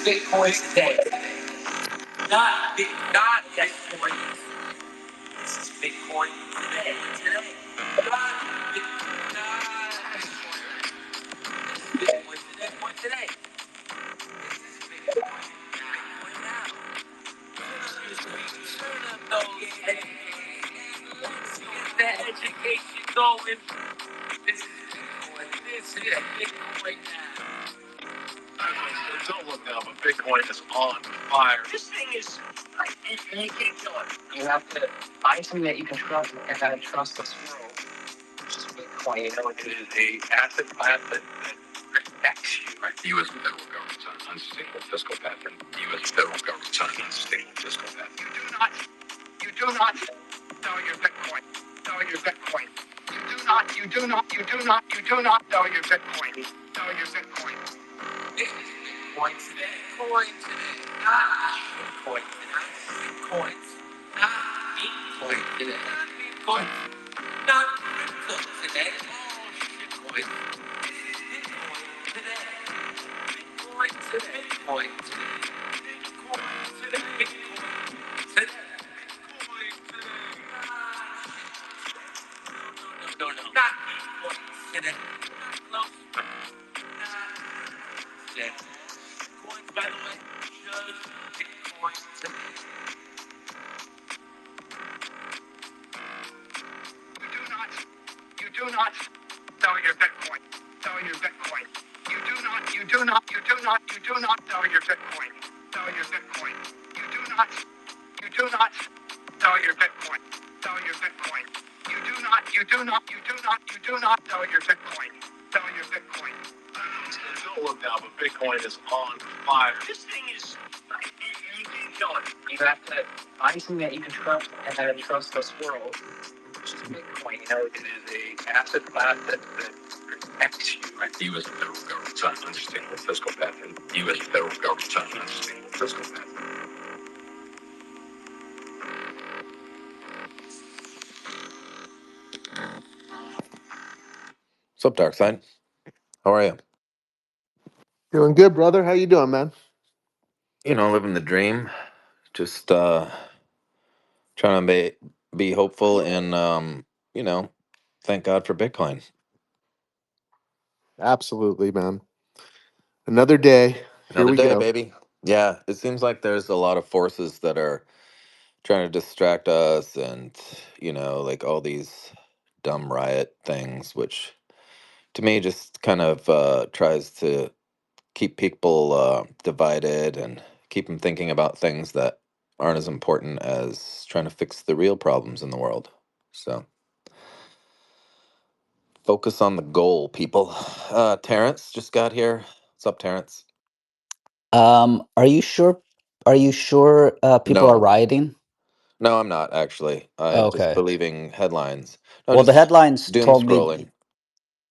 Bitcoin today. Not Bitcoin. This is Bitcoin today. Not Bitcoin today. This is Bitcoin now. Turn up those let's get that education going. This is Bitcoin. This is Bitcoin now. Don't look now, but Bitcoin is on fire. This thing is, you can't kill it. You have to find something that you can trust and how to trust this world, which is Bitcoin. You know, it is a asset class that protects you. Right? The U.S. federal government's on an unsustainable fiscal pattern. The U.S. federal government's on an unsustainable fiscal pattern. You do not sell your Bitcoin. Sell your Bitcoin. You do not sell your Bitcoin. Sell your Bitcoin. This is Bitcoin today. Bitcoin today. Not Bitcoin today. Bitcoins. Not Bitcoin today. Bitcoin. Not crypto today. Bitcoin. Bitcoin today. Bitcoin today. Bitcoin today. Bitcoin today. Bitcoin today. Bitcoin today. No. Not Bitcoin today. Not close. Not today. Coins, by the way, just Bitcoin today. You do not sell your Bitcoin. Sell your Bitcoin. You do not sell your Bitcoin. Sell your Bitcoin. You do not sell your Bitcoin. Sell your Bitcoin. You do not sell your Bitcoin. Sell your Bitcoin. Don't look now, but Bitcoin is on fire. This thing is, you can't kill it. You have to find something that you can trust and how to trust this world, which is Bitcoin. You know, it is a asset class that protects you. Right? The U.S. federal government's on an unsustainable fiscal pattern. The U.S. federal government's on an unsustainable fiscal pattern. What's up, Dark Side? How are you? Doing good, brother. How you doing, man? Living the dream. Just trying to be hopeful and thank God for Bitcoin. Absolutely, man. Another day. Here Another we day, go. baby. Yeah, it seems like there's a lot of forces that are trying to distract us and, like all these dumb riot things, which to me just kind of tries to keep people divided and keep them thinking about things that aren't as important as trying to fix the real problems in the world. So focus on the goal, people. Terrence just got here. What's up, Terrence? Are you sure? Are you sure people are No, rioting? no, I'm not actually. I'm just Okay. believing headlines. No, Well, the just headlines doom told me, scrolling.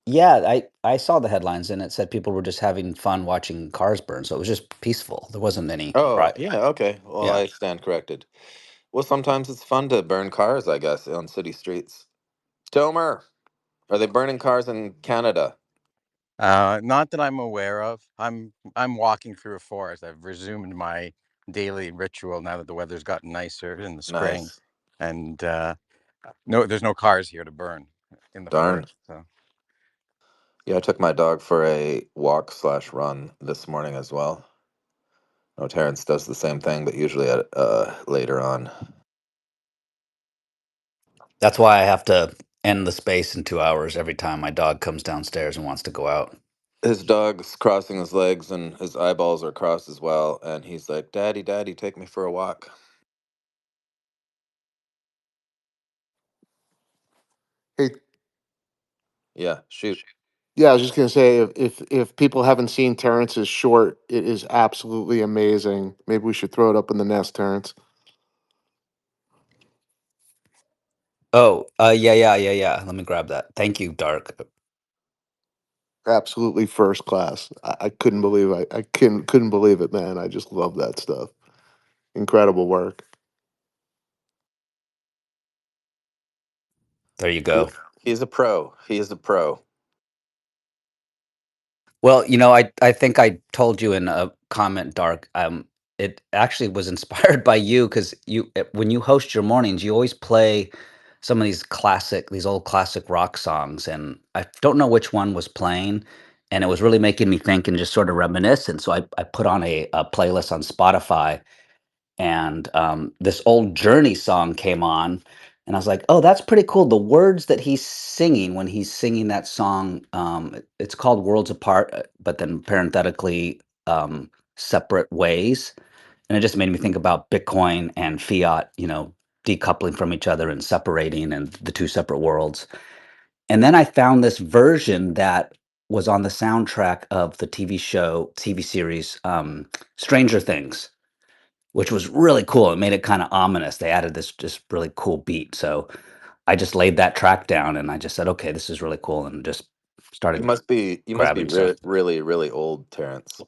yeah, I saw the headlines and it said people were just having fun watching cars burn. So it was just peaceful. There wasn't any Oh, riot. yeah, okay. Well, Yeah. I stand corrected. Well, sometimes it's fun to burn cars, I guess, on city streets. Tomer, are they burning cars in Canada? Not that I'm aware of. I'm walking through a forest. I've resumed my daily ritual now that the weather's gotten nicer in the spring, Nice. and no, there's no cars here to burn in the Darn. forest. So Yeah, I took my dog for a walk slash run this morning as well. No, Terrence does the same thing, but usually at later on. That's why I have to end the space in 2 hours every time my dog comes downstairs and wants to go out. His dog's crossing his legs and his eyeballs are crossed as well, and he's like, "Daddy, Daddy, take me for a walk." Hey, Yeah, shoot. yeah, I was just gonna say if people haven't seen Terrence's short, it is absolutely amazing. Maybe we should throw it up in the nest, Terrence. Oh, yeah. Let me grab that. Thank you, Dark. Absolutely first class. I couldn't believe I couldn't believe it, man. I just love that stuff. Incredible work. There you He- go. He's a pro. He is a pro. Well, I think I told you in comment, Dark. It actually was inspired by you because when you host your mornings, you always play some of these old classic rock songs, and I don't know which one was playing, and it was really making me think and just sort of reminisce. And so I put on a playlist on Spotify, and this old Journey song came on, and I was like, "Oh, that's pretty cool." The words that he's singing when he's singing that song, it's called "Worlds Apart," but then parenthetically, "Separate Ways," and it just made me think about Bitcoin and fiat, decoupling from each other and separating, and the two separate worlds. And then I found this version that was on the soundtrack of the TV series, Stranger Things, which was really cool. It made it kind of ominous. They added this just really cool beat. So I just laid that track down and I just said, okay, this is really cool, and just You started must be grabbing stuff. really really old, Terrence.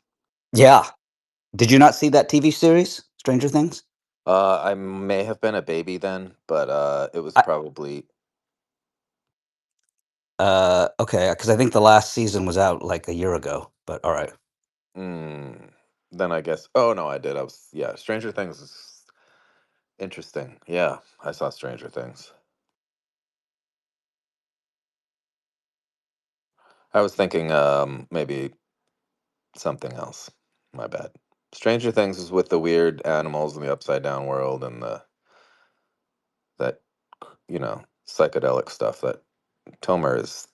Yeah. Did you not see that TV series, Stranger Things? I may have been a baby then, but it was I, probably okay, because I think the last season was out like a year ago. But all right. mm, then I guess. Oh no, I did. I was yeah. Stranger Things is interesting. Yeah, I saw Stranger Things. I was thinking maybe something else. My bad. Stranger Things is with the weird animals in the upside down world and the that psychedelic stuff that Tomer is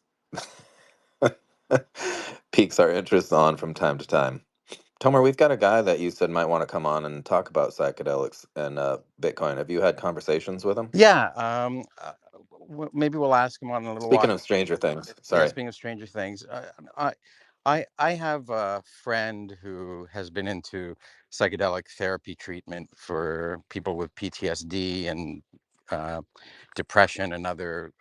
piques our interest on from time to time. Tomer, we've got a guy that you said might want to come on and talk about psychedelics and Bitcoin. Have you had conversations with him? Yeah, maybe we'll ask him on in a little Speaking while. of Stranger Things, Yeah, sorry. speaking of Stranger Things, I have a friend who has been into psychedelic therapy treatment for people with PTSD and uh, depression and other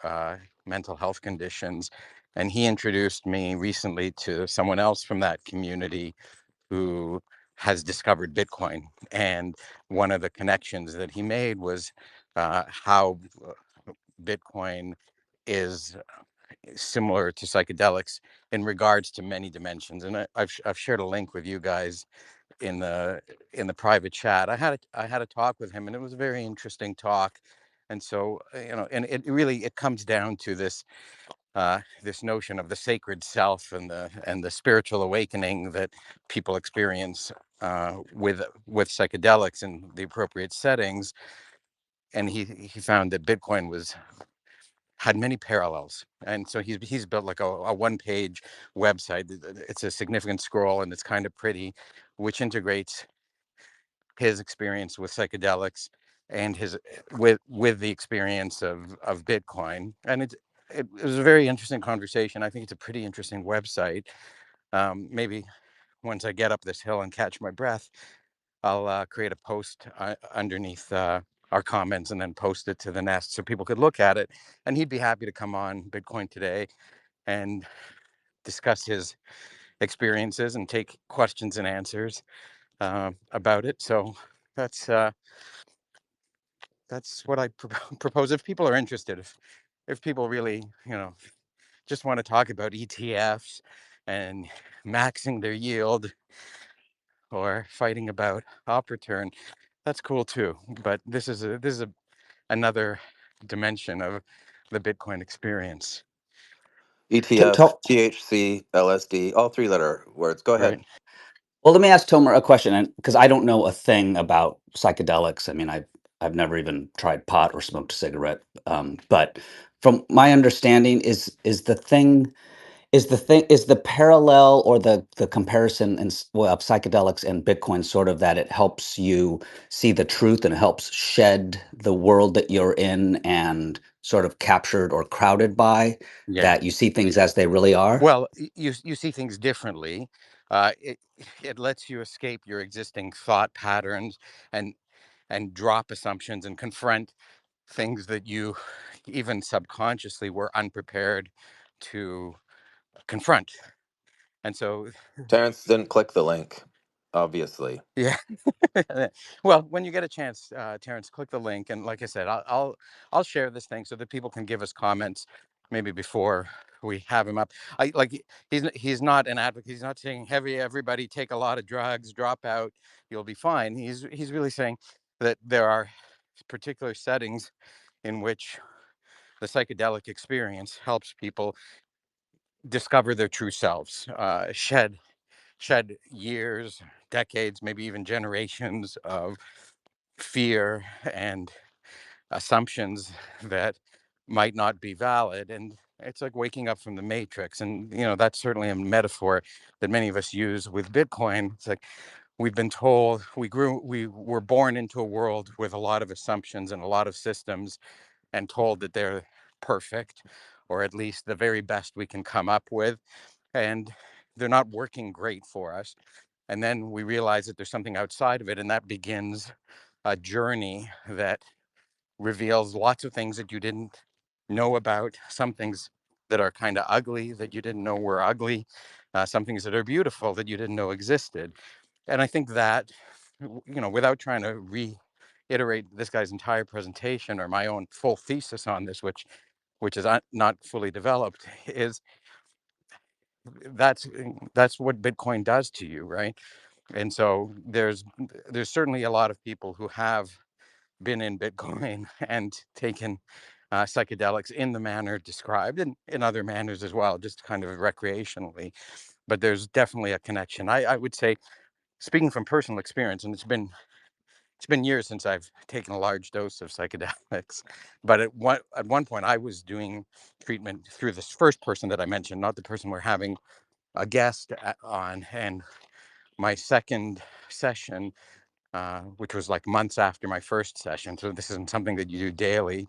mental health conditions, and he introduced me recently to someone else from that community who has discovered Bitcoin. And one of the connections that he made was how Bitcoin is similar to psychedelics in regards to many dimensions. And I've shared a link with you guys in the private chat. I had a talk with him, and it was a very interesting talk. And so and it comes down to this notion of the sacred self and the spiritual awakening that people experience with psychedelics in the appropriate settings. And he found that Bitcoin had many parallels, and so he's built like a one-page website. It's a significant scroll, and it's kind of pretty, which integrates his experience with psychedelics and his with the experience of Bitcoin. And it was a very interesting conversation. I think it's a pretty interesting website. Maybe once I get up this hill and catch my breath, I'll create a post underneath our comments and then post it to the Nest so people could look at it. And he'd be happy to come on Bitcoin Today and discuss his experiences and take questions and answers about it. So that's uh, that's what I propose. If people are interested, if people really just want to talk about ETFs and maxing their yield or fighting about op return, that's cool too. But this is another dimension of the Bitcoin experience. ETF, THC, LSD, all three letter words. Go Right. ahead. Well, let me ask Tomer a question, and because I don't know a thing about psychedelics. I mean, I've never even tried pot or smoked a cigarette. But from my understanding, is the parallel or the comparison of psychedelics and Bitcoin sort of that it helps you see the truth and it helps shed the world that you're in and sort of captured or crowded by, Yeah. that you see things as they really are? Well, you see things differently. It lets you escape your existing thought patterns and drop assumptions and confront things that you even subconsciously were unprepared to confront. And so, Terrence didn't click the link, obviously. yeah. Well, when you get a chance, Terrence, click the link, and like I said, I'll share this thing so that people can give us comments, maybe before we have him up. I like he's not an advocate. He's not saying heavy everybody take a lot of drugs, drop out, you'll be fine. He's really saying that there are particular settings in which the psychedelic experience helps people discover their true selves, shed years, decades, maybe even generations of fear and assumptions that might not be valid. And it's like waking up from the matrix. And that's certainly a metaphor that many of us use with Bitcoin. It's like we've been told, we were born into a world with a lot of assumptions and a lot of systems, and told that they're perfect, or at least the very best we can come up with, and they're not working great for us. And then we realize that there's something outside of it, and that begins a journey that reveals lots of things that you didn't know about, some things that are kind of ugly that you didn't know were ugly, some things that are beautiful that you didn't know existed. And I think that, without trying to reiterate this guy's entire presentation or my own full thesis on this, which is not fully developed, is that's that's what Bitcoin does to you, right? And so there's certainly a lot of people who have been in Bitcoin and taken psychedelics in the manner described, and in other manners as well, just kind of recreationally. But there's definitely a connection. I would say, speaking from personal experience, and it's been years since I've taken a large dose of psychedelics, but at one point I was doing treatment through this first person that I mentioned, not the person we're having a guest on. And my second session, which was like months after my first session, so this isn't something that you do daily,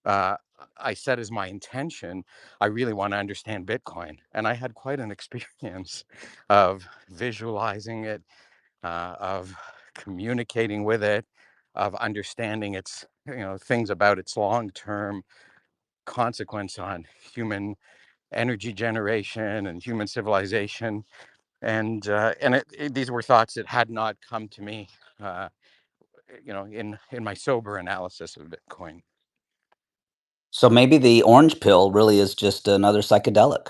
uh, I set as my intention, I really want to understand Bitcoin. And I had quite an experience of visualizing it, of communicating with it, of understanding its, things about its long-term consequence on human energy generation and human civilization. And these were thoughts that had not come to me, uh, in my sober analysis of Bitcoin. So maybe the orange pill really is just another psychedelic.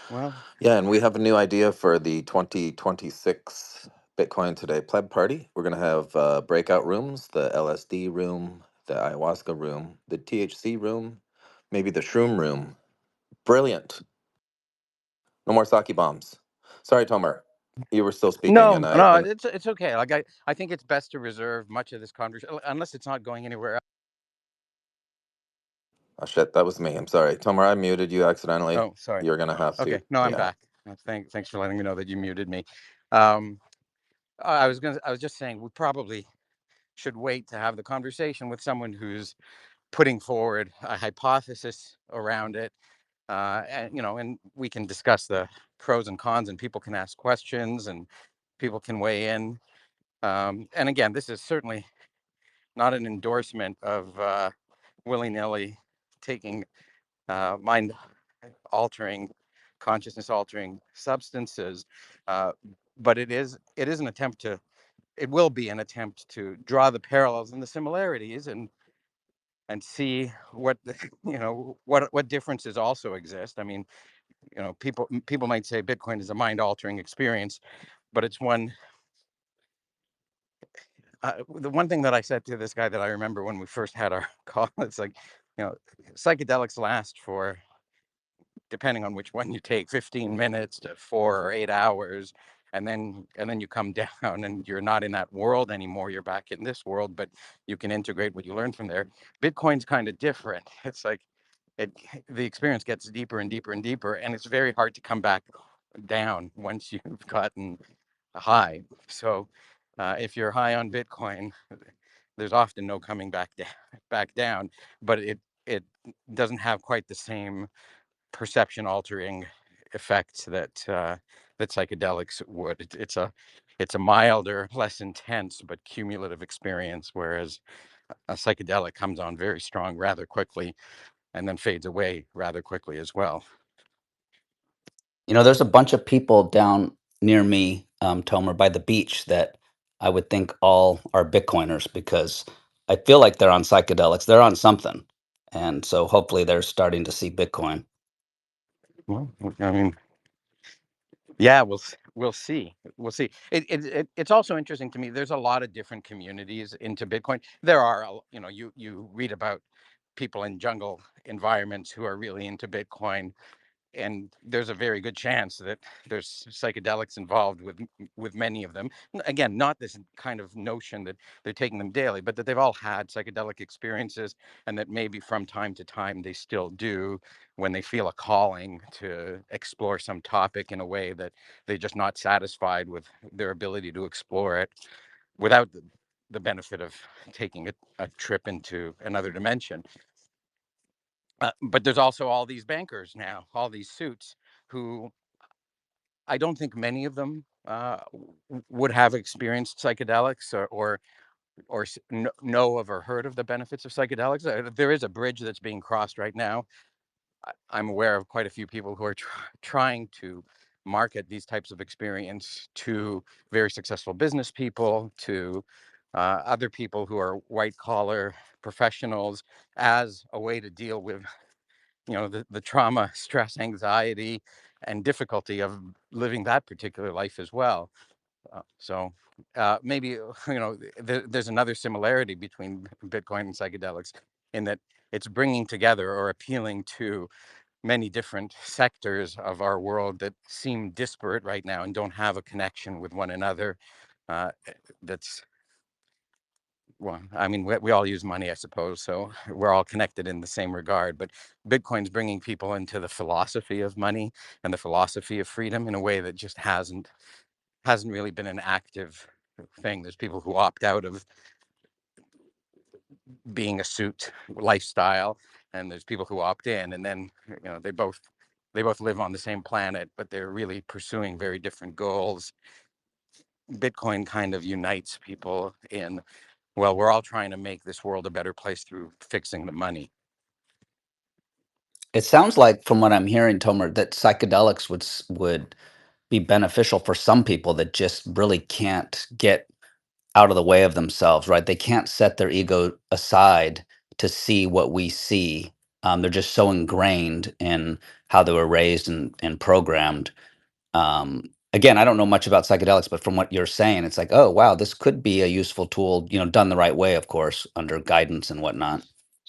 Well, Yeah, and we have a new idea for the 2026 Bitcoin Today Pleb Party. We're going to have breakout rooms, the LSD room, the ayahuasca room, the THC room, maybe the shroom room. Brilliant. No more sake bombs. Sorry, Tomer. You were still speaking, no, and I no, and it's okay. Like I think it's best to reserve much of this conversation, unless it's not going anywhere else. oh shit, that was me. I'm sorry, Tomer. I muted you accidentally. Oh, sorry. You're gonna have Okay, to, no, I'm yeah. back. Thanks for letting me know that you muted me. Um, I was just saying we probably should wait to have the conversation with someone who's putting forward a hypothesis around it, and we can discuss the pros and cons, and people can ask questions, and people can weigh in. And again, this is certainly not an endorsement of willy-nilly taking mind altering, consciousness altering substances, uh, but it is an attempt to it will be an attempt to draw the parallels and the similarities, and see what the, what differences also exist. I mean, people might say Bitcoin is a mind altering experience, but it's one. The one thing that I said to this guy that I remember when we first had our call, it's like, you know, psychedelics last for, depending on which one you take, 15 minutes to 4 or 8 hours. And then you come down and you're not in that world anymore. You're back in this world, but you can integrate what you learn from there. Bitcoin's kind of different. It's like it the experience gets deeper and deeper and deeper, and it's very hard to come back down once you've gotten a high. So if you're high on Bitcoin, there's often no coming back down, but it doesn't have quite the same perception altering effects that psychedelics would. It's a milder, less intense, but cumulative experience, whereas a psychedelic comes on very strong rather quickly and then fades away rather quickly as well. There's a bunch of people down near me, Tomer, by the beach that I would think all are Bitcoiners because I feel like they're on psychedelics. They're on something. And so hopefully they're starting to see Bitcoin. Well, I mean, yeah, we'll see. We'll see. It's also interesting to me. There's a lot of different communities into Bitcoin. There are, you read about people in jungle environments who are really into Bitcoin, and there's a very good chance that there's psychedelics involved with many of them. Again, not this kind of notion that they're taking them daily, but that they've all had psychedelic experiences, and that maybe from time to time they still do when they feel a calling to explore some topic in a way that they're just not satisfied with their ability to explore it without the benefit of taking a trip into another dimension. But there's also all these bankers now, all these suits who I don't think many of them would have experienced psychedelics or know of or heard of the benefits of psychedelics. There is a bridge that's being crossed right now. I'm aware of quite a few people who are trying to market these types of experience to very successful business people, to other people who are white collar professionals, as a way to deal with the trauma, stress, anxiety, and difficulty of living that particular life as well. So maybe there's another similarity between Bitcoin and psychedelics in that it's bringing together or appealing to many different sectors of our world that seem disparate right now and don't have a connection with one another. That's Well, I mean, we all use money, I suppose, so we're all connected in the same regard. But Bitcoin's bringing people into the philosophy of money and the philosophy of freedom in a way that just hasn't really been an active thing. There's people who opt out of being a suit lifestyle, and there's people who opt in, and then they both live on the same planet, but they're really pursuing very different goals. Bitcoin kind of unites people in, well, we're all trying to make this world a better place through fixing the money. It sounds like, from what I'm hearing, Tomer, that psychedelics would be beneficial for some people that just really can't get out of the way of themselves, right? They can't set their ego aside to see what we see. They're just so ingrained in how they were raised and programmed. Again, I don't know much about psychedelics, but from what you're saying, it's like, oh wow, this could be a useful tool, done the right way, of course, under guidance and whatnot.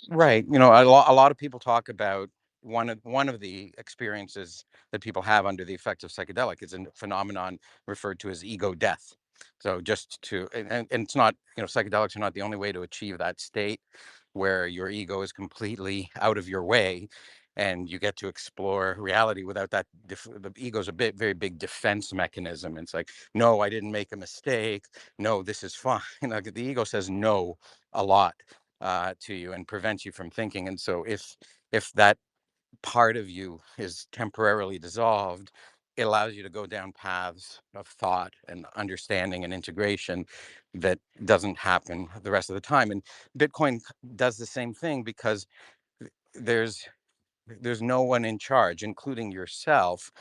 Right. A lot of people talk about one of the experiences that people have under the effects of psychedelic is a phenomenon referred to as ego death. So just to and it's not, psychedelics are not the only way to achieve that state where your ego is completely out of your way and you get to explore reality without that. The ego's a very big defense mechanism. It's like, no, I didn't make a mistake. No, this is fine. Like, the ego says no a lot to you and prevents you from thinking. And so if that part of you is temporarily dissolved, it allows you to go down paths of thought and understanding and integration that doesn't happen the rest of the time. And Bitcoin does the same thing because there's there's no one in charge, including yourself,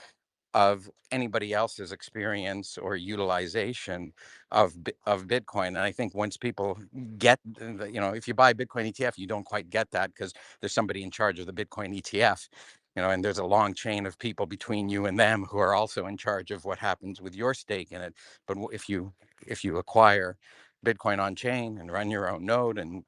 of anybody else's experience or utilization of Bitcoin. And I think once people get, if you buy a Bitcoin ETF, you don't quite get that because there's somebody in charge of the Bitcoin ETF, and there's a long chain of people between you and them who are also in charge of what happens with your stake in it. But if you acquire Bitcoin on chain and run your own node and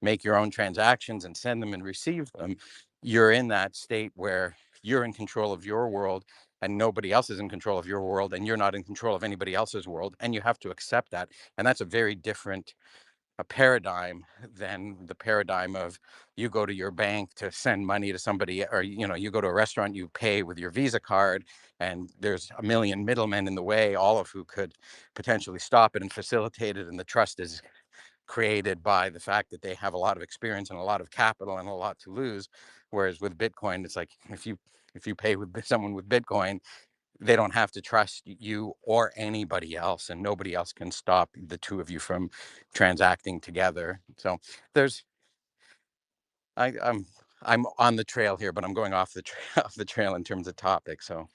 make your own transactions and send them and receive them, you're in that state where you're in control of your world and nobody else is in control of your world, and you're not in control of anybody else's world, and you have to accept that. And that's a very different a paradigm than the paradigm of you go to your bank to send money to somebody, or you go to a restaurant, you pay with your Visa card, and there's a million middlemen in the way, all of who could potentially stop it and facilitate it, and the trust is created by the fact that they have a lot of experience and a lot of capital and a lot to lose. Whereas with Bitcoin, it's like, if you pay with someone with Bitcoin, they don't have to trust you or anybody else, and nobody else can stop the two of you from transacting together. So there's I'm on the trail here, but I'm going off the off the trail in terms of topics. So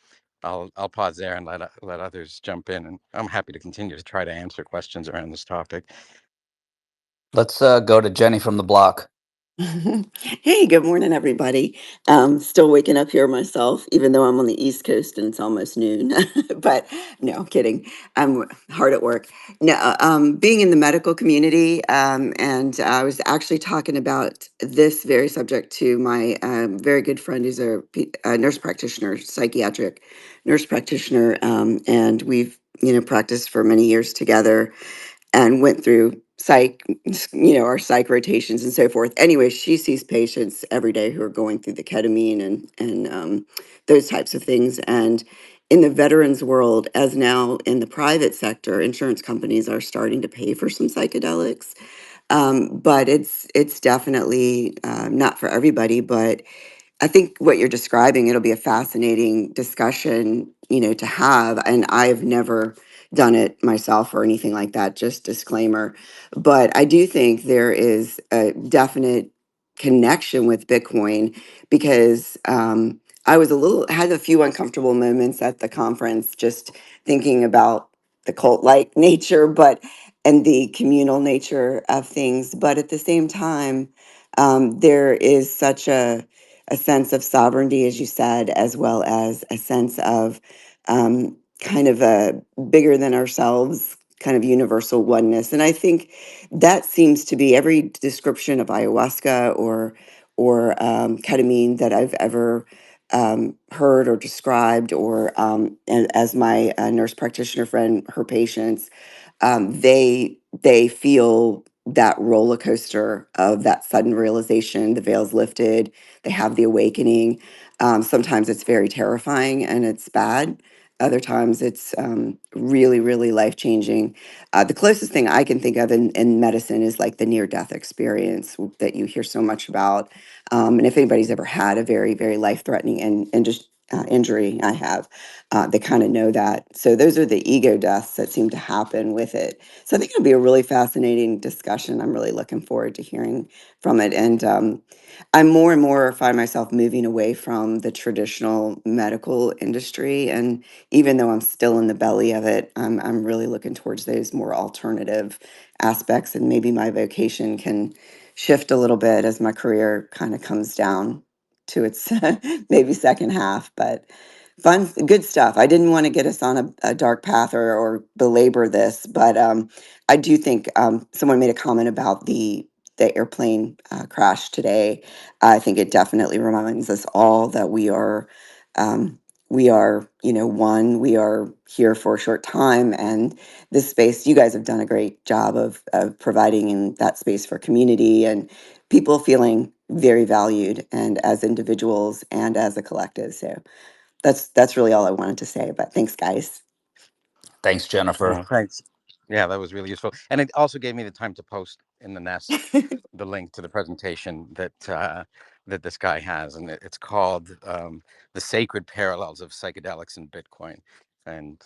I'll pause there and let others jump in, and I'm happy to continue to try to answer questions around this topic. Let's go to Jenny from the block. Hey, good morning, everybody. Still waking up here myself, even though I'm on the East Coast and it's almost noon. But no, kidding. I'm hard at work. No, being in the medical community, and I was actually talking about this very subject to my very good friend who's a nurse practitioner, psychiatric nurse practitioner, and we've practiced for many years together and went through psych, our psych rotations and so forth. Anyway, she sees patients every day who are going through the ketamine and those types of things. And in the veterans world, as now in the private sector, insurance companies are starting to pay for some psychedelics. But it's definitely not for everybody. But I think what you're describing, it'll be a fascinating discussion, to have. And I've never done it myself or anything like that, just disclaimer. But I do think there is a definite connection with Bitcoin because I was had a few uncomfortable moments at the conference, just thinking about the cult like nature, and the communal nature of things. But at the same time, there is such a sense of sovereignty, as you said, as well as a sense of kind of a bigger than ourselves, kind of universal oneness. And I think that seems to be every description of ayahuasca or ketamine that I've ever heard or described, or and as my nurse practitioner friend, her patients, they feel that roller coaster of that sudden realization, the veil's lifted, they have the awakening. Sometimes it's very terrifying and it's bad. Other times it's really, really life changing. The closest thing I can think of in medicine is like the near death experience that you hear so much about. And if anybody's ever had a very, very life threatening and just injury, I have, they kind of know that. So those are the ego deaths that seem to happen with it. So I think it'll be a really fascinating discussion. I'm really looking forward to hearing from it. And I more and more find myself moving away from the traditional medical industry. And even though I'm still in the belly of it, I'm really looking towards those more alternative aspects. And maybe my vocation can shift a little bit as my career kind of comes down to its maybe second half. But fun, good stuff. I didn't want to get us on a dark path or belabor this, but I do think someone made a comment about the airplane crash today. I think it definitely reminds us all that we are, one. We are here for a short time, and this space. You guys have done a great job of providing in that space for community and people feeling very valued, and as individuals and as a collective. So that's really all I wanted to say. But thanks, guys. Thanks, Jennifer. Oh, thanks. Yeah, that was really useful, and it also gave me the time to post in the nest the link to the presentation that this guy has, and it's called "The Sacred Parallels of Psychedelics and Bitcoin," and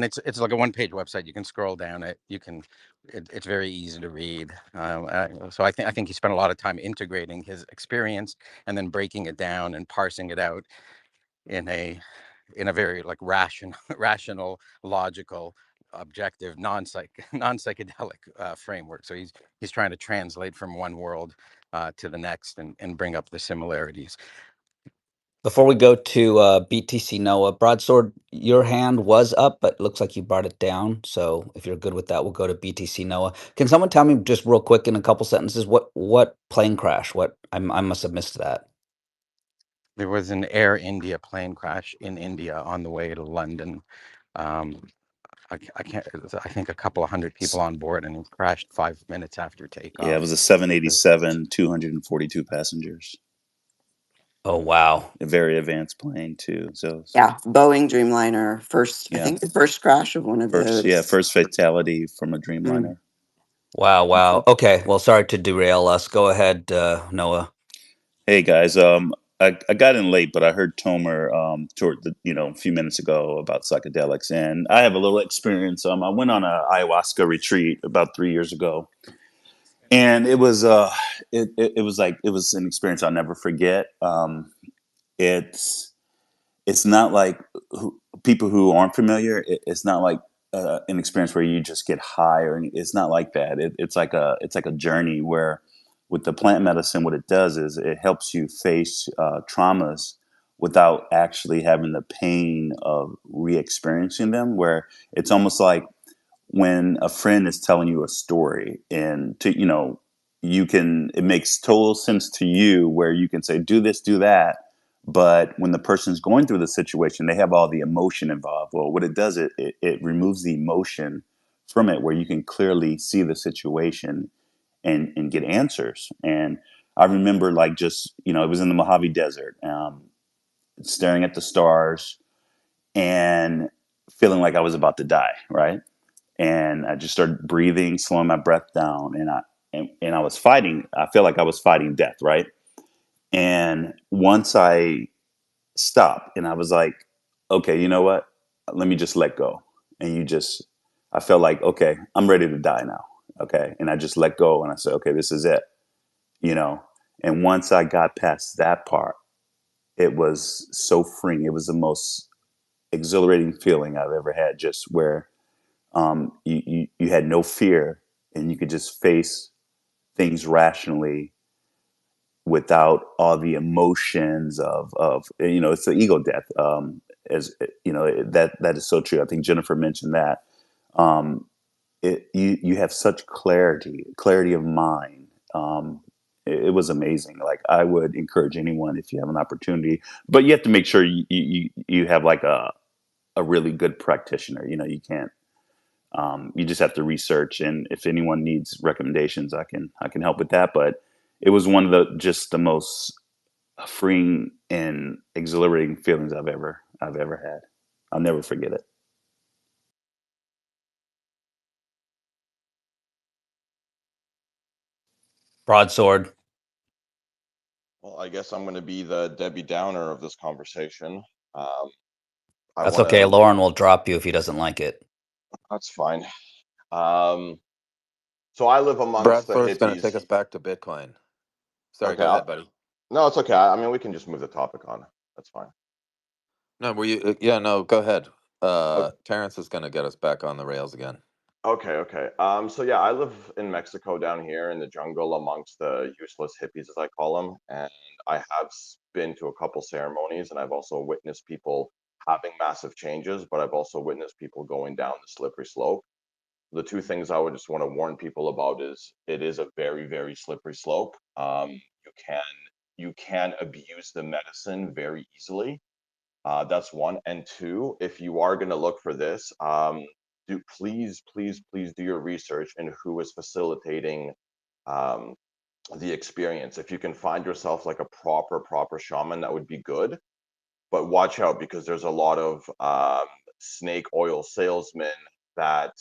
it's like a one-page website. You can scroll down it. It's very easy to read. So I think he spent a lot of time integrating his experience and then breaking it down and parsing it out in a very like rational, logical, objective, non-psychedelic framework. So he's trying to translate from one world to the next and bring up the similarities. Before we go to BTC Noah, Broadsword, your hand was up, but looks like you brought it down. So if you're good with that, we'll go to BTC Noah. Can someone tell me just real quick in a couple sentences what plane crash? What I must have missed that. There was an Air India plane crash in India on the way to London. Um, I can't. I think a couple of hundred people on board, and it crashed 5 minutes after Yeah, it takeoff. was a The- 787, 242 passengers. Oh wow. A very advanced plane too. So Yeah, Boeing Dreamliner first. I yeah, think the first crash of one of those. first fatality from a Mm. Dreamliner. Wow, wow. Okay, well sorry to derail us. Go ahead, Noah. Hey guys, I got in late, but I heard Tomer toward the a few minutes ago about psychedelics, and I have a little experience. I went on a ayahuasca retreat about 3 years ago, and it was like it was an experience I'll never forget. It's it's not like people who aren't familiar. It's not like an experience where you just get high, or it's not like that. It's like a journey where with the plant medicine, what it does is it helps you face traumas without actually having the pain of re-experiencing them. Where it's almost like when a friend is telling you a story, and to you can it makes total sense to you, where you can say do this, do that. But when the person's going through the situation, they have all the emotion involved. Well, what it does, it removes the emotion from it, where you can clearly see the situation and get answers. And I remember, like, just it was in the Mojave Desert, staring at the stars and feeling like I was about to die, right? And I just started breathing, slowing my breath down, and I was fighting. I felt like I was fighting death, right? And once I stopped, and I was like, okay, you know what? Let me just let go. And I felt like, okay, I'm ready to die now. Okay, and I just let go, and I said, okay, this is it, you know. And once I got past that part, it was so freeing. It was the most exhilarating feeling I've ever had. Just where you had no fear, and you could just face things rationally without all the emotions of it's the ego death. As that is so true. I think Jennifer mentioned that. um, you have such clarity of mind. It was amazing. Like, I would encourage anyone, if you have an opportunity, but you have to make sure you have like a really good practitioner. You can't. You just have to research, and if anyone needs recommendations, I can help with that. But it was one of the most freeing and exhilarating feelings I've ever had. I'll never forget it. Broadsword. Well, I guess I'm going to be the Debbie Downer of this conversation. Um, I That's want okay. to. Lauren will drop you if he doesn't like it. That's fine. Um, so I live amongst the Bradford's going to hippies. take us back to Bitcoin. Sorry, Okay. go ahead, buddy. No, it's okay. I mean, we can just move the topic on. That's fine. No, were you? Yeah, no, go ahead. O- Terrence is going to get us back on the rails again. Okay, okay. So yeah, I live in Mexico down here in the jungle amongst the useless hippies, as I call them, and I have been to a couple ceremonies, and I've also witnessed people having massive changes, but I've also witnessed people going down the slippery slope. The two things I would just want to warn people about is it is a very, very slippery slope. You can abuse the medicine very easily. That's one. And two, if you are going to look for this, do please, please, please do your research into who is facilitating um, the experience. If you can find yourself like a proper shaman, that would be good. But watch out, because there's a lot of snake oil salesmen that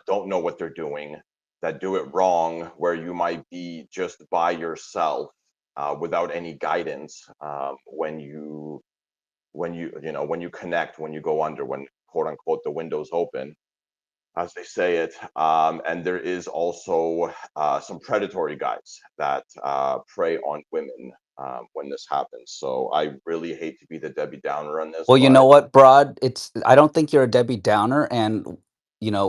don't know what they're doing, that do it wrong, where you might be just by yourself without any guidance when you connect, when you go under, when quote unquote the windows open, as they say it. And there is also some predatory guys that prey on women when this happens. So I really hate to be the Debbie Downer on this, Well, you know but what, Broad? I don't think you're a Debbie Downer. And,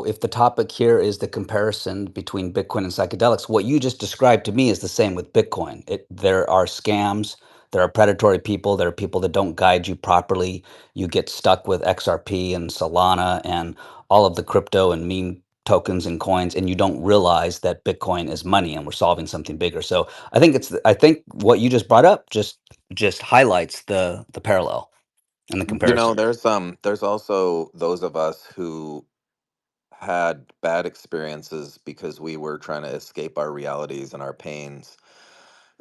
if the topic here is the comparison between Bitcoin and psychedelics, what you just described to me is the same with Bitcoin. There are scams, there are predatory people, there are people that don't guide you properly. You get stuck with XRP and Solana and all of the crypto and meme tokens and coins, and you don't realize that Bitcoin is money and we're solving something bigger. So I think what you just brought up just highlights the parallel and the comparison. There's also those of us who had bad experiences because we were trying to escape our realities and our pains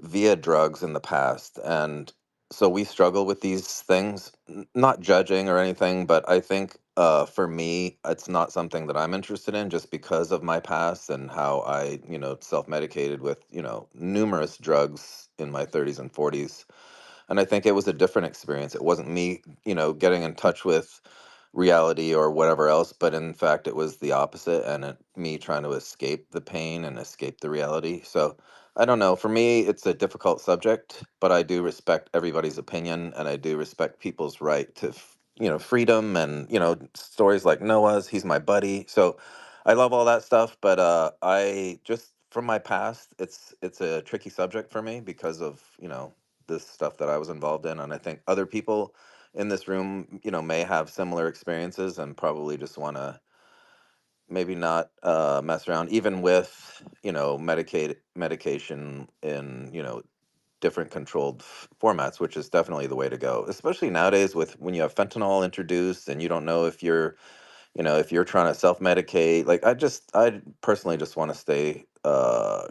via drugs in the past. And so we struggle with these things, not judging or anything, but I think for me, it's not something that I'm interested in just because of my past and how I, self-medicated with, numerous drugs in my 30s and 40s. And I think it was a different experience. It wasn't me, getting in touch with reality or whatever else, but in fact, it was the opposite, and me trying to escape the pain and escape the reality. So I don't know. For me, it's a difficult subject, but I do respect everybody's opinion, and I do respect people's right to, freedom, and stories like Noah's. He's my buddy, so I love all that stuff. But I just from my past, it's a tricky subject for me because of, this stuff that I was involved in, and I think other people in this room, may have similar experiences and probably just want to maybe not mess around even with, medication in, different controlled formats, which is definitely the way to go, especially nowadays with when you have fentanyl introduced and you don't know if you're, if you're trying to self-medicate. Like, I personally just want to stay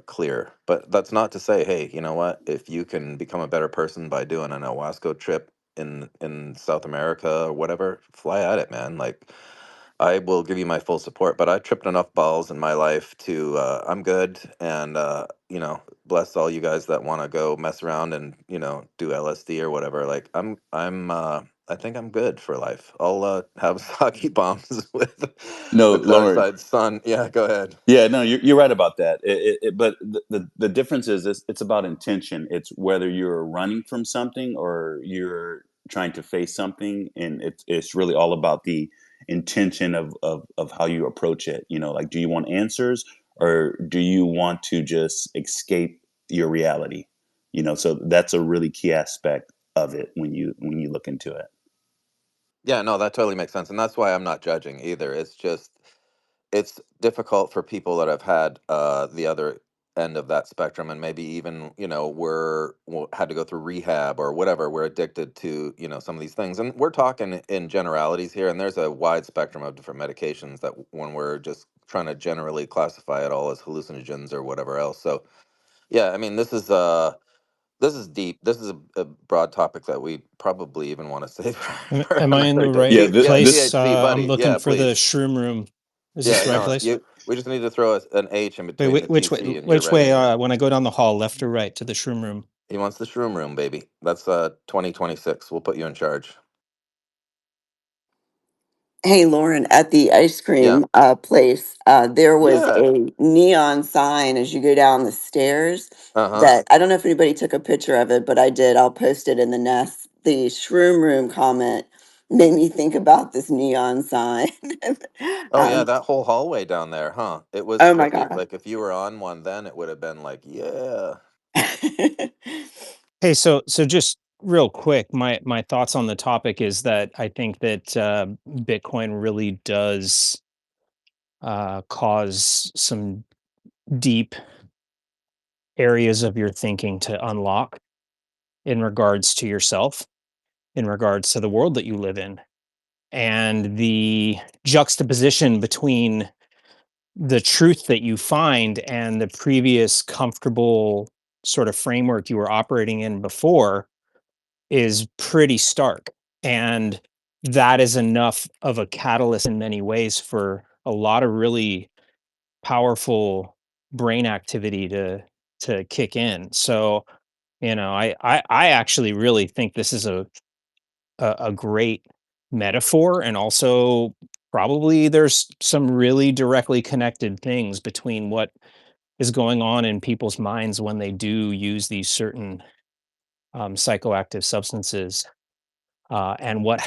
clear. But that's not to say, hey, you know what, if you can become a better person by doing an ayahuasca trip in South America or whatever, fly at it, man. Like, I will give you my full support, but I tripped enough balls in my life to I'm good. And bless all you guys that want to go mess around and, do LSD or whatever. Like, I think I'm good for life. I'll have sake bombs No, with Dark Lauren. Side Sun. Yeah, go ahead. Yeah, no, you're right about that. But the difference is it's about intention. It's whether you're running from something or you're trying to face something, and it's really all about the intention of how you approach it. Like, do you want answers or do you want to just escape your reality? So that's a really key aspect of it when you look into it. Yeah, no, that totally makes sense. And that's why I'm not judging either. It's just, it's difficult for people that have had the other end of that spectrum, and maybe even, had to go through rehab or whatever. We're addicted to, some of these things, and we're talking in generalities here, and there's a wide spectrum of different medications that when we're just trying to generally classify it all as hallucinogens or whatever else. So yeah, I mean, this is deep. This is a broad topic that we probably even want to save for Am I in another the day. Yeah, right this Yeah, this place? THC, I'm buddy. looking Yeah, for the please. shroom room. Is this Yeah, the right no, place? we just need to throw an H in Wait, between the which way? TC and you're Which way? ready. When I go down the hall, left or right to the shroom room? He wants the shroom room, baby. That's 2026. We'll put you in charge. Hey, Lauren, at the ice Yeah. cream place, there was Yeah. a neon sign as you go down the stairs Uh-huh. that I don't know if anybody took a picture of it, but I did. I'll post it in the nest. The shroom room comment made me think about this neon sign. Oh yeah, um, that whole hallway down there, huh? It was oh my God. like if you were on one then it would have been like, yeah. Hey, so just real quick, my thoughts on the topic is that I think that Bitcoin really does cause some deep areas of your thinking to unlock in regards to yourself, in regards to the world that you live in, and the juxtaposition between the truth that you find and the previous comfortable sort of framework you were operating in before is pretty stark. And that is enough of a catalyst in many ways for a lot of really powerful brain activity to kick in. So, I actually really think this is a great metaphor, and also probably there's some really directly connected things between what is going on in people's minds when they do use these certain psychoactive substances, and what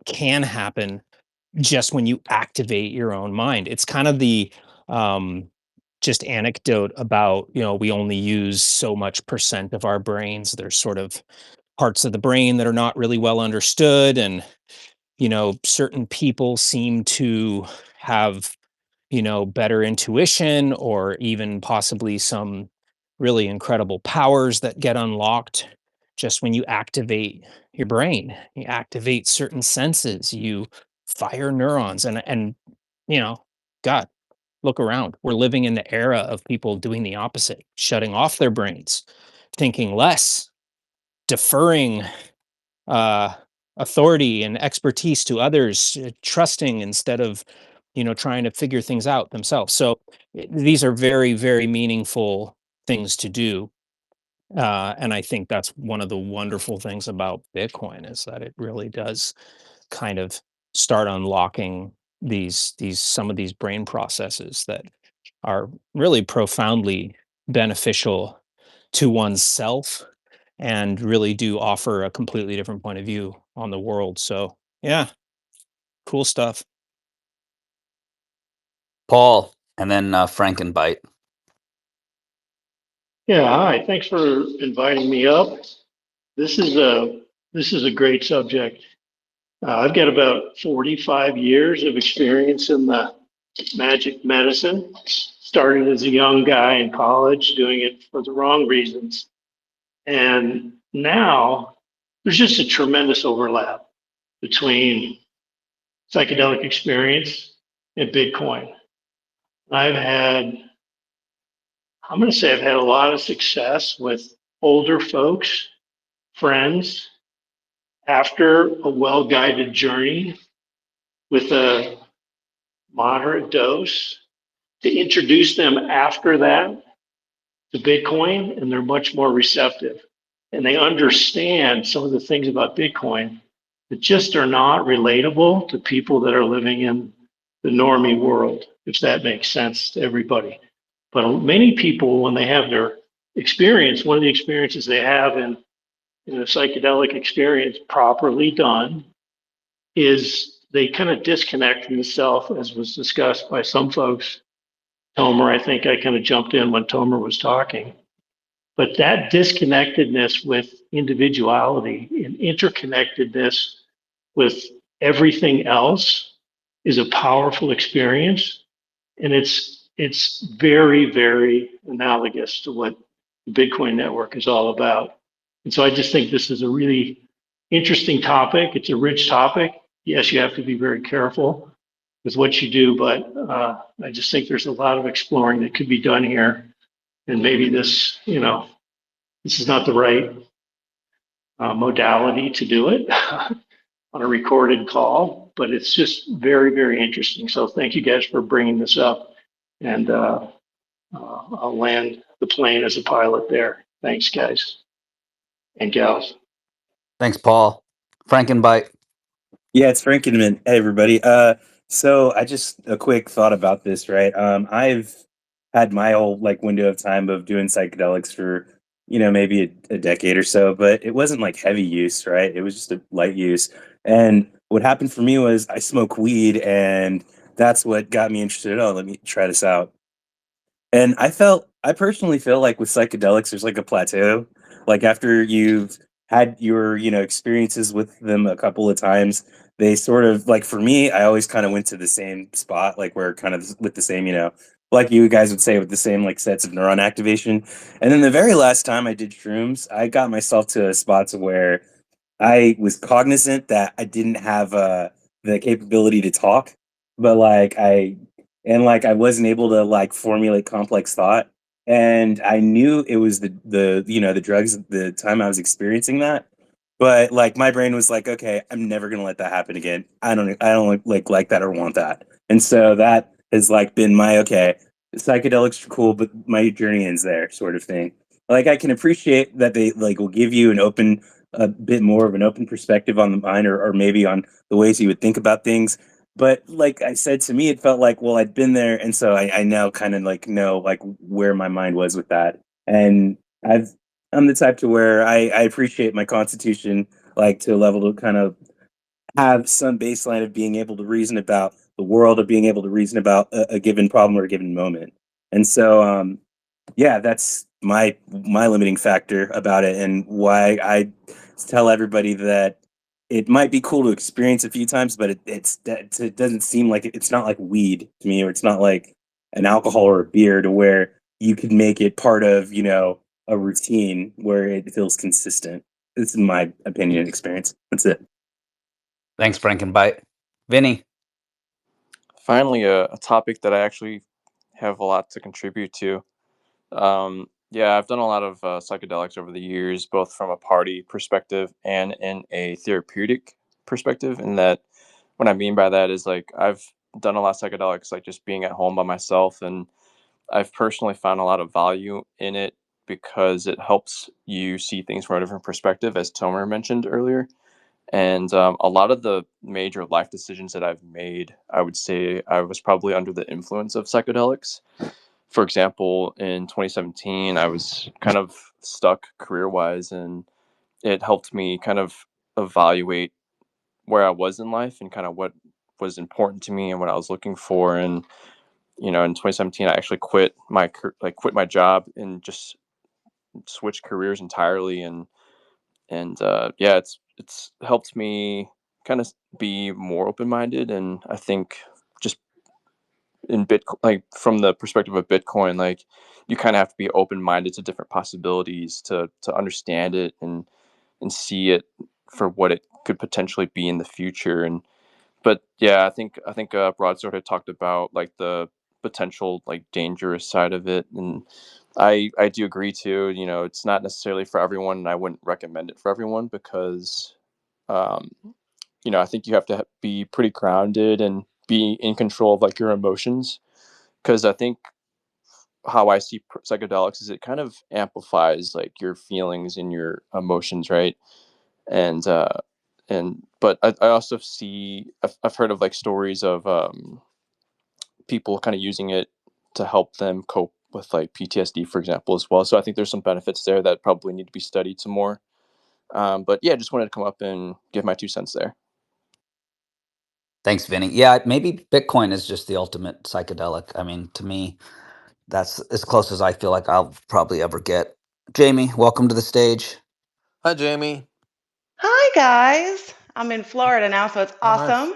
can happen just when you activate your own mind. It's kind of the just anecdote about, we only use so much percent of our brains. There's sort of parts of the brain that are not really well understood, and certain people seem to have, better intuition, or even possibly some really incredible powers that get unlocked just when you activate your brain. You activate certain senses, you fire neurons, and you know, God, look around. We're living in the era of people doing the opposite, shutting off their brains, thinking less, deferring uh, authority and expertise to others, trusting instead of, trying to figure things out themselves. So these are very, very meaningful things to do. And I think that's one of the wonderful things about Bitcoin, is that it really does kind of start unlocking these some of these brain processes that are really profoundly beneficial to oneself, and really do offer a completely different point of view on the world. So yeah, cool stuff. Paul, and then Frankenbite. Yeah, hi. Thanks for inviting me up. This is a great subject. I've got about 45 years of experience in the magic medicine. Started as a young guy in college, doing it for the wrong reasons. And now there's just a tremendous overlap between psychedelic experience and Bitcoin. I've had, I'm going to say I've had a lot of success with older folks, friends, after a well-guided journey with a moderate dose to introduce them after that to Bitcoin, and they're much more receptive. And they understand some of the things about Bitcoin that just are not relatable to people that are living in the normie world, if that makes sense to everybody. But many people, when they have their experience, one of the experiences they have in a psychedelic experience properly done is they kind of disconnect from the self, as was discussed by some folks. Tomer, I think I kind of jumped in when Tomer was talking. But that disconnectedness with individuality and interconnectedness with everything else is a powerful experience. And it's very, very analogous to what the Bitcoin network is all about. And so I just think this is a really interesting topic. It's a rich topic. Yes, you have to be very careful with what you do, but I just think there's a lot of exploring that could be done here. And maybe this, this is not the right modality to do it on a recorded call, but it's just very, very interesting. So thank you guys for bringing this up. And I'll land the plane as a pilot there. Thanks, guys and gals. Thanks, Paul. Frankenbite. Yeah, it's Frankenman. Hey, everybody. So I just a quick thought about this, right? I've had my whole like window of time of doing psychedelics for, maybe a decade or so, but it wasn't like heavy use, right? It was just a light use. And what happened for me was I smoke weed, and that's what got me interested. Oh, let me try this out. And I personally feel like with psychedelics, there's like a plateau. Like after you've had your, experiences with them a couple of times, they sort of like for me, I always kind of went to the same spot, like we're kind of with the same, like you guys would say with the same like sets of neuron activation. And then the very last time I did shrooms, I got myself to a spot to where I was cognizant that I didn't have the capability to talk, but I wasn't able to like formulate complex thought. And I knew it was the drugs at the time I was experiencing that. But like my brain was like, okay, I'm never gonna let that happen again. I don't like that or want that. And so that has like been my okay, psychedelics are cool, but my journey ends there, sort of thing. Like I can appreciate that they like will give you a bit more of an open perspective on the mind, or maybe on the ways you would think about things. But like I said, to me, it felt like, well, I'd been there. And so I now kind of like know like where my mind was with that. And I'm the type to where I appreciate my constitution, like to a level to kind of have some baseline of being able to reason about the world, of being able to reason about a given problem or a given moment. And so, yeah, that's my limiting factor about it, and why I tell everybody that it might be cool to experience a few times, but it doesn't seem like it's not like weed to me, or it's not like an alcohol or a beer to where you could make it part of a routine where it feels consistent. This is my opinion and experience. That's it. Thanks, Frankenbite. Vinny. Finally, a topic that I actually have a lot to contribute to. Yeah, I've done a lot of psychedelics over the years, both from a party perspective and in a therapeutic perspective. And that, what I mean by that is like I've done a lot of psychedelics, like just being at home by myself, and I've personally found a lot of value in it because it helps you see things from a different perspective, as Tomer mentioned earlier. And a lot of the major life decisions that I've made, I would say I was probably under the influence of psychedelics. For example, in 2017, I was kind of stuck career wise, and it helped me kind of evaluate where I was in life and kind of what was important to me and what I was looking for. And in 2017, I actually quit my job and just switch careers entirely, and yeah, it's helped me kind of be more open minded, and I think just in Bitcoin, like from the perspective of Bitcoin, like you kind of have to be open minded to different possibilities to understand it and see it for what it could potentially be in the future. And but yeah, I think Broadsword had talked about like the potential like dangerous side of it, and I do agree too. You know, it's not necessarily for everyone, and I wouldn't recommend it for everyone because, um, you know, I think you have to be pretty grounded and be in control of like your emotions, because I think how I see psychedelics is it kind of amplifies like your feelings and your emotions, right? And but I also see I've heard of like stories of people kind of using it to help them cope with like PTSD, for example, as well. So I think there's some benefits there that probably need to be studied some more. But yeah, just wanted to come up and give my 2 cents there. Thanks, Vinny. Yeah, maybe Bitcoin is just the ultimate psychedelic. I mean, to me, that's as close as I feel like I'll probably ever get. Jamie, welcome to the stage. Hi, Jamie. Hi guys. I'm in Florida now, so it's Oh, nice. awesome.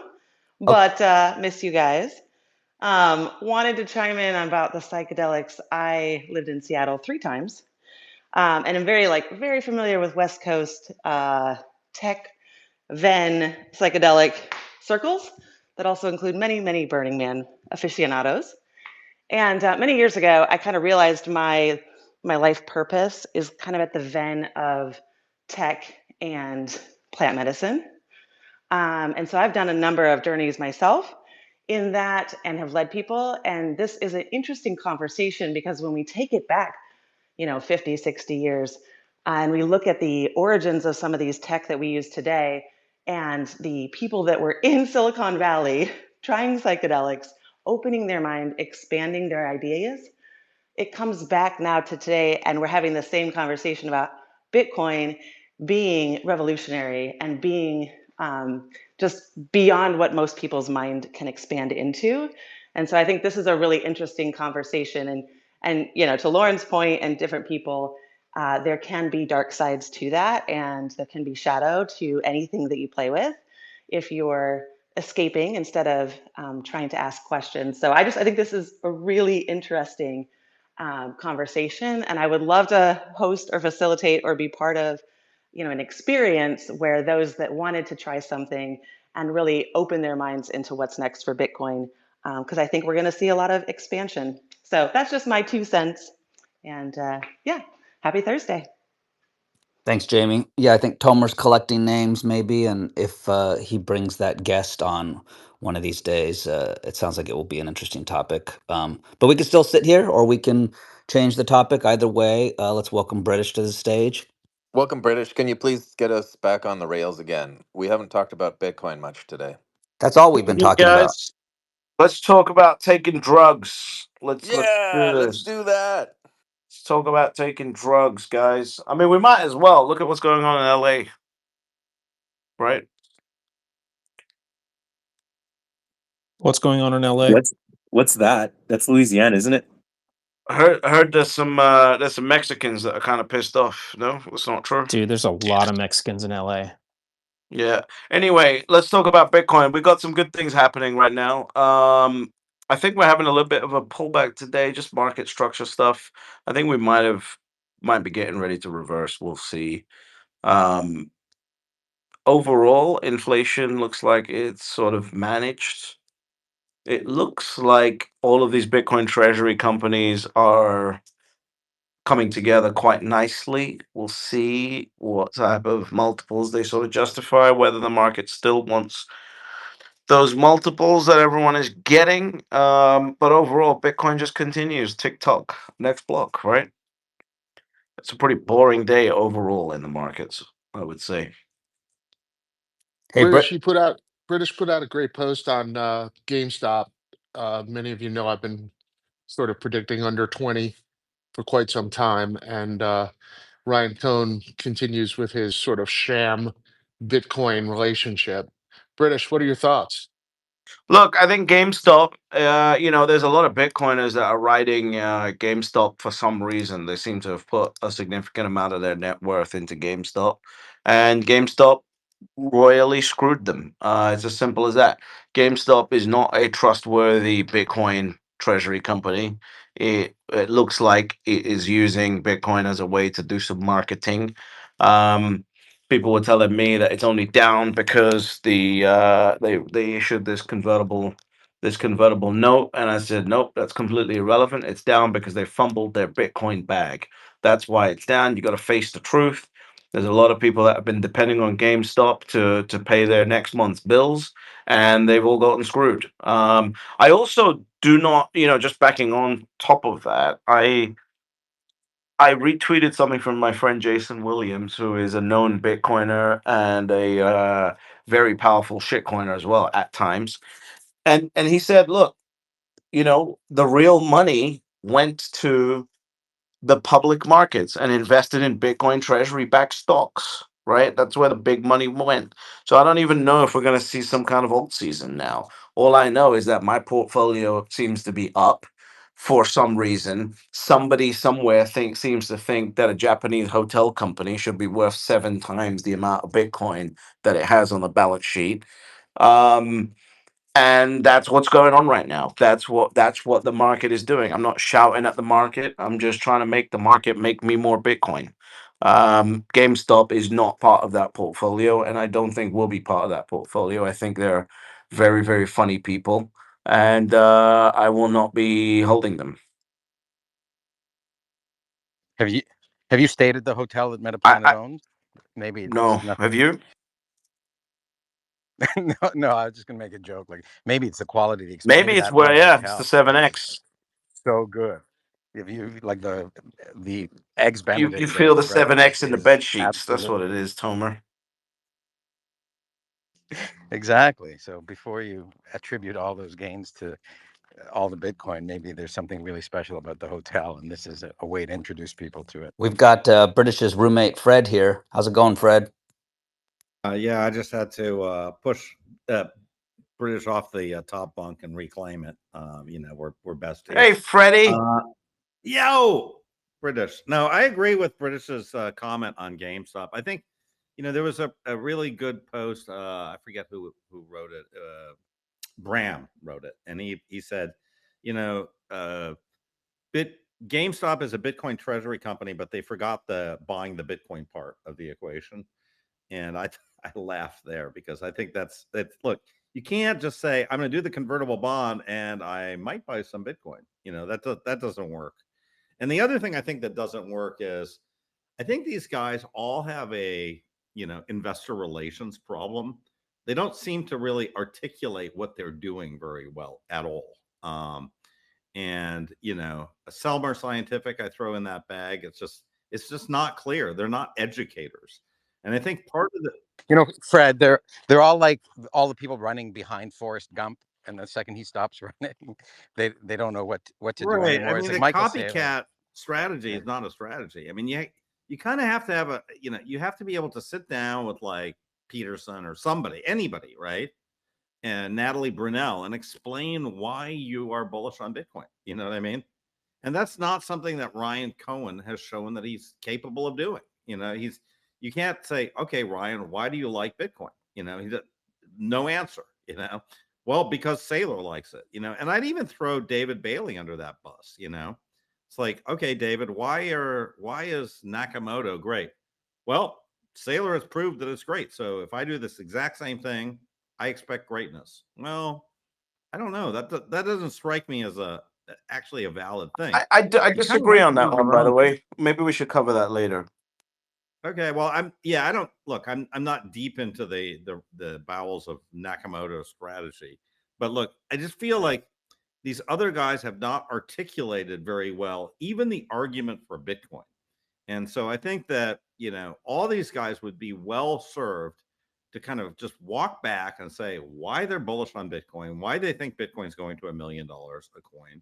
But miss you guys. Wanted to chime in about the psychedelics. I lived in Seattle 3 times, and I'm very familiar with West Coast tech, Ven psychedelic circles that also include many Burning Man aficionados. And many years ago, I kind of realized my life purpose is kind of at the Ven of tech and plant medicine. And so I've done a number of journeys myself in that and have led people. And this is an interesting conversation because when we take it back, 50, 60 years, and we look at the origins of some of these tech that we use today and the people that were in Silicon Valley trying psychedelics, opening their mind, expanding their ideas, it comes back now to today, and we're having the same conversation about Bitcoin being revolutionary and being just beyond what most people's mind can expand into. And so I think this is a really interesting conversation. And to Lauren's point and different people, there can be dark sides to that, and there can be shadow to anything that you play with if you're escaping instead of trying to ask questions. So I think this is a really interesting conversation, and I would love to host or facilitate or be part of, an experience where those that wanted to try something and really open their minds into what's next for Bitcoin, because I think we're going to see a lot of expansion. So that's just my 2 cents, and yeah, happy Thursday. Thanks, Jamie. Yeah, I think Tomer's collecting names maybe, and if he brings that guest on one of these days, it sounds like it will be an interesting topic. But we can still sit here, or we can change the topic. Either way, let's welcome British to the stage. Welcome, British. Can you please get us back on the rails again? We haven't talked about Bitcoin much today. That's all we've been You talking about. guys, let's talk about taking drugs. Let's Yeah, do let's this. do that. Let's talk about taking drugs, guys. I mean, we might as well look at what's going on in LA, right? What's going on in LA? What's that? That's Louisiana, isn't it? I heard there's some Mexicans that are kind of pissed off. No, it's not true. Dude, there's a lot of Mexicans in LA. Yeah. Anyway, let's talk about Bitcoin. We got some good things happening right now. I think we're having a little bit of a pullback today, just market structure stuff. I think we might be getting ready to reverse. We'll see. Um, Overall, inflation looks like it's sort of managed. It looks like all of these Bitcoin treasury companies are coming together quite nicely. We'll see what type of multiples they sort of justify, whether the market still wants those multiples that everyone is getting. But overall, Bitcoin just continues. TikTok, next block, right? It's a pretty boring day overall in the markets, I would say. Hey, Brit. British put out a great post on GameStop. Many of you know I've been sort of predicting under 20 for quite some time, and Ryan Cohn continues with his sort of sham Bitcoin relationship. British, what are your thoughts? Look, I think GameStop, there's a lot of Bitcoiners that are riding GameStop for some reason. They seem to have put a significant amount of their net worth into GameStop, and GameStop royally screwed them. It's as simple as that. GameStop is not a trustworthy Bitcoin treasury company. It looks like it is using Bitcoin as a way to do some marketing. Um, People were telling me that it's only down because they issued this convertible note, and I said nope, that's completely irrelevant. It's down because they fumbled their Bitcoin bag. That's why it's down. You got to face the truth. There's a lot of people that have been depending on GameStop to pay their next month's bills, and they've all gotten screwed. I also do not, just backing on top of that, I retweeted something from my friend Jason Williams, who is a known Bitcoiner and a very powerful shitcoiner as well at times. And he said, look, the real money went to the public markets and invested in Bitcoin treasury backed stocks, right? That's where the big money went. So I don't even know if we're going to see some kind of alt season now. All I know is that my portfolio seems to be up for some reason. Somebody somewhere seems to think that a Japanese hotel company should be worth 7 times the amount of Bitcoin that it has on the balance sheet. Um, and that's what's going on right now. That's what the market is doing. I'm not shouting at the market. I'm just trying to make the market make me more Bitcoin. GameStop is not part of that portfolio, and I don't think will be part of that portfolio. I think they're very, very funny people, and I will not be holding them. Have you stayed at the hotel that Metaplanet I owns? Maybe no. it's nothing. Have you? No, no, I was just gonna make a joke. Like maybe it's the quality, the Maybe explain it's that where. one Yeah, it's the hotel seven is X. so good. If you like the eggs You Benedict feel and the bread seven X in the is bed sheets. That's what it absolutely is, Tomer. exactly. So before you attribute all those gains to all the Bitcoin, maybe there's something really special about the hotel, and this is a way to introduce people to it. We've got British's roommate Fred here. How's it going, Fred? Yeah, I just had to push British off the top bunk and reclaim it. We're besties. Hey, Freddie. Yo, British. No, I agree with British's comment on GameStop. I think, there was a really good post. I forget who wrote it. Bram wrote it, and he said, you know, uh, GameStop is a Bitcoin treasury company, but they forgot the buying the Bitcoin part of the equation. And I I laughed there because I think that's look, you can't just say I'm going to do the convertible bond and I might buy some Bitcoin. That doesn't work. And the other thing I think that doesn't work is I think these guys all have a, investor relations problem. They don't seem to really articulate what they're doing very well at all. And a Selmer Scientific I throw in that bag. It's just not clear. They're not educators. And I think part of the Fred, they're all like all the people running behind Forrest Gump, and the second he stops running, they don't know what to do right. I anymore. It's mean, like the Michael Saylor. copycat strategy Yeah. is not a strategy. I mean, you kind of have to have you have to be able to sit down with like Peterson or anybody, right? And Natalie Brunell and explain why you are bullish on Bitcoin. You know what I mean? And that's not something that Ryan Cohen has shown that he's capable of doing. You can't say, okay, Ryan, why do you like Bitcoin? He's no answer, well, because Saylor likes it, and I'd even throw David Bailey under that bus, it's like, okay, David, why is Nakamoto great? Well, Saylor has proved that it's great. So if I do this exact same thing, I expect greatness. Well, I don't know. That doesn't strike me as actually a valid thing. I You kind of disagree have on to that do one, your by the own thing. way. Maybe we should cover that later. Okay, well, I don't look. I'm not deep into the bowels of Nakamoto's strategy, but look, I just feel like these other guys have not articulated very well even the argument for Bitcoin. And so I think that, all these guys would be well served to kind of just walk back and say why they're bullish on Bitcoin, why they think Bitcoin's going to $1 million a coin,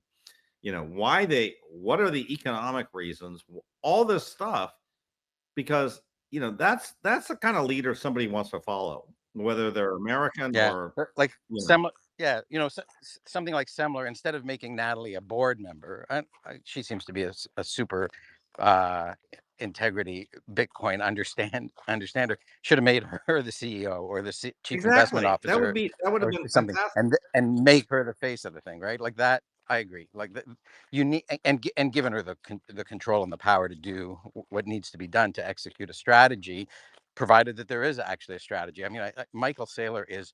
what are the economic reasons, all this stuff, because, that's the kind of leader somebody wants to follow, whether they're American Yeah, or, like you know, Yeah, something like Semler, instead of making Natalie a board member, she seems to be a super uh, integrity Bitcoin understander. Should have made her the CEO or the chief investment Exactly. That officer would have or been something, fantastic. and make her the face of the thing, right? Like that. I agree. Like you need and given her the control and the power to do what needs to be done to execute a strategy, provided that there is actually a strategy. I mean, Michael Saylor is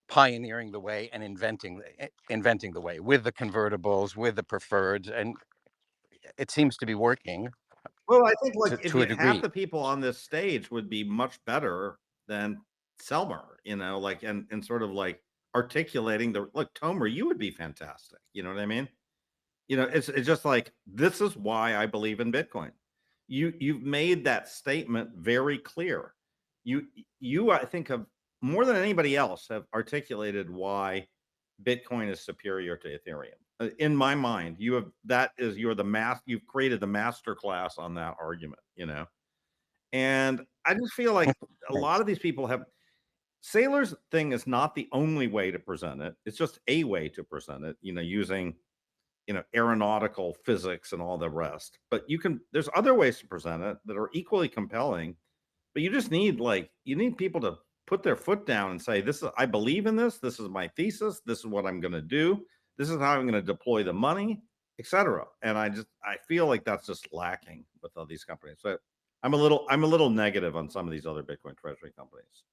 pioneering the way and inventing the way with the convertibles, with the preferreds, and it seems to be working Well, I think like if to you a half degree. the people on this stage would be much better than Selmer, like and sort of like articulating the look, Tomer, you would be fantastic. You know what I mean? It's just like this is why I believe in Bitcoin. You've made that statement very clear. You I think have more than anybody else have articulated why Bitcoin is superior to Ethereum. In my mind, you've created the master class on that argument. And I just feel like a lot of these people have Sailor's thing is not the only way to present it. It's just a way to present it, using aeronautical physics and all the rest. But there's other ways to present it that are equally compelling. But you need people to put their foot down and say, I believe in this. This is my thesis. This is what I'm going to do. This is how I'm going to deploy the money, etc. And I feel like that's just lacking with all these companies. So I'm a little negative on some of these other Bitcoin treasury companies.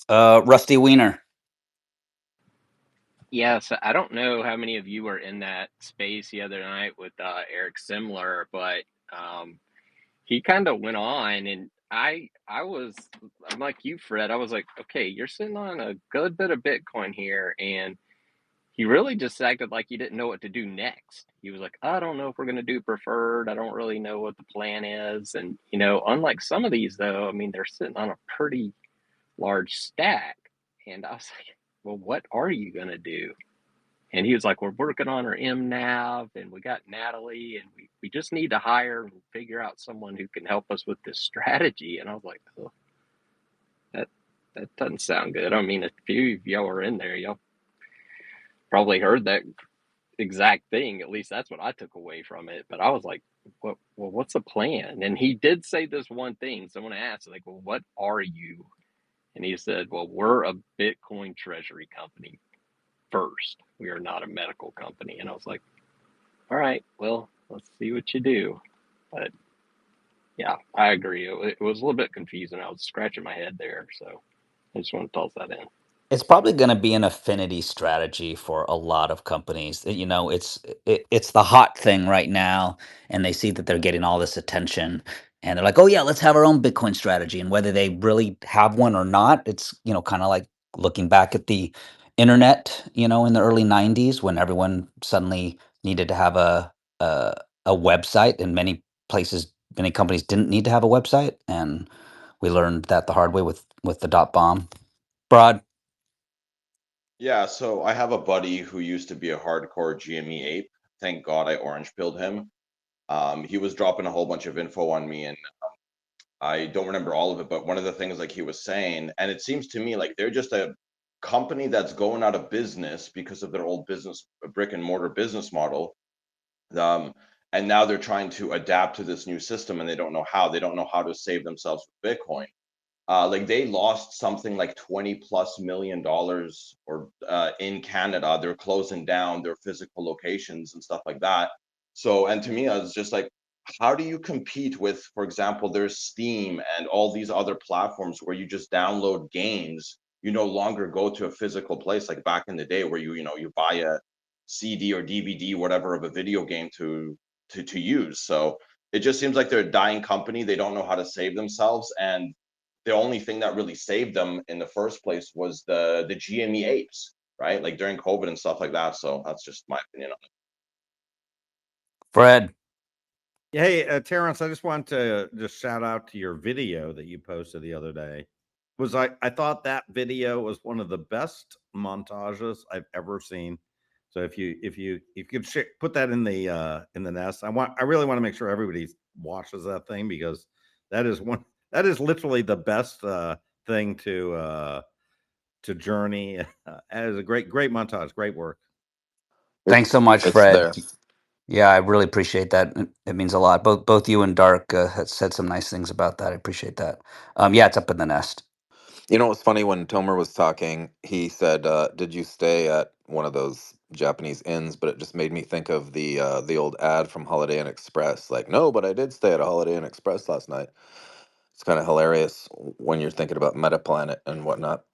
Rusty Wiener. Yeah, so I don't know how many of you were in that space the other night with Eric Simler, but he kind of went on, and I'm like you, Fred. I was like, okay, you're sitting on a good bit of Bitcoin here, and he really just acted like he didn't know what to do next. He was like, I don't know if we're going to do preferred. I don't really know what the plan is. And, unlike some of these, though, I mean, they're sitting on a pretty large stack. And I was like, well, what are you going to do? And he was like, we're working on our MNAV, and we got Natalie, and we just need to hire and figure out someone who can help us with this strategy. And I was like, oh, that doesn't sound good. I mean, a few of y'all were in there, y'all probably heard that exact thing. At least that's what I took away from it. But I was like, what's the plan? And he did say this one thing. Someone asked, like, well, what are you? And he said, well, we're a Bitcoin treasury company first. We are not a medical company. And I was like, all right, well, let's see what you do. But yeah, I agree. It was a little bit confusing. I was scratching my head there. So I just want to toss that in. It's probably going to be an affinity strategy for a lot of companies. It's the hot thing right now, and they see that they're getting all this attention, and they're like, "Oh yeah, let's have our own Bitcoin strategy." And whether they really have one or not, it's kind of like looking back at the internet, in the early '90s when everyone suddenly needed to have a website, and many companies didn't need to have a website, and we learned that the hard way with the dot bomb. Broad. Yeah, so I have a buddy who used to be a hardcore GME ape. Thank God I orange pilled him. He was dropping a whole bunch of info on me, and I don't remember all of it, but one of the things like he was saying, and it seems to me like they're just a company that's going out of business because of their old business, brick and mortar business model. Um, and now they're trying to adapt to this new system, and they don't know how. They don't know how to save themselves with Bitcoin. Like they lost something like $20+ million or in Canada. They're closing down their physical locations and stuff like that. So, and to me, I was just like, how do you compete with, for example, there's Steam and all these other platforms where you just download games. You no longer go to a physical place like back in the day where you buy a CD or DVD, whatever, of a video game to use. So it just seems like they're a dying company. They don't know how to save themselves, and the only thing that really saved them in the first place was the GME apes, right? Like during COVID and stuff like that. So that's just my opinion on it. Fred. Hey, Terrence, I just want to just shout out to your video that you posted the other day. I thought that video was one of the best montages I've ever seen. So if you could put that in the nest, I really want to make sure everybody watches that thing, because that is literally the best thing to to journey. As a great montage, great work. Thanks so much, It's Fred. there. Yeah, I really appreciate that. It means a lot. Both you and Dark had said some nice things about that. I appreciate that. Yeah, it's up in the nest. You know what's funny? When Tomer was talking, he said, "Did you stay at one of those Japanese inns?" But it just made me think of the old ad from Holiday Inn Express. Like, no, but I did stay at a Holiday Inn Express last night. It's kind of hilarious when you're thinking about Metaplanet and whatnot.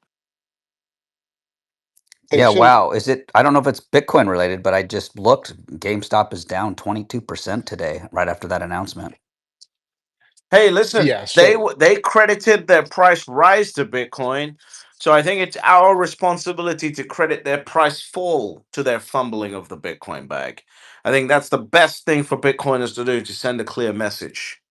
Hey, Yeah, so wow. Is it? I don't know if it's Bitcoin related, but I just looked. GameStop is down 22% today, right after that announcement. Hey, listen, yeah, so they credited their price rise to Bitcoin, so I think it's our responsibility to credit their price fall to their fumbling of the Bitcoin bag. I think that's the best thing for Bitcoiners to do to send a clear message.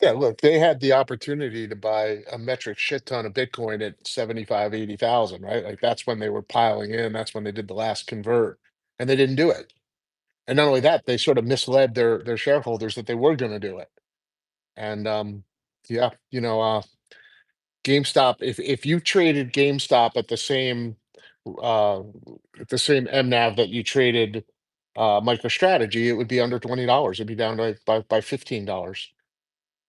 yeah, look, they had the opportunity to buy a metric shit ton of Bitcoin at 75, 80,000, right? Like that's when they were piling in. That's when they did the last convert, and they didn't do it. And not only that, they sort of misled their shareholders that they were going to do it. And yeah, GameStop. If you traded GameStop uh, at the same MNAV that you traded MicroStrategy, it would be under $20. It'd be down by $15.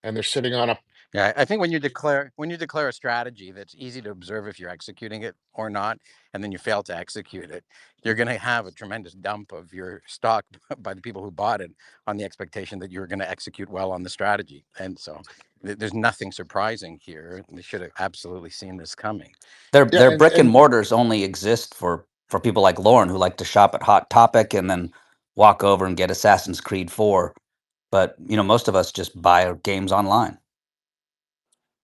And they're sitting on a Yeah, I think when you declare a strategy that's easy to observe if you're executing it or not, and then you fail to execute it, you're going to have a tremendous dump of your stock by the people who bought it on the expectation that you're going to execute well on the strategy. And so there's nothing surprising here. They should have absolutely seen this coming. yeah, Their brick and and mortars only exist for people like Lauren who like to shop at Hot Topic and then walk over and get Assassin's Creed 4. But most of us just buy games online.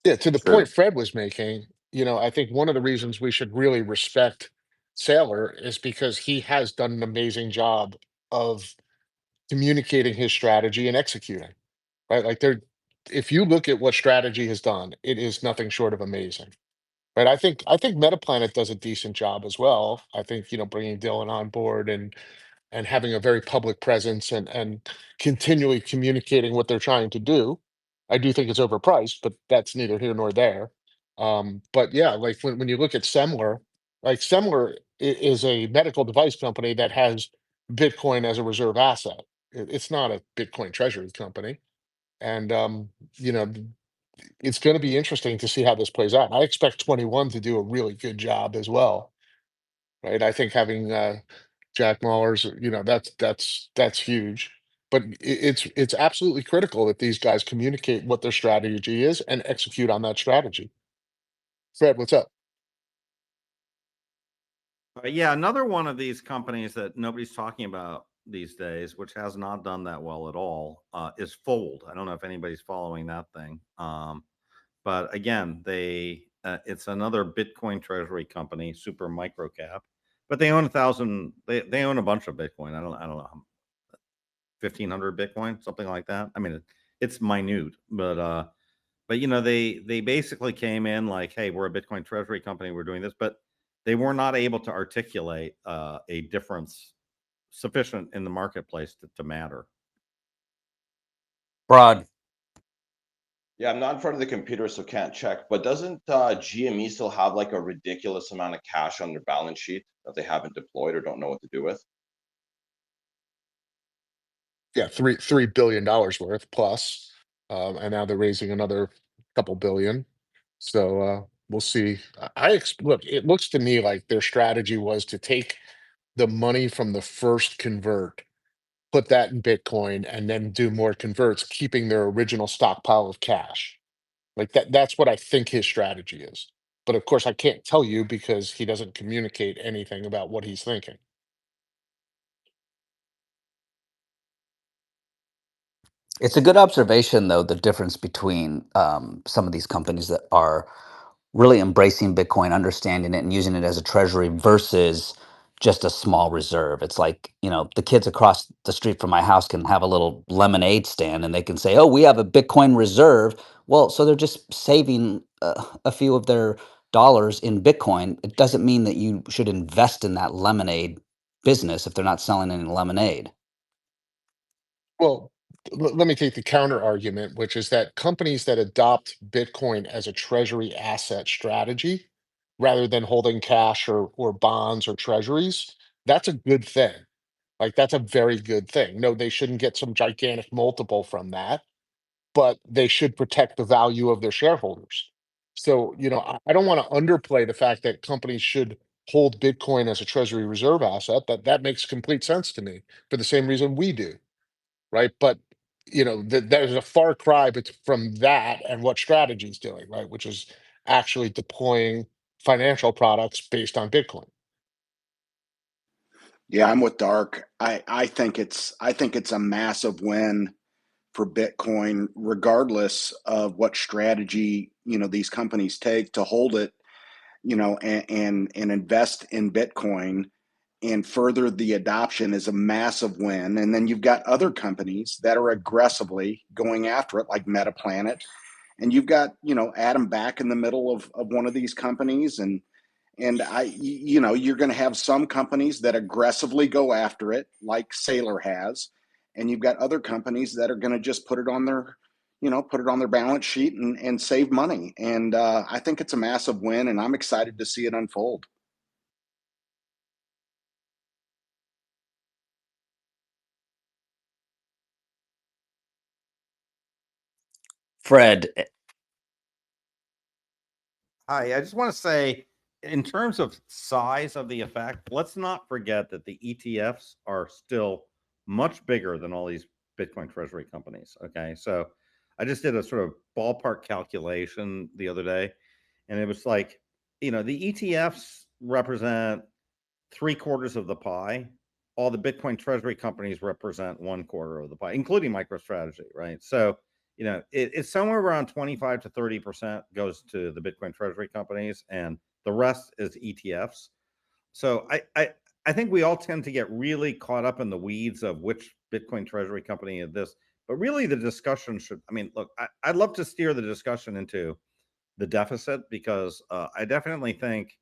yeah, to the True. point Fred was making, I think one of the reasons we should really respect Saylor is because he has done an amazing job of communicating his strategy and executing, right? Like if you look at what strategy has done, it is nothing short of amazing. Right. I think Metaplanet does a decent job as well. I think, bringing Dylan on board and having a very public presence and continually communicating what they're trying to do. I do think it's overpriced, but that's neither here nor there. But yeah, like when you look at Semler, like is a medical device company that has Bitcoin as a reserve asset. It's not a Bitcoin treasury company. And you know, it's going to be interesting to see how this plays out. I expect 21 to do a really good job as well, right? I think having Jack Mahler's, that's huge. But it's absolutely critical that these guys communicate what their strategy is and execute on that strategy. Fred, what's up? Yeah, another one of these companies that nobody's talking about these days, which has not done that well at all, is Fold. I don't know if anybody's following that thing. But again, it's another Bitcoin treasury company, super micro cap, but they own 1,000. They own a bunch of Bitcoin. I don't know, 1,500 Bitcoin, something like that. I mean, it's minute, but they basically came in like, hey, we're a Bitcoin treasury company, we're doing this, but they were not able to articulate a difference sufficient in the marketplace to matter. Broad. Yeah, I'm not in front of the computer, so can't check. But doesn't GME still have like a ridiculous amount of cash on their balance sheet that they haven't deployed or don't know what to do with? Yeah, $3 billion worth plus, and now they're raising another couple billion. So we'll see. Look. It looks to me like their strategy was to take the money from the first convert, put that in Bitcoin, and then do more converts, keeping their original stockpile of cash. Like that's what I think his strategy is. But of course, I can't tell you because he doesn't communicate anything about what he's thinking. It's a good observation, though, the difference between some of these companies that are really embracing Bitcoin, understanding it, and using it as a treasury versus just a small reserve. It's like, the kids across the street from my house can have a little lemonade stand and they can say, oh, we have a Bitcoin reserve. Well, so they're just saving a few of their dollars in Bitcoin. It doesn't mean that you should invest in that lemonade business if they're not selling any lemonade. Well, let me take the counter argument, which is that companies that adopt Bitcoin as a treasury asset strategy rather than holding cash or bonds or treasuries, that's a good thing. Like that's a very good thing. No, they shouldn't get some gigantic multiple from that, but they should protect the value of their shareholders. So, I don't want to underplay the fact that companies should hold Bitcoin as a treasury reserve asset. That makes complete sense to me for the same reason we do, right? But there's a far cry from that and what strategy is doing, right? Which is actually deploying financial products based on Bitcoin. Yeah, I'm with Dark. I think it's a massive win for Bitcoin, regardless of what strategy these companies take to hold it, and invest in Bitcoin and further the adoption is a massive win. And then you've got other companies that are aggressively going after it, like Metaplanet, and you've got Adam back in the middle of one of these companies, and you're going to have some companies that aggressively go after it, like Sailor has, and you've got other companies that are going to just put it on their balance sheet and save money. And I think it's a massive win, and I'm excited to see it unfold. Fred, Hi, I just want to say, in terms of size of the effect, let's not forget that the ETFs are still much bigger than all these Bitcoin treasury companies. Okay. So I just did a sort of ballpark calculation the other day, and it was like, the ETFs represent 3/4 of the pie. All the Bitcoin treasury companies represent 1/4 of the pie, including MicroStrategy, right? So, it's somewhere around 25 to 30% goes to the Bitcoin treasury companies, and the rest is ETFs. So I think we all tend to get really caught up in the weeds of which Bitcoin treasury company is this, but really the discussion should, I mean, look, I'd love to steer the discussion into the deficit, because I definitely think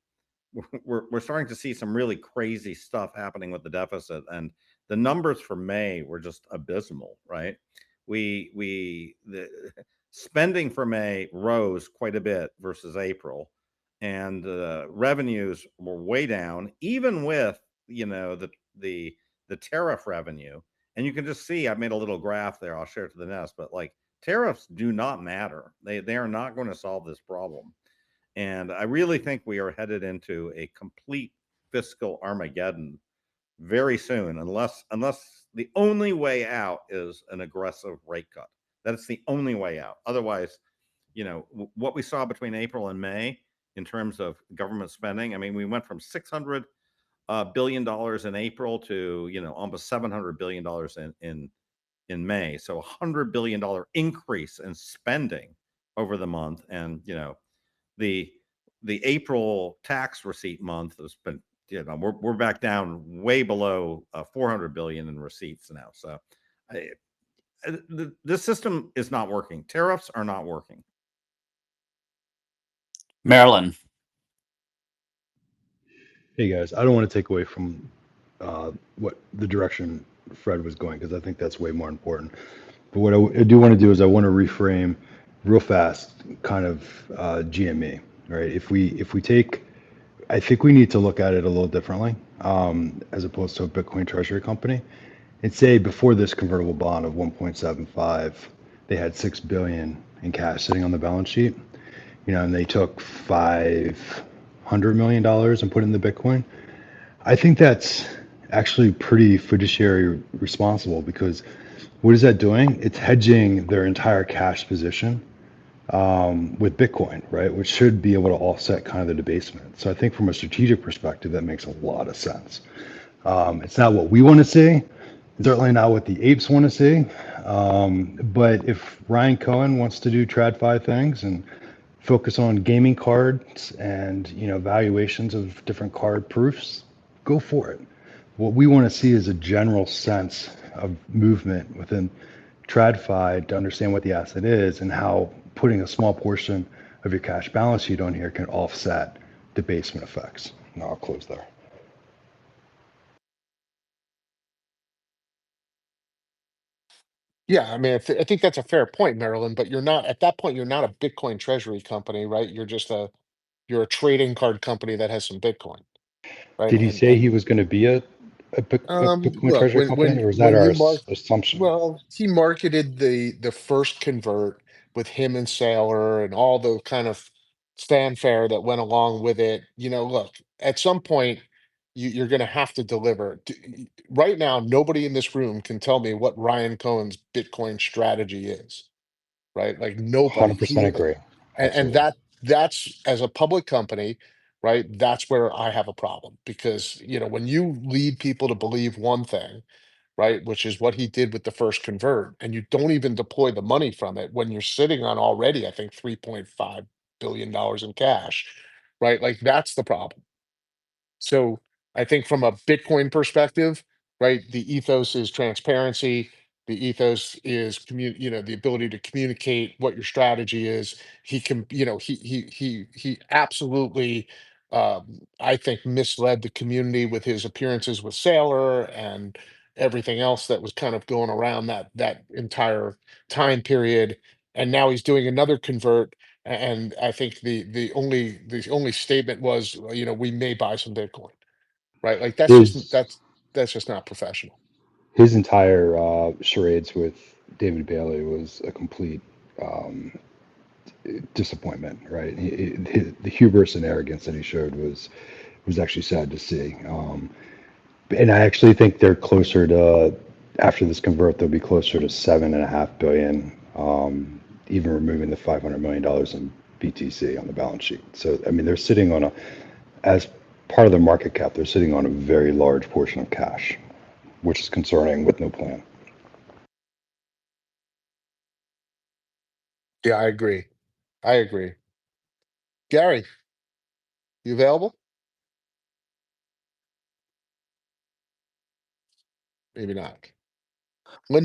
we're starting to see some really crazy stuff happening with the deficit, and the numbers for May were just abysmal, right? The spending for May rose quite a bit versus April, and revenues were way down, even with the the tariff revenue. And you can just see, I made a little graph there. I'll share it to the nest, but like, tariffs do not matter. They are not going to solve this problem. And I really think we are headed into a complete fiscal Armageddon very soon, unless the only way out is an aggressive rate cut. That's the only way out. Otherwise, what we saw between April and May in terms of government spending, I mean, we went from $600 billion in April to almost $700 billion in May. So $100 billion increase in spending over the month. And the April tax receipt month has been, we're back down way below 400 billion in receipts now. So the system is not working. Tariffs are not working. Marilyn. Hey guys, I don't want to take away from what the direction Fred was going, because I think that's way more important. But what I do want to do is I want to reframe real fast, kind of GME, right? If we take, I think we need to look at it a little differently, as opposed to a Bitcoin treasury company, and say before this convertible bond of 1.75, they had 6 billion in cash sitting on the balance sheet, and they took $500 million and put it in the Bitcoin. I think that's actually pretty fiduciary responsible, because what is that doing? It's hedging their entire cash position with Bitcoin, right? Which should be able to offset kind of the debasement. So I think from a strategic perspective, that makes a lot of sense. It's not what we want to see. It's certainly not what the apes want to see. But if Ryan Cohen wants to do TradFi things and focus on gaming cards and valuations of different card proofs, go for it. What we want to see is a general sense of movement within TradFi to understand what the asset is and how putting a small portion of your cash balance sheet on here can offset debasement effects. Now I'll close there. Yeah, I mean, I think that's a fair point, Marilyn. But you're not at that point. You're not a Bitcoin treasury company, right? You're a trading card company that has some Bitcoin, right? Did he say he was going to be a Bitcoin Look, treasury company, or is that when our you mark, assumption? well, he marketed the first convert with him and Sailor and all the kind of fanfare that went along with it. Look, at some point you're going to have to deliver. Right now, nobody in this room can tell me what Ryan Cohen's Bitcoin strategy is, right? Like nobody. 100% agree. And Absolutely. that's as a public company, right? That's where I have a problem because when you lead people to believe one thing, right, which is what he did with the first convert, and you don't even deploy the money from it when you're sitting on already, I think, $3.5 billion in cash, right? Like that's the problem. So I think from a Bitcoin perspective, right, the ethos is transparency. The ethos is the ability to communicate what your strategy is. He can, he absolutely, I think, misled the community with his appearances with Sailor and everything else that was kind of going around that entire time period. And now he's doing another convert, and I think the only statement was, we may buy some Bitcoin, right? Like His that's just not professional. his entire charades with David Bailey was a complete um, disappointment, right? The hubris and arrogance that he showed was actually sad to see. And I actually think they're closer to, after this convert, they'll be closer to 7.5 billion, even removing the $500 million in BTC on the balance sheet. So I mean, they're sitting on as part of their market cap, they're sitting on a very large portion of cash, which is concerning with no plan. Yeah, I agree. I agree. Gary, you available? Maybe not.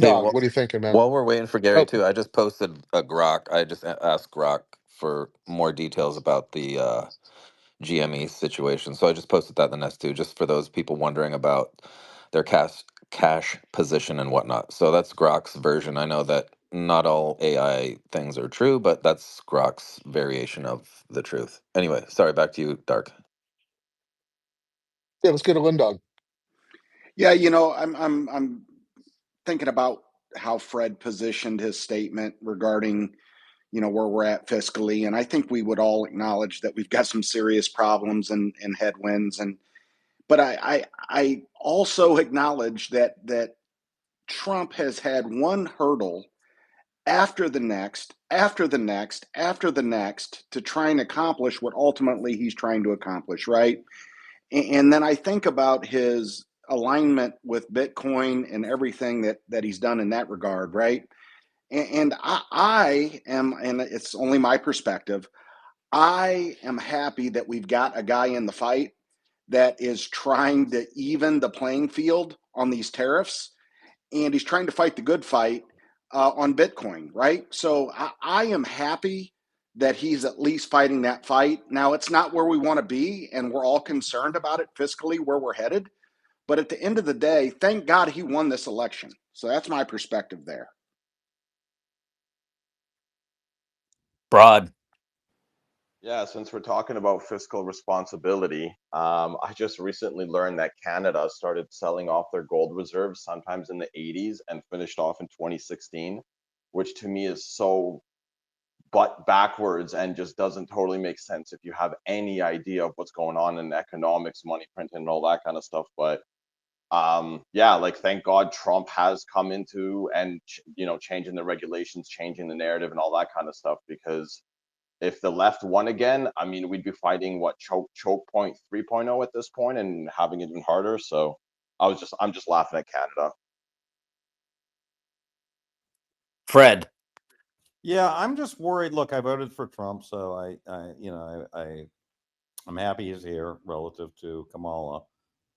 Hey, Lindog, well, what are you thinking, man? while we're waiting for Gary Oh, too, I just posted a Grok. I just asked Grok for more details about the GME situation. So I just posted that in the nest too, just for those people wondering about their cash position and whatnot. So that's Grok's version. I know that not all AI things are true, but that's Grok's variation of the truth. Anyway, sorry, back to you, Dark. yeah, let's go to Lindog. Yeah, I'm thinking about how Fred positioned his statement regarding, where we're at fiscally, and I think we would all acknowledge that we've got some serious problems and headwinds, but I also acknowledge that Trump has had one hurdle after the next, after the next, after the next to try and accomplish what ultimately he's trying to accomplish, right? And then I think about his alignment with Bitcoin and everything that he's done in that regard, right? And I am, and it's only my perspective, I am happy that we've got a guy in the fight that is trying to even the playing field on these tariffs, and he's trying to fight the good fight on Bitcoin, right? So I am happy that he's at least fighting that fight. Now, it's not where we want to be, and we're all concerned about it fiscally, where we're headed. But at the end of the day, thank God he won this election. So that's my perspective there. Broad. Yeah, since we're talking about fiscal responsibility, I just recently learned that Canada started selling off their gold reserves sometimes in the 80s and finished off in 2016, which to me is so but backwards and just doesn't totally make sense if you have any idea of what's going on in economics, money printing, and all that kind of stuff. But yeah, like thank God Trump has come into and changing the regulations, changing the narrative, and all that kind of stuff, because if the left won again, I mean, we'd be fighting what choke point 3.0 at this point and having it even harder. So I'm just laughing at Canada. Fred. Yeah, I'm just worried. Look, I voted for Trump, so I'm happy he's here relative to Kamala,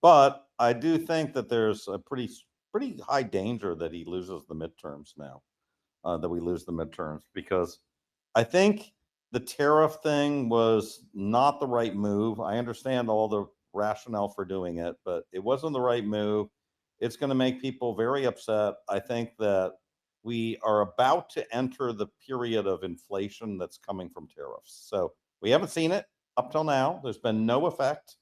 but I do think that there's a pretty high danger that he loses the midterms now. That we lose the midterms, because I think the tariff thing was not the right move. I understand all the rationale for doing it, but it wasn't the right move. It's going to make people very upset. I think that we are about to enter the period of inflation that's coming from tariffs. So we haven't seen it up till now. There's been no effect,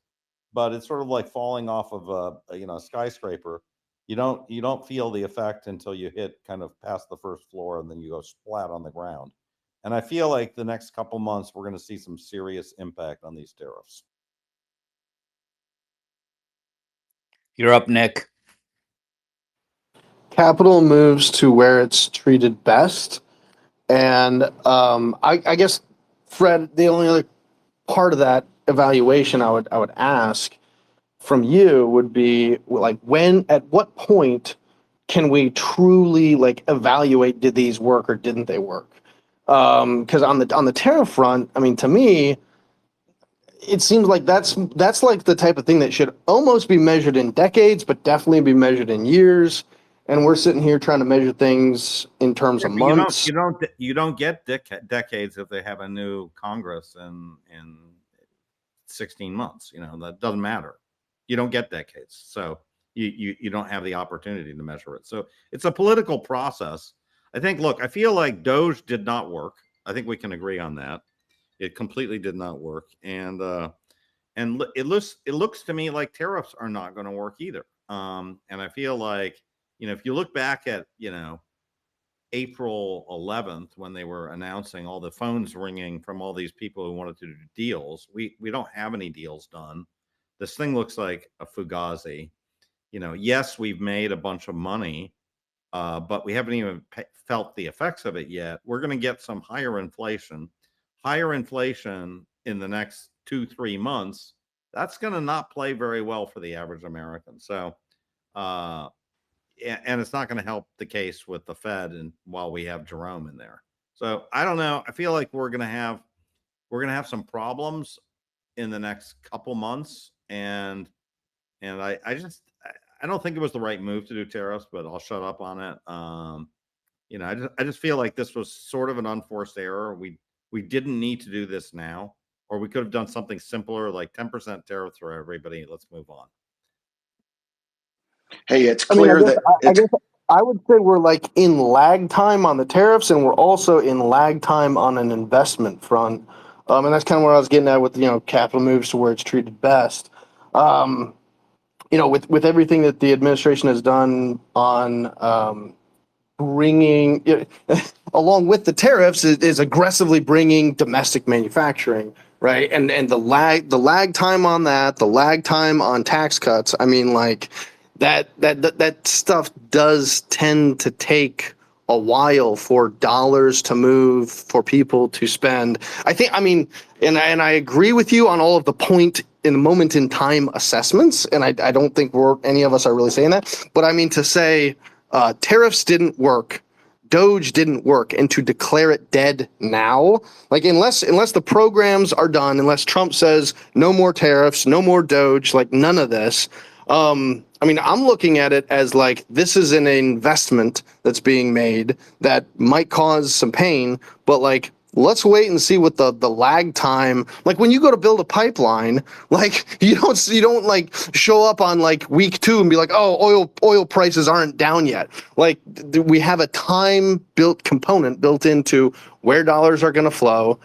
but it's sort of like falling off of a skyscraper. You don't feel the effect until you hit kind of past the first floor, and then you go splat on the ground. And I feel like the next couple months we're going to see some serious impact on these tariffs. You're up, Nick. Capital moves to where it's treated best. And I guess, Fred, the only other part of that evaluation I would ask from you would be like, at what point can we truly like evaluate, did these work or didn't they work? Because on the tariff front, I mean, to me, it seems like that's like the type of thing that should almost be measured in decades, but definitely be measured in years. And we're sitting here trying to measure things in terms of months. You don't get decades if they have a new Congress in 16 months. That doesn't matter. You don't get decades, so you don't have the opportunity to measure it. So it's a political process. I think. Look, I feel like Doge did not work. I think we can agree on that. It completely did not work, and it looks to me like tariffs are not going to work either. And I feel like if you look back at April 11th, when they were announcing, all the phones ringing from all these people who wanted to do deals, we don't have any deals done. This thing looks like a fugazi. Yes, we've made a bunch of money, but we haven't even felt the effects of it yet. We're going to get some higher inflation in the next 2-3 months. That's going to not play very well for the average American. So, and it's not going to help the case with the Fed, and while we have Jerome in there. So I don't know. I feel like we're going to have some problems in the next couple months, and I don't think it was the right move to do tariffs, but I'll shut up on it. I just feel like this was sort of an unforced error. We didn't need to do this now, or we could have done something simpler, like 10% tariffs for everybody. Let's move on. Hey, it's clear I guess I would say we're like in lag time on the tariffs, and we're also in lag time on an investment front. And that's kind of where I was getting at with capital moves to where it's treated best. With everything that the administration has done on bringing, along with the tariffs, is aggressively bringing domestic manufacturing, right? And the lag time on that, the lag time on tax cuts. I mean, like that stuff does tend to take a while for dollars to move, for people to spend. And I agree with you on all of the point in the moment in time assessments, and I don't think any of us are really saying that. But I mean to say, tariffs didn't work, Doge didn't work, and to declare it dead now, like unless the programs are done, unless Trump says no more tariffs, no more Doge, like none of this. I'm looking at it as like this is an investment that's being made that might cause some pain, but like let's wait and see what the lag time, like when you go to build a pipeline, like you don't like show up on like week 2 and be like, oh, oil prices aren't down yet. Like we have a time built component built into where dollars are going to flow.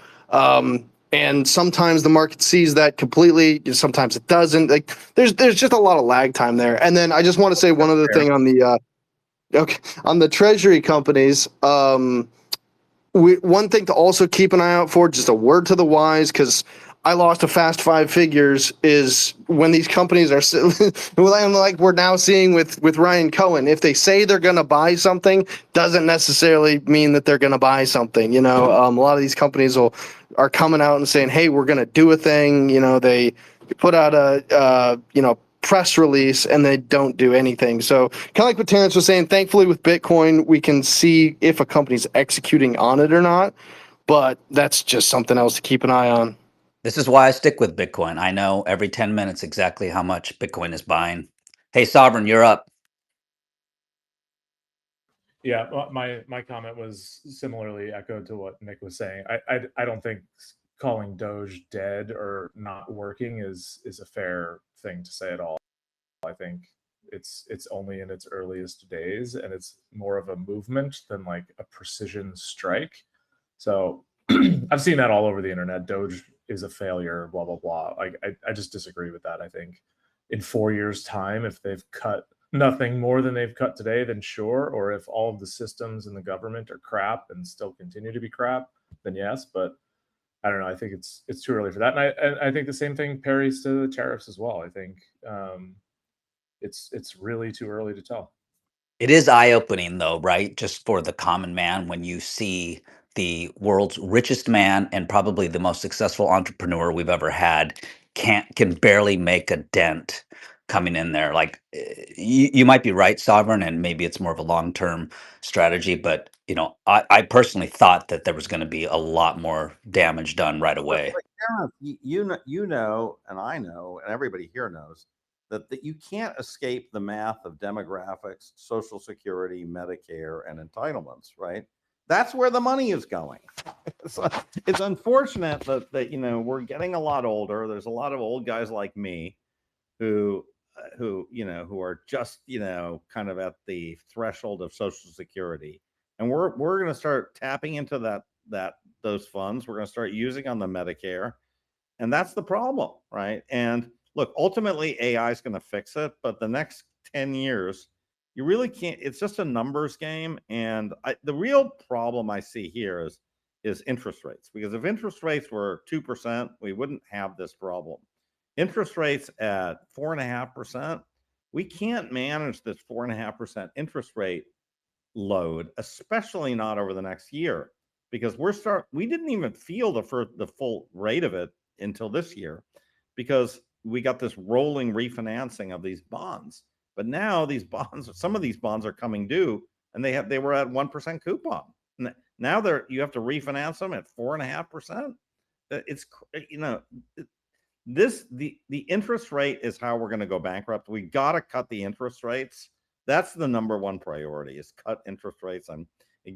And sometimes the market sees that completely, sometimes it doesn't. Like there's just a lot of lag time there. And then I just want to say one other thing on the treasury companies. One thing to also keep an eye out for, just a word to the wise, because I lost a fast 5 figures, is when these companies are like we're now seeing with Ryan Cohen. If they say they're going to buy something, doesn't necessarily mean that they're going to buy something. A lot of these companies are coming out and saying, hey, we're going to do a thing. They put out a press release and they don't do anything. So kind of like what Terrence was saying, thankfully with Bitcoin, we can see if a company's executing on it or not, but that's just something else to keep an eye on. This is why I stick with Bitcoin. I know every 10 minutes exactly how much Bitcoin is buying. Hey, Sovereign, you're up. Yeah, my comment was similarly echoed to what Nick was saying. I don't think calling Doge dead or not working is a fair thing to say at all. I think it's only in its earliest days, and it's more of a movement than like a precision strike. So I've seen that all over the internet. Doge is a failure, blah blah blah. Like I just disagree with that. I think in 4 years' time, if they've cut nothing more than they've cut today, then sure. Or if all of the systems in the government are crap and still continue to be crap, then yes. But I don't know. I think it's too early for that, and I think the same thing parries to the tariffs as well. I think it's really too early to tell. It is eye-opening though, right? Just for the common man when you see the world's richest man and probably the most successful entrepreneur we've ever had can barely make a dent coming in there. Like you might be right, Sovereign, and maybe it's more of a long-term strategy, but I personally thought that there was going to be a lot more damage done right away. But you know, and I know, and everybody here knows that you can't escape the math of demographics, Social Security, Medicare, and entitlements, right? That's where the money is going. It's unfortunate that we're getting a lot older. There's a lot of old guys like me who who are just kind of at the threshold of Social Security, and we're going to start tapping into those funds. We're going to start using on the Medicare, and that's the problem, right? And look, ultimately AI is going to fix it, but the next 10 years you really can't. It's just a numbers game. And the real problem I see here is interest rates, because if interest rates were 2%, we wouldn't have this problem. Interest rates at 4.5%, we can't manage this 4.5% interest rate load, especially not over the next year, because we didn't even feel the full rate of it until this year, because we got this rolling refinancing of these bonds. But now some of these bonds are coming due, and they were at 1% coupon. Now you have to refinance them at 4.5%. It's the interest rate is how we're going to go bankrupt. We got to cut the interest rates. That's the number one priority, is cut interest rates. And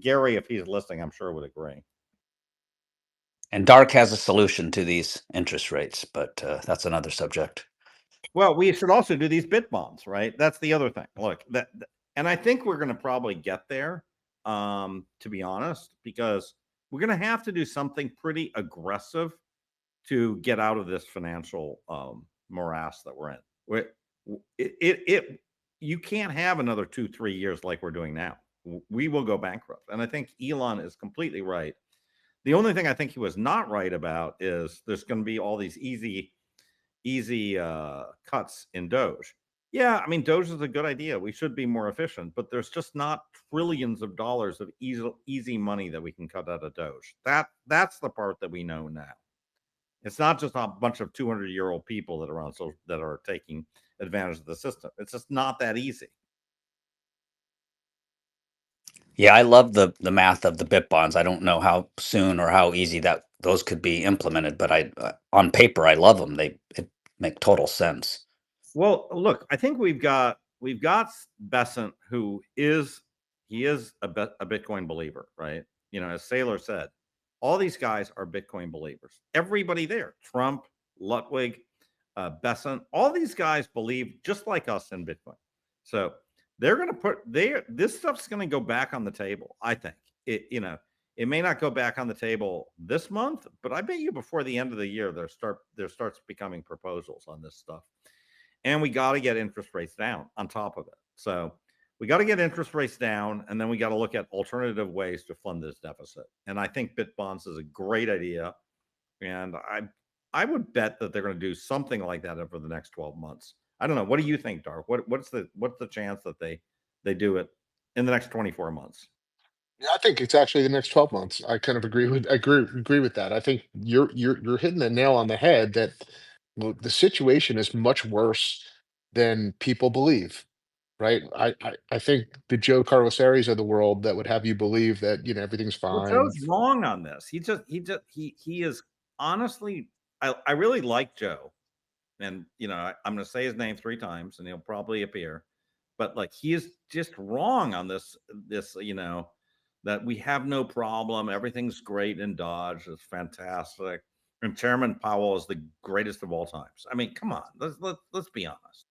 Gary, if he's listening, I'm sure would agree. And Dark has a solution to these interest rates, but that's another subject. Well, we should also do these bit bonds, right? That's the other thing. Look, and I think we're going to probably get there, to be honest, because we're going to have to do something pretty aggressive to get out of this financial morass that we're in. You can't have another 2-3 years like we're doing now. We will go bankrupt. And I think Elon is completely right. The only thing I think he was not right about is there's going to be all these easy cuts in Doge. Yeah, I mean, Doge is a good idea. We should be more efficient, but there's just not trillions of dollars of easy money that we can cut out of Doge. That's the part that we know now. It's not just a bunch of 200-year-old people that are taking advantage of the system. It's just not that easy. Yeah, I love the math of the bit bonds. I don't know how soon or how easy that those could be implemented, but on paper I love them. It make total sense. Well, look, I think we've got Besant, who is a Bitcoin believer, right? As Saylor said, all these guys are Bitcoin believers. Everybody there, Trump, Ludwig, Besant, all these guys believe just like us in Bitcoin. So they're going to this stuff's going to go back on the table. I think it may not go back on the table this month, but I bet you before the end of the year there starts becoming proposals on this stuff. And we got to get interest rates down on top of it. So we got to get interest rates down, and then we got to look at alternative ways to fund this deficit. And I think bit bonds is a great idea. And I would bet that they're going to do something like that over the next 12 months. I don't know. What do you think, Dark? What's the chance that they do it in the next 24 months? Yeah, I think it's actually the next 12 months. I kind of agree with that. I think you're hitting the nail on the head that the situation is much worse than people believe, right? I think the Joe Carlos of the world that would have you believe that everything's Well, fine. Joe's wrong on this. He is honestly. I really like Joe, and I'm going to say his name 3 times, and he'll probably appear. But like, he is just wrong on this. That we have no problem. Everything's great in Dodge. It's fantastic. And Chairman Powell is the greatest of all times. I mean, come on. Let's be honest.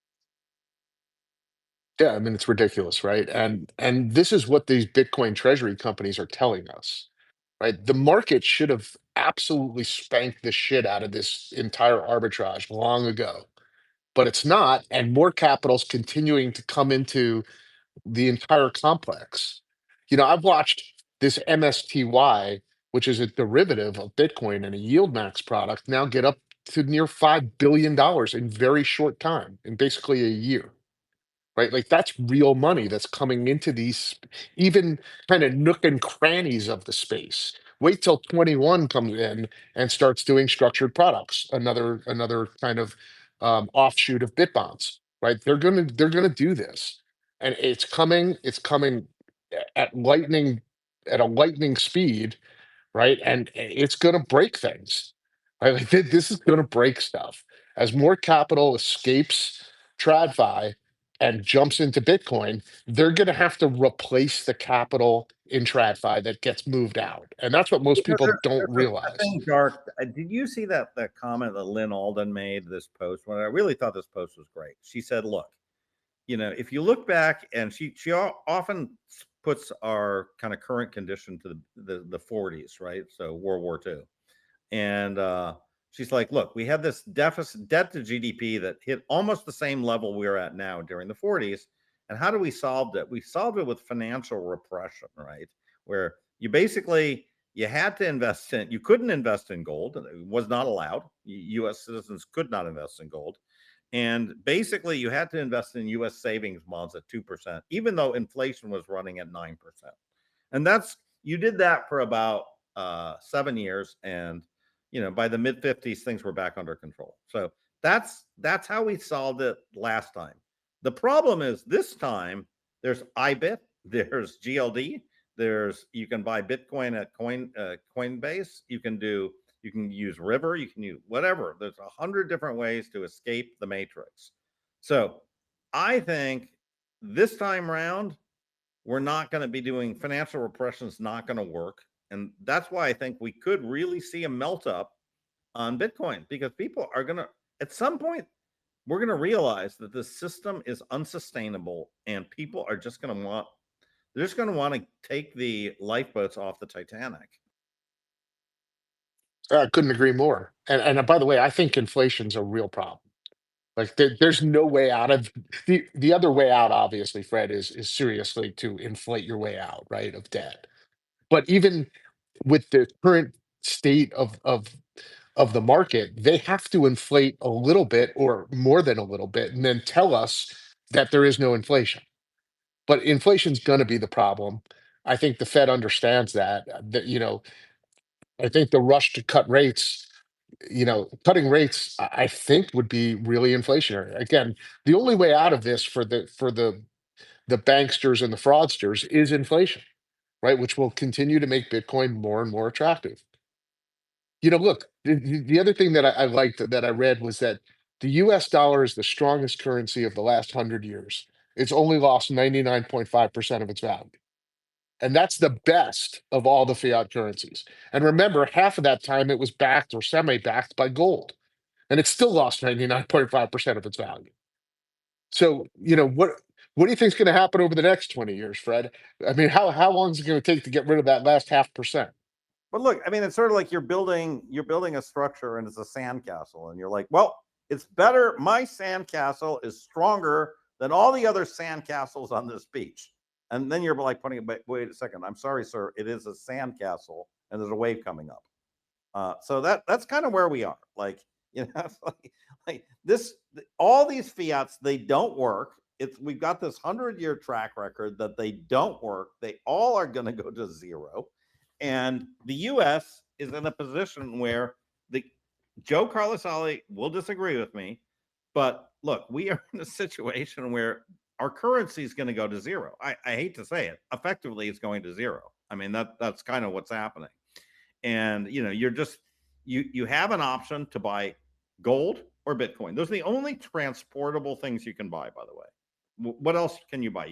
Yeah, I mean it's ridiculous, right? And this is what these Bitcoin treasury companies are telling us, right? The market should have absolutely spanked the shit out of this entire arbitrage long ago, but it's not, and more capital's continuing to come into the entire complex. I've watched this MSTY, which is a derivative of Bitcoin and a yield max product, now get up to near $5 billion in very short time, in basically a year, right? Like that's real money that's coming into these even kind of nook and crannies of the space. Wait till 21 comes in and starts doing structured products, another kind of offshoot of Bitbonds, right? They're gonna do this, and it's coming at a lightning speed, right? And it's going to break things. Right? Like this is going to break stuff as more capital escapes TradFi and jumps into Bitcoin. They're going to have to replace the capital in TradFi that gets moved out, and that's what most people don't There's a realize. thing, Dark. Did you see that comment that Lynn Alden made this post? When I really thought this post was great. She said, "Look, if you look back," and she often puts our kind of current condition to the 40s, right? So World War II, and she's like, "Look, we had this deficit debt to GDP that hit almost the same level we're at now during the 40s, and how do we solve it? We solved it with financial repression, right? Where you had to invest in, you couldn't invest in gold, it was not allowed. U.S. citizens could not invest in gold." And basically, you had to invest in U.S. savings bonds at 2%, even though inflation was running at 9%. And you did that for about 7 years. And, by the mid 50s, things were back under control. So that's how we solved it last time. The problem is this time there's IBIT, there's GLD, you can buy Bitcoin at Coinbase, you can use River, you can use whatever. There's 100 different ways to escape the matrix. So I think this time around, we're not going to be doing financial repression is not going to work. And that's why I think we could really see a melt up on Bitcoin, because people are going to, at some point, we're going to realize that the system is unsustainable and people are just going to to take the lifeboats off the Titanic. I couldn't agree more. And by the way, I think inflation's a real problem. Like there's no way out of the other way out. Obviously, Fred, is seriously to inflate your way out, right, of debt. But even with the current state of the market, they have to inflate a little bit or more than a little bit, and then tell us that there is no inflation. But inflation's going to be the problem. I think the Fed understands that. I think the rush to cut rates, cutting rates, I think would be really inflationary. Again, the only way out of this for the banksters and the fraudsters is inflation, right? Which will continue to make Bitcoin more and more attractive. Look, the other thing that I liked that I read was that the US dollar is the strongest currency of the last 100 years. It's only lost 99.5% of its value. And that's the best of all the fiat currencies. And remember, half of that time it was backed or semi-backed by gold. And it still lost 99.5% of its value. So, what do you think is going to happen over the next 20 years, Fred? I mean, how long is it going to take to get rid of that last 0.5%? But look, I mean, it's sort of like you're building a structure and it's a sandcastle, and you're like, well, it's better. My sandcastle is stronger than all the other sandcastles on this beach. And then you're like putting it, wait a second, I'm sorry, sir, it is a sandcastle and there's a wave coming up. So that's kind of where we are. Like, like this, all these fiats, they don't work. We've got this 100-year track record that they don't work. They all are going to go to zero. And the U.S. is in a position where Joe Carlosali will disagree with me, but look, we are in a situation where our currency is going to go to zero. I hate to say it, effectively, it's going to zero. I mean, that's kind of what's happening. And you have an option to buy gold or Bitcoin. Those are the only transportable things you can buy, by the way. What else can you buy?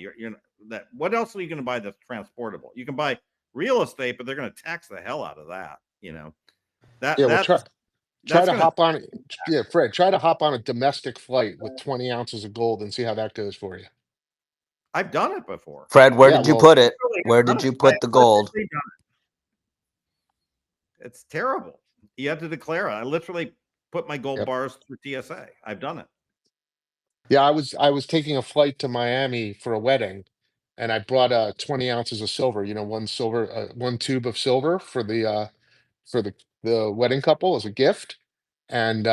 What else are you going to buy that's transportable? You can buy real estate, but they're going to tax the hell out of that. Try to hop on it. Yeah, Fred, try to hop on a domestic flight with 20 ounces of gold and see how that goes for you. I've done it before. Fred, where Yeah, did you well, put it? Literally, Where I've done did it. you I put the gold? literally done it. It's terrible. You have to declare it. I literally put my gold yep. bars through TSA. I've done it. Yeah, I was taking a flight to Miami for a wedding, and I brought 20 ounces of silver. One tube of silver for the wedding couple as a gift. And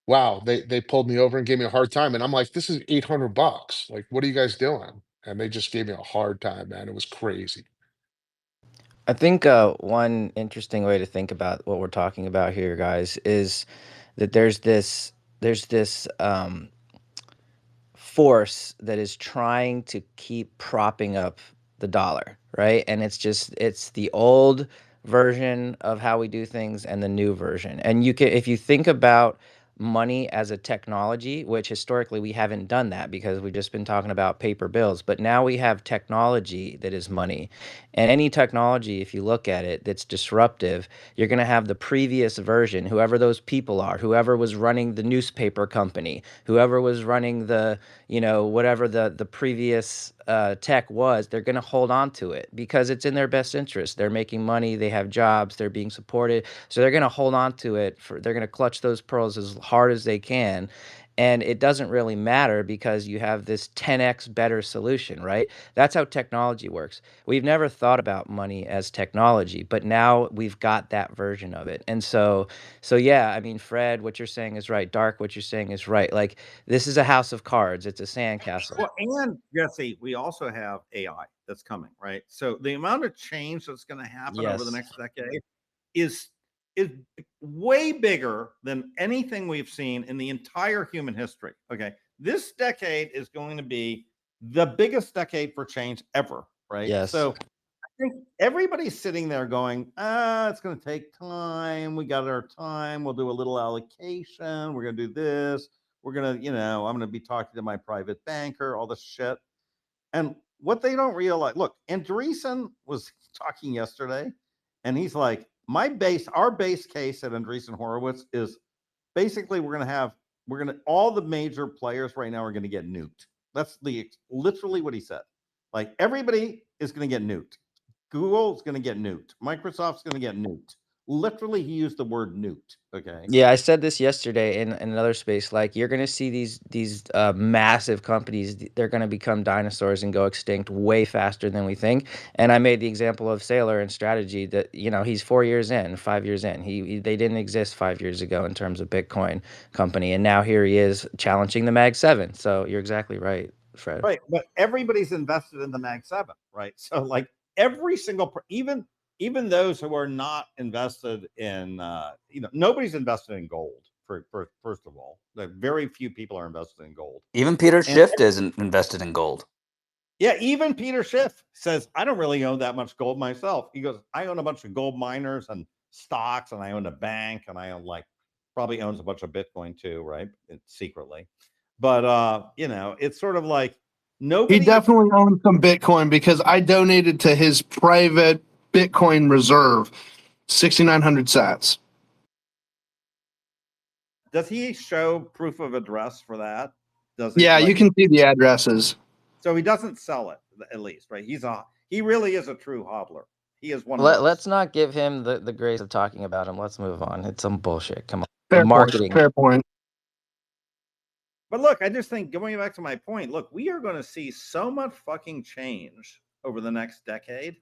wow, they pulled me over and gave me a hard time. And I'm like, this is $800. Like, what are you guys doing? And they just gave me a hard time, man. It was crazy. I think one interesting way to think about what we're talking about here, guys, is that there's this force that is trying to keep propping up the dollar, right? And it's the old version of how we do things and the new version. And if you think about money as a technology, which historically we haven't done that because we've just been talking about paper bills, but now we have technology that is money. And any technology, if you look at it, that's disruptive, you're going to have the previous version, whoever those people are, whoever was running the newspaper company, whoever was running whatever the previous tech was, they're going to hold on to it because it's in their best interest. They're making money, they have jobs, they're being supported. So they're going to hold on to it. They're going to clutch those pearls as hard as they can. And it doesn't really matter because you have this 10x better solution, right? That's how technology works. We've never thought about money as technology, but now we've got that version of it. And so yeah, I mean, Fred, what you're saying is right. Dark, what you're saying is right. Like, this is a house of cards. It's a sandcastle. Well, and Jesse, we also have AI that's coming, right? So the amount of change that's going to happen over the Yes. next decade is way bigger than anything we've seen in the entire human history. Okay, this decade is going to be the biggest decade for change ever, right? Yes. So I think everybody's sitting there going, it's going to take time. We got our time. We'll do a little allocation. We're going to do this. We're going to, I'm going to be talking to my private banker, all this shit. And what they don't realize, look, Andreessen was talking yesterday, and he's like, our base case at Andreessen Horowitz is basically all the major players right now are going to get nuked. That's literally what he said. Like, everybody is going to get nuked. Google's going to get nuked. Microsoft's going to get nuked. Literally, he used the word nuked. Okay. Yeah, I said this yesterday in another space. Like, you're gonna see these massive companies. They're gonna become dinosaurs and go extinct way faster than we think. And I made the example of Saylor and Strategy. That he's 4 years in, 5 years in. They didn't exist 5 years ago in terms of Bitcoin company, and now here he is challenging the Mag 7. So you're exactly right, Fred. Right, but everybody's invested in the Mag 7, right? So like every single, even those who are not invested in, nobody's invested in gold. First of all, like very few people are invested in gold. Even Peter And Schiff isn't invested in gold. yeah, even Peter Schiff says, I don't really own that much gold myself. He goes, I own a bunch of gold miners and stocks, and I own a bank, and I own probably owns a bunch of Bitcoin too, right? Secretly. But it's sort of like nobody. He definitely owns some Bitcoin because I donated to his private Bitcoin reserve, 6,900 sats. Does he show proof of address for that? Does he? Yeah, you can see the addresses. So he doesn't sell it, at least, right? He really is a true hodler. He is one. Let's not give him the grace of talking about him. Let's move on. It's some bullshit. Come on. Fair Marketing. Fair point. But look, I just think, going back to my point, look, we are going to see so much fucking change over the next decade.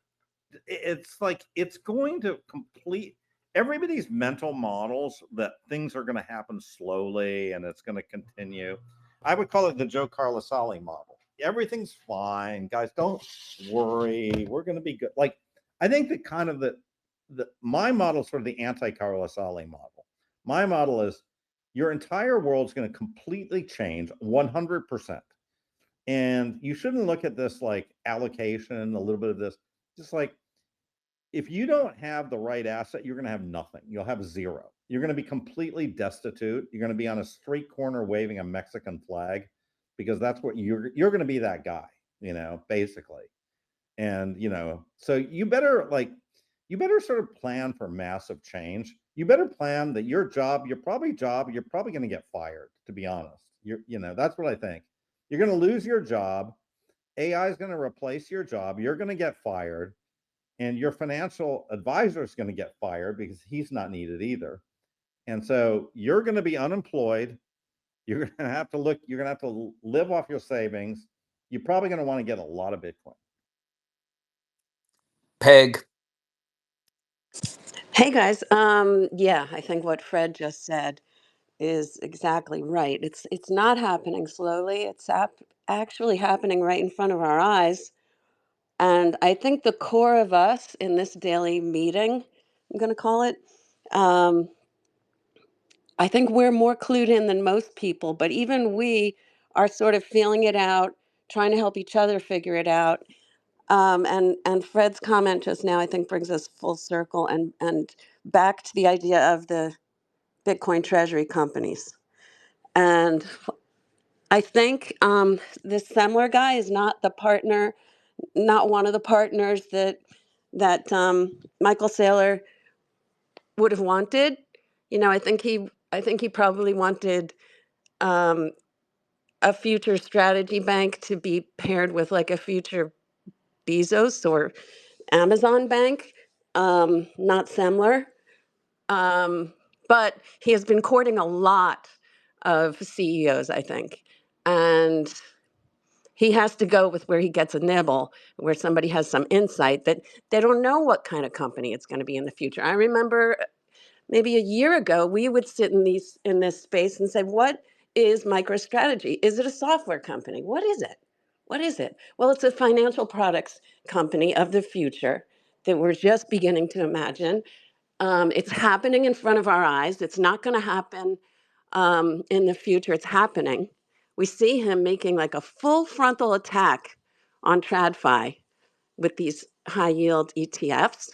It's like it's going to complete everybody's mental models that things are going to happen slowly and it's going to continue. I would call it the Joe Carlasale model. Everything's fine, guys. Don't worry. We're going to be good. Like, I think that kind of my model is sort of the anti-Carlasale model. My model is your entire world's going to completely change 100%. And you shouldn't look at this like allocation, a little bit of this, just like, if you don't have the right asset, you're going to have nothing. You'll have zero. You're going to be completely destitute. You're going to be on a street corner waving a Mexican flag because that's what you're going to be, that guy, basically. And, so you better sort of plan for massive change. You better plan that you're probably going to get fired, to be honest. That's what I think. You're going to lose your job. AI is going to replace your job. You're going to get fired, and your financial advisor is going to get fired because he's not needed either. And so you're going to be unemployed. You're going to have to look, you're going to have to live off your savings. You're probably going to want to get a lot of Bitcoin. Peg. Hey guys, yeah, I think what Fred just said is exactly right. It's not happening slowly. It's actually happening right in front of our eyes. And I think the core of us in this daily meeting, I'm going to call it, um, I think we're more clued in than most people, but even we are sort of feeling it out, trying to help each other figure it out. And Fred's comment just now, I think, brings us full circle and back to the idea of the Bitcoin treasury companies. And I think this Semler guy is not the partner, not one of the partners that Michael Saylor would have wanted. You know, I think he probably wanted um, a future strategy bank to be paired with like a future Bezos or Amazon bank, not Semler. Um, but he has been courting a lot of CEOs, I think. And he has to go with where he gets a nibble, where somebody has some insight that they don't know what kind of company it's going to be in the future. I remember maybe a year ago, we would sit in this space and say, what is MicroStrategy? Is it a software company? What is it? What is it? Well, it's a financial products company of the future that we're just beginning to imagine. It's happening in front of our eyes. It's not going to happen in the future. It's happening. We see him making like a full frontal attack on TradFi with these high yield ETFs.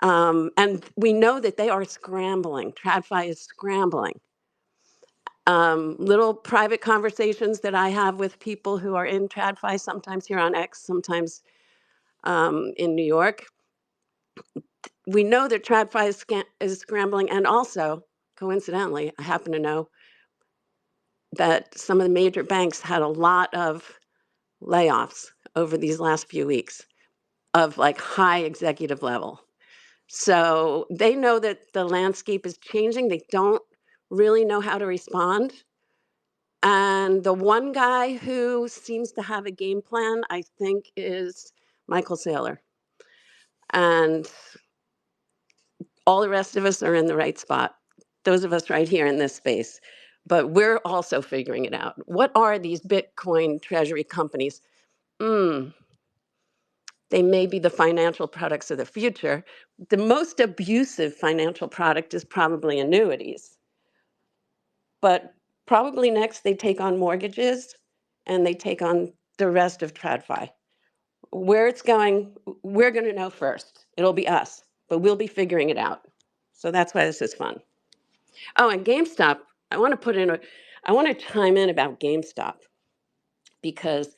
And we know that they are scrambling. TradFi is scrambling. Little private conversations that I have with people who are in TradFi, sometimes here on X, sometimes in New York. We know that TradFi is scrambling, and also, coincidentally, I happen to know that some of the major banks had a lot of layoffs over these last few weeks of like high executive level. So they know that the landscape is changing. They don't really know how to respond. And the one guy who seems to have a game plan, I think, is Michael Saylor. And all the rest of us are in the right spot. Those of us right here in this space. But we're also figuring it out. What are these Bitcoin treasury companies? They may be the financial products of the future. The most abusive financial product is probably annuities. But probably next they take on mortgages and they take on the rest of TradFi. Where it's going, we're going to know first. It'll be us, but we'll be figuring it out. So that's why this is fun. Oh, and GameStop, I want to chime in about GameStop because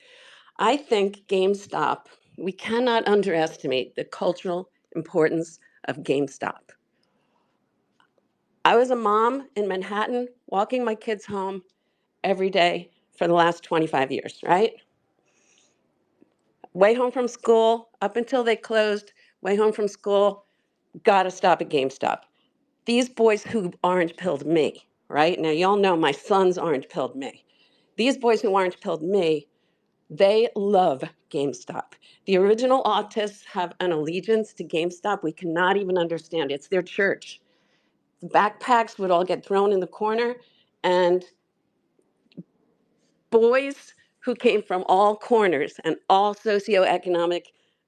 I think GameStop, we cannot underestimate the cultural importance of GameStop. I was a mom in Manhattan walking my kids home every day for the last 25 years, right? Way home from school, up until they closed, way home from school, gotta stop at GameStop. These boys who orange pilled me, right? Now, y'all know my sons orange pilled me. These boys who orange pilled me, they love GameStop. The original autists have an allegiance to GameStop we cannot even understand. It's their church. The backpacks would all get thrown in the corner, and boys who came from all corners and all socioeconomic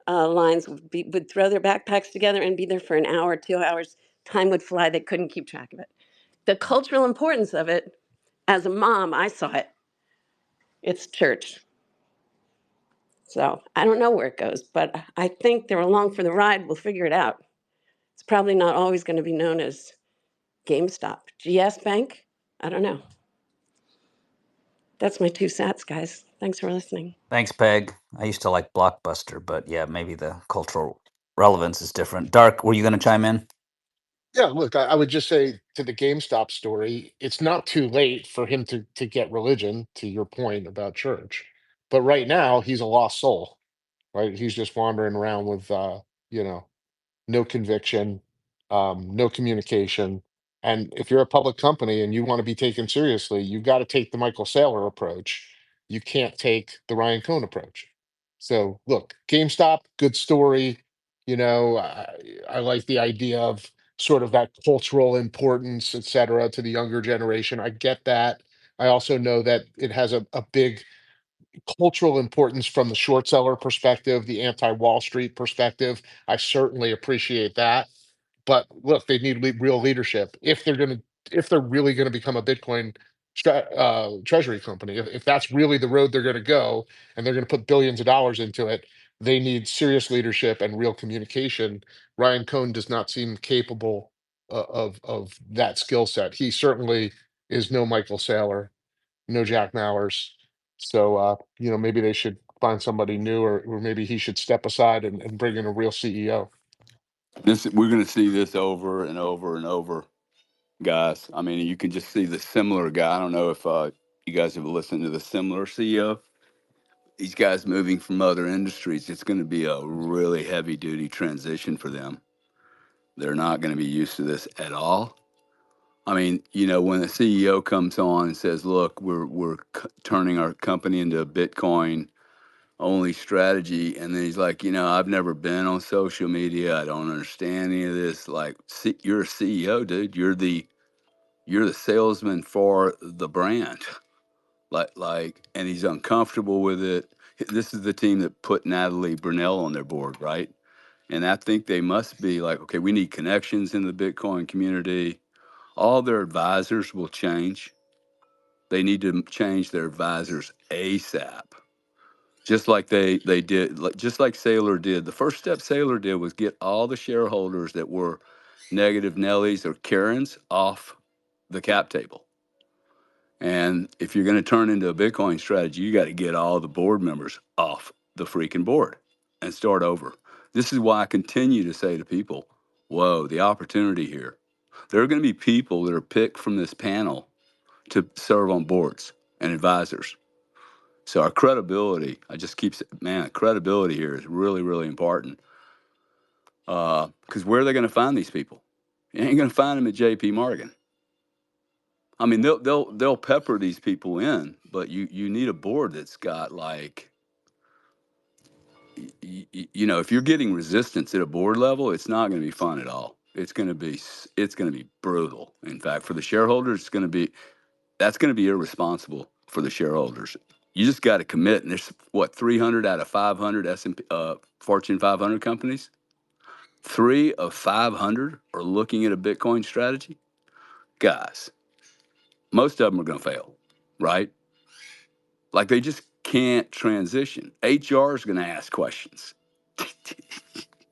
lines would throw their backpacks together and be there for an hour, 2 hours. Time would fly. They couldn't keep track of it. The cultural importance of it, as a mom, I saw it. It's church. So I don't know where it goes, but I think they're along for the ride. We'll figure it out. It's probably not always going to be known as GameStop. GS Bank? I don't know. That's my 2 cents, guys. Thanks for listening. Thanks, Peg. I used to like Blockbuster, but yeah, maybe the cultural relevance is different. Dark, were you going to chime in? Yeah, look, I would just say to the GameStop story, it's not too late for him to get religion, to your point about church. But right now, he's a lost soul, right? He's just wandering around with, you know, no conviction, no communication. And if you're a public company and you want to be taken seriously, you've got to take the Michael Saylor approach. You can't take the Ryan Cohn approach. So look, GameStop, good story. I like the idea of sort of that cultural importance, et cetera, to the younger generation. I get that. I also know that it has a big cultural importance from the short seller perspective, the anti-Wall Street perspective. I certainly appreciate that. But look, they need real leadership if they're really gonna become a Bitcoin treasury company. If that's really the road they're gonna go, and they're gonna put billions of dollars into it, they need serious leadership and real communication. Ryan Cohn does not seem capable of that skill set. He certainly is no Michael Saylor, no Jack Mallers. So maybe they should find somebody new, or maybe he should step aside and bring in a real CEO. We're going to see this over and over and over, guys. I mean, you can just see the similar guy. I don't know if you guys have listened to the similar CEO. These guys moving from other industries, it's going to be a really heavy duty transition for them. They're not going to be used to this at all. I mean, when the CEO comes on and says, "Look, we're turning our company into a Bitcoin only strategy," and then he's like, "I've never been on social media. I don't understand any of this." Like, you're a CEO, dude. You're the salesman for the brand. And he's uncomfortable with it. This is the team that put Natalie Brunell on their board, right? And I think they must be like, okay, we need connections in the Bitcoin community. All their advisors will change. They need to change their advisors ASAP. Just like they did, just like Saylor did. The first step Saylor did was get all the shareholders that were negative Nellies or Karens off the cap table. And if you're going to turn into a Bitcoin strategy, you got to get all the board members off the freaking board and start over. This is why I continue to say to people, whoa, the opportunity here. There are going to be people that are picked from this panel to serve on boards and advisors. So our credibility, I just keep saying, man, credibility here is really, really important. Because where are they going to find these people? You ain't going to find them at J.P. Morgan. I mean, they'll pepper these people in, but you need a board that's got like, if you're getting resistance at a board level, it's not going to be fun at all. It's going to be brutal. In fact, for the shareholders, that's going to be irresponsible for the shareholders. You just got to commit. And there's 300 out of 500 S&P Fortune 500 companies. 3 of 500 are looking at a Bitcoin strategy. Guys, most of them are going to fail, right? Like they just can't transition. HR is going to ask questions.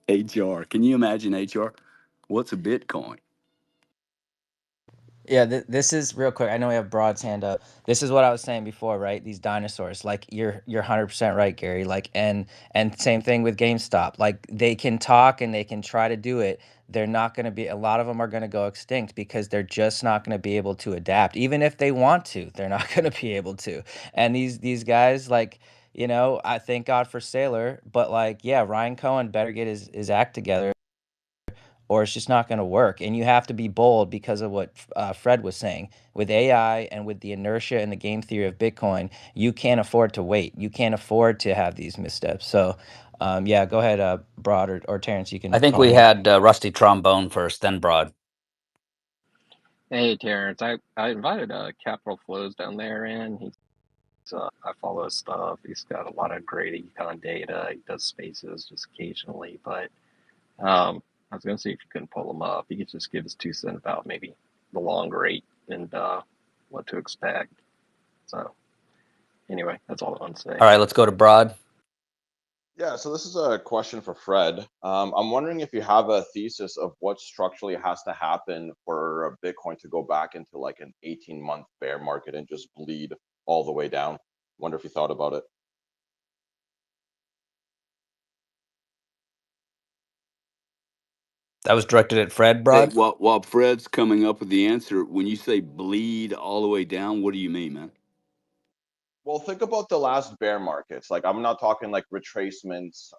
HR, can you imagine HR? What's a Bitcoin? Yeah, this is real quick. I know we have Broad's hand up. This is what I was saying before, right? These dinosaurs, like you're 100% right, Gary. Like and same thing with GameStop. Like they can talk and they can try to do it. They're not going to be. A lot of them are going to go extinct because they're just not going to be able to adapt. Even if they want to, they're not going to be able to. And these guys, like I thank God for Saylor, but like yeah, Ryan Cohen better get his act together, or it's just not going to work. And you have to be bold because of what Fred was saying. With AI and with the inertia and the game theory of Bitcoin, you can't afford to wait. You can't afford to have these missteps. So, yeah, go ahead, Broad or Terrence, you I can think we comment. had Rusty Trombone first, then Broad. Hey, Terrence, I invited Capital Flows down there in. I follow his stuff. He's got a lot of great econ data. He does spaces just occasionally, but I was gonna see if you couldn't pull him up. He could just give his 2 cents about maybe the long rate and what to expect. So anyway, that's all I want to say. All right, let's go to Broad. Yeah, so this is a question for Fred. I'm wondering if you have a thesis of what structurally has to happen for Bitcoin to go back into like an 18-month bear market and just bleed all the way down. Wonder if you thought about it. That was directed at Fred, Hey, Broad. while Fred's coming up with the answer, when you say bleed all the way down, what do you mean, man? Well, think about the last bear markets. Like, I'm not talking like retracements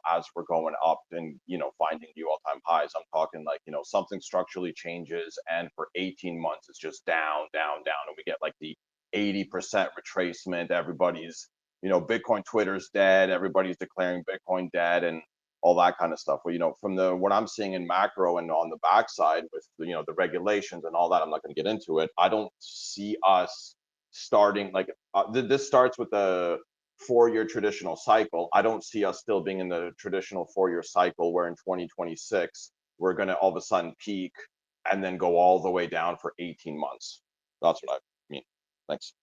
as we're going up and, finding new all-time highs. I'm talking like, something structurally changes and for 18 months it's just down, down, down. And we get like the 80% retracement. Everybody's, Bitcoin Twitter's dead. Everybody's declaring Bitcoin dead and all that kind of stuff. Well, from what I'm seeing in macro and on the backside with, the regulations and all that, I'm not going to get into it. I don't see us starting like this starts with the 4-year traditional cycle. I don't see us still being in the traditional 4-year cycle where in 2026 we're going to all of a sudden peak and then go all the way down for 18 months. That's what I mean. Thanks.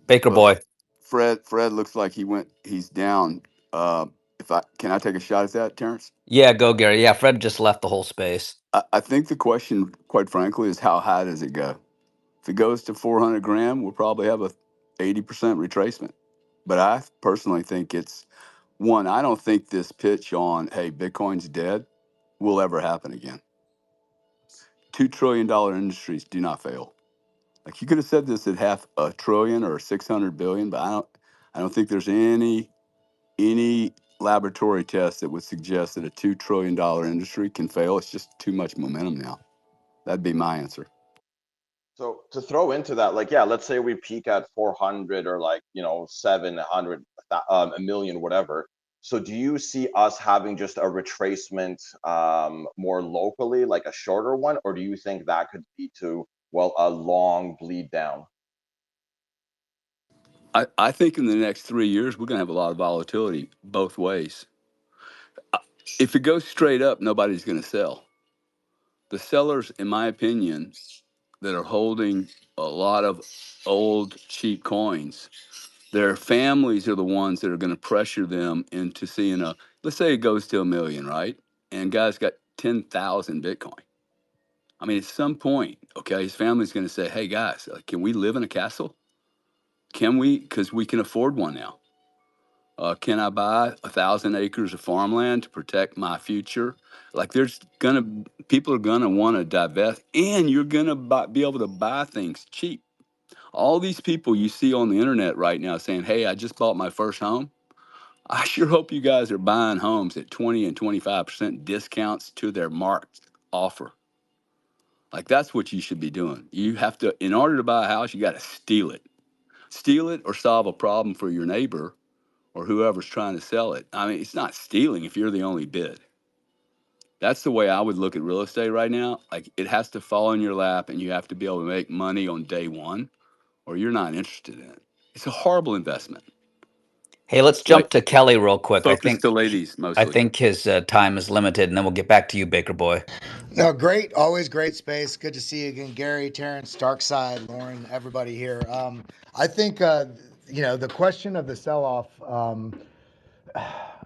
Baker Well, boy. Fred looks like he's down. Can I take a shot at that, Terrence? Yeah, go Gary. Yeah, Fred just left the whole space. I think the question, quite frankly, is how high does it go? If it goes to 400 grand, we'll probably have a 80% retracement. But I personally think it's one. I don't think this pitch on, hey, Bitcoin's dead, will ever happen again. $2 trillion industries do not fail. Like, you could have said this at half a trillion or 600 billion, but I don't think there's any laboratory test that would suggest that a $2 trillion industry can fail. It's just too much momentum now. That'd be my answer. So to throw into that, like, yeah, let's say we peak at 400 or like, 700, a million, whatever. So do you see us having just a retracement more locally, like a shorter one, or do you think that could lead to, well, a long bleed down? I think in the next 3 years, we're going to have a lot of volatility both ways. If it goes straight up, nobody's going to sell. The sellers, in my opinion, that are holding a lot of old cheap coins, their families are the ones that are going to pressure them into seeing let's say it goes to a million, right? And guy's got 10,000 Bitcoin. I mean, at some point, okay, his family's going to say, hey guys, can we live in a castle? Can we? Because we can afford one now. Can I buy 1,000 acres of farmland to protect my future? Like, people are gonna want to divest, and you're gonna be able to buy things cheap. All these people you see on the internet right now saying, "Hey, I just bought my first home." I sure hope you guys are buying homes at 20 and 25% discounts to their marked offer. Like, that's what you should be doing. You have to, in order to buy a house, you got to steal it, or solve a problem for your neighbor or whoever's trying to sell it. I mean, it's not stealing if you're the only bid. That's the way I would look at real estate right now. Like, it has to fall in your lap and you have to be able to make money on day one, or you're not interested in it. It's a horrible investment. Hey, let's Like, jump to Kelly real quick. focus to ladies I mostly. think his time is limited, and then we'll get back to you, Baker boy. No, great. Always great space. Good to see you again, Gary, Terrence, Darkside, Lauren, everybody here. I think, the question of the sell off,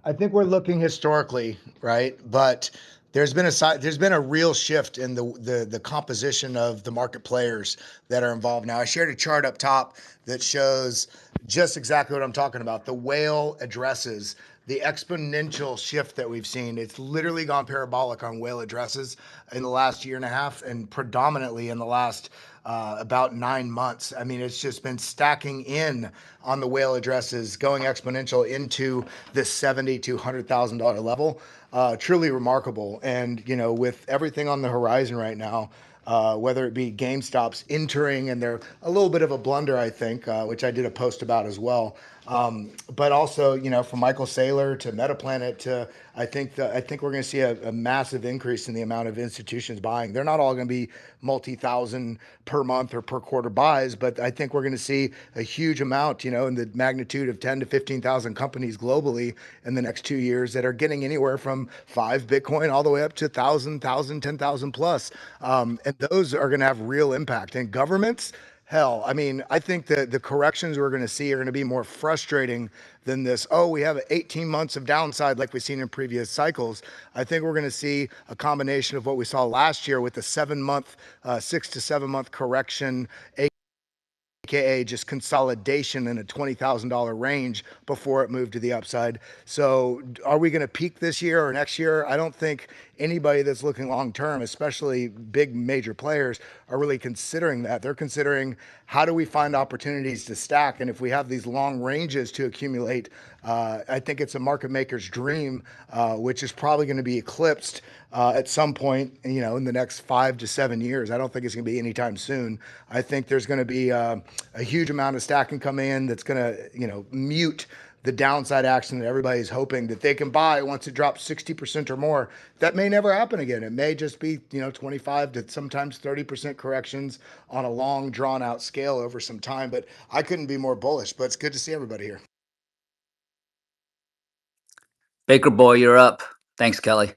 I think we're looking historically, right? But there's been a real shift in the composition of the market players that are involved now. I shared a chart up top that shows just exactly what I'm talking about. The whale addresses, the exponential shift that we've seen. It's literally gone parabolic on whale addresses in the last year and a half, and predominantly in the last about 9 months. I mean, it's just been stacking in on the whale addresses, going exponential into this $70,000 to $100,000 level. Truly remarkable. And, with everything on the horizon right now, whether it be GameStop's entering, and they're a little bit of a blunder, I think, which I did a post about as well. But also, from Michael Saylor to Metaplanet to, I think we're going to see a massive increase in the amount of institutions buying. They're not all going to be multi-thousand per month or per quarter buys, but I think we're going to see a huge amount, in the magnitude of 10 to 15,000 companies globally in the next 2 years that are getting anywhere from 5 Bitcoin all the way up to 1,000, 10,000 plus. And those are going to have real impact. And governments, hell, I mean, I think that the corrections we're going to see are going to be more frustrating than this. Oh, we have 18 months of downside like we've seen in previous cycles. I think we're going to see a combination of what we saw last year with the 6 to 7 month correction, AKA just consolidation in a $20,000 range before it moved to the upside. So are we going to peak this year or next year? I don't think anybody that's looking long term, especially big major players, are really considering that. They're considering, how do we find opportunities to stack? And if we have these long ranges to accumulate, I think it's a market maker's dream, which is probably going to be eclipsed at some point, in the next 5 to 7 years. I don't think it's going to be anytime soon. I think there's going to be a huge amount of stacking come in that's going to, mute the downside action that everybody's hoping that they can buy once it drops 60% or more. That may never happen again. It may just be, 25 to sometimes 30% corrections on a long drawn out scale over some time. But I couldn't be more bullish, but it's good to see everybody here. Baker boy, you're up. Thanks, Kelly.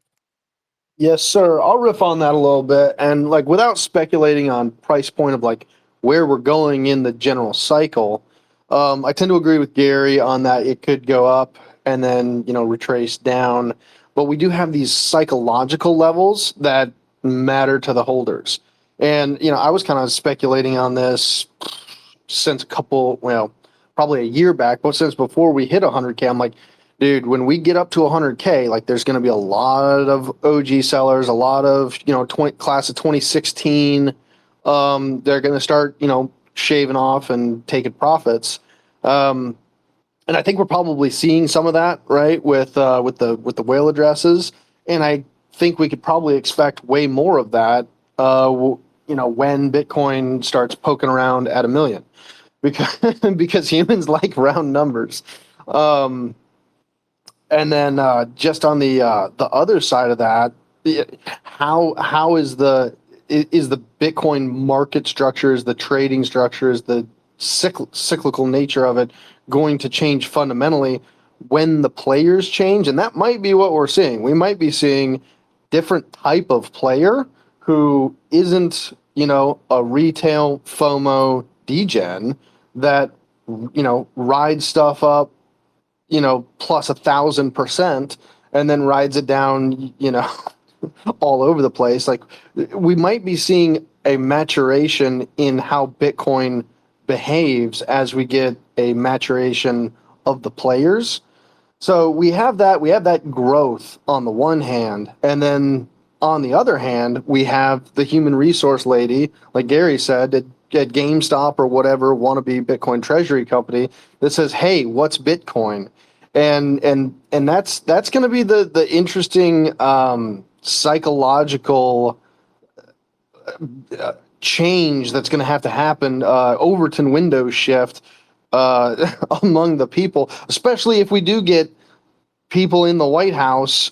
Yes, sir. I'll riff on that a little bit. And like without speculating on price point of like where we're going in the general cycle, I tend to agree with Gary on that it could go up and then, retrace down. But we do have these psychological levels that matter to the holders. And, I was kind of speculating on this since probably a year back, but since before we hit 100K, I'm like, dude, when we get up to 100K, like there's going to be a lot of OG sellers, a lot of, class of 2016. They're going to start, shaving off and taking profits. And I think we're probably seeing some of that, right, with the whale addresses. And I think we could probably expect way more of that, when Bitcoin starts poking around at 1 million, because humans like round numbers. And then just on the other side of that, how is the Bitcoin market structure, is the trading structure, is the cyclical nature of it going to change fundamentally when the players change? And that might be what we're seeing. We might be seeing different type of player who isn't, a retail FOMO degen that, rides stuff up, plus 1,000%, and then rides it down, all over the place. Like we might be seeing a maturation in how Bitcoin behaves as we get a maturation of the players. So we have that growth on the one hand, and then on the other hand, we have the human resource lady, like Gary said, at GameStop or whatever wannabe Bitcoin treasury company that says, "Hey, what's Bitcoin?" And that's going to be the interesting psychological change that's going to have to happen, Overton window shift among the people, especially if we do get people in the White House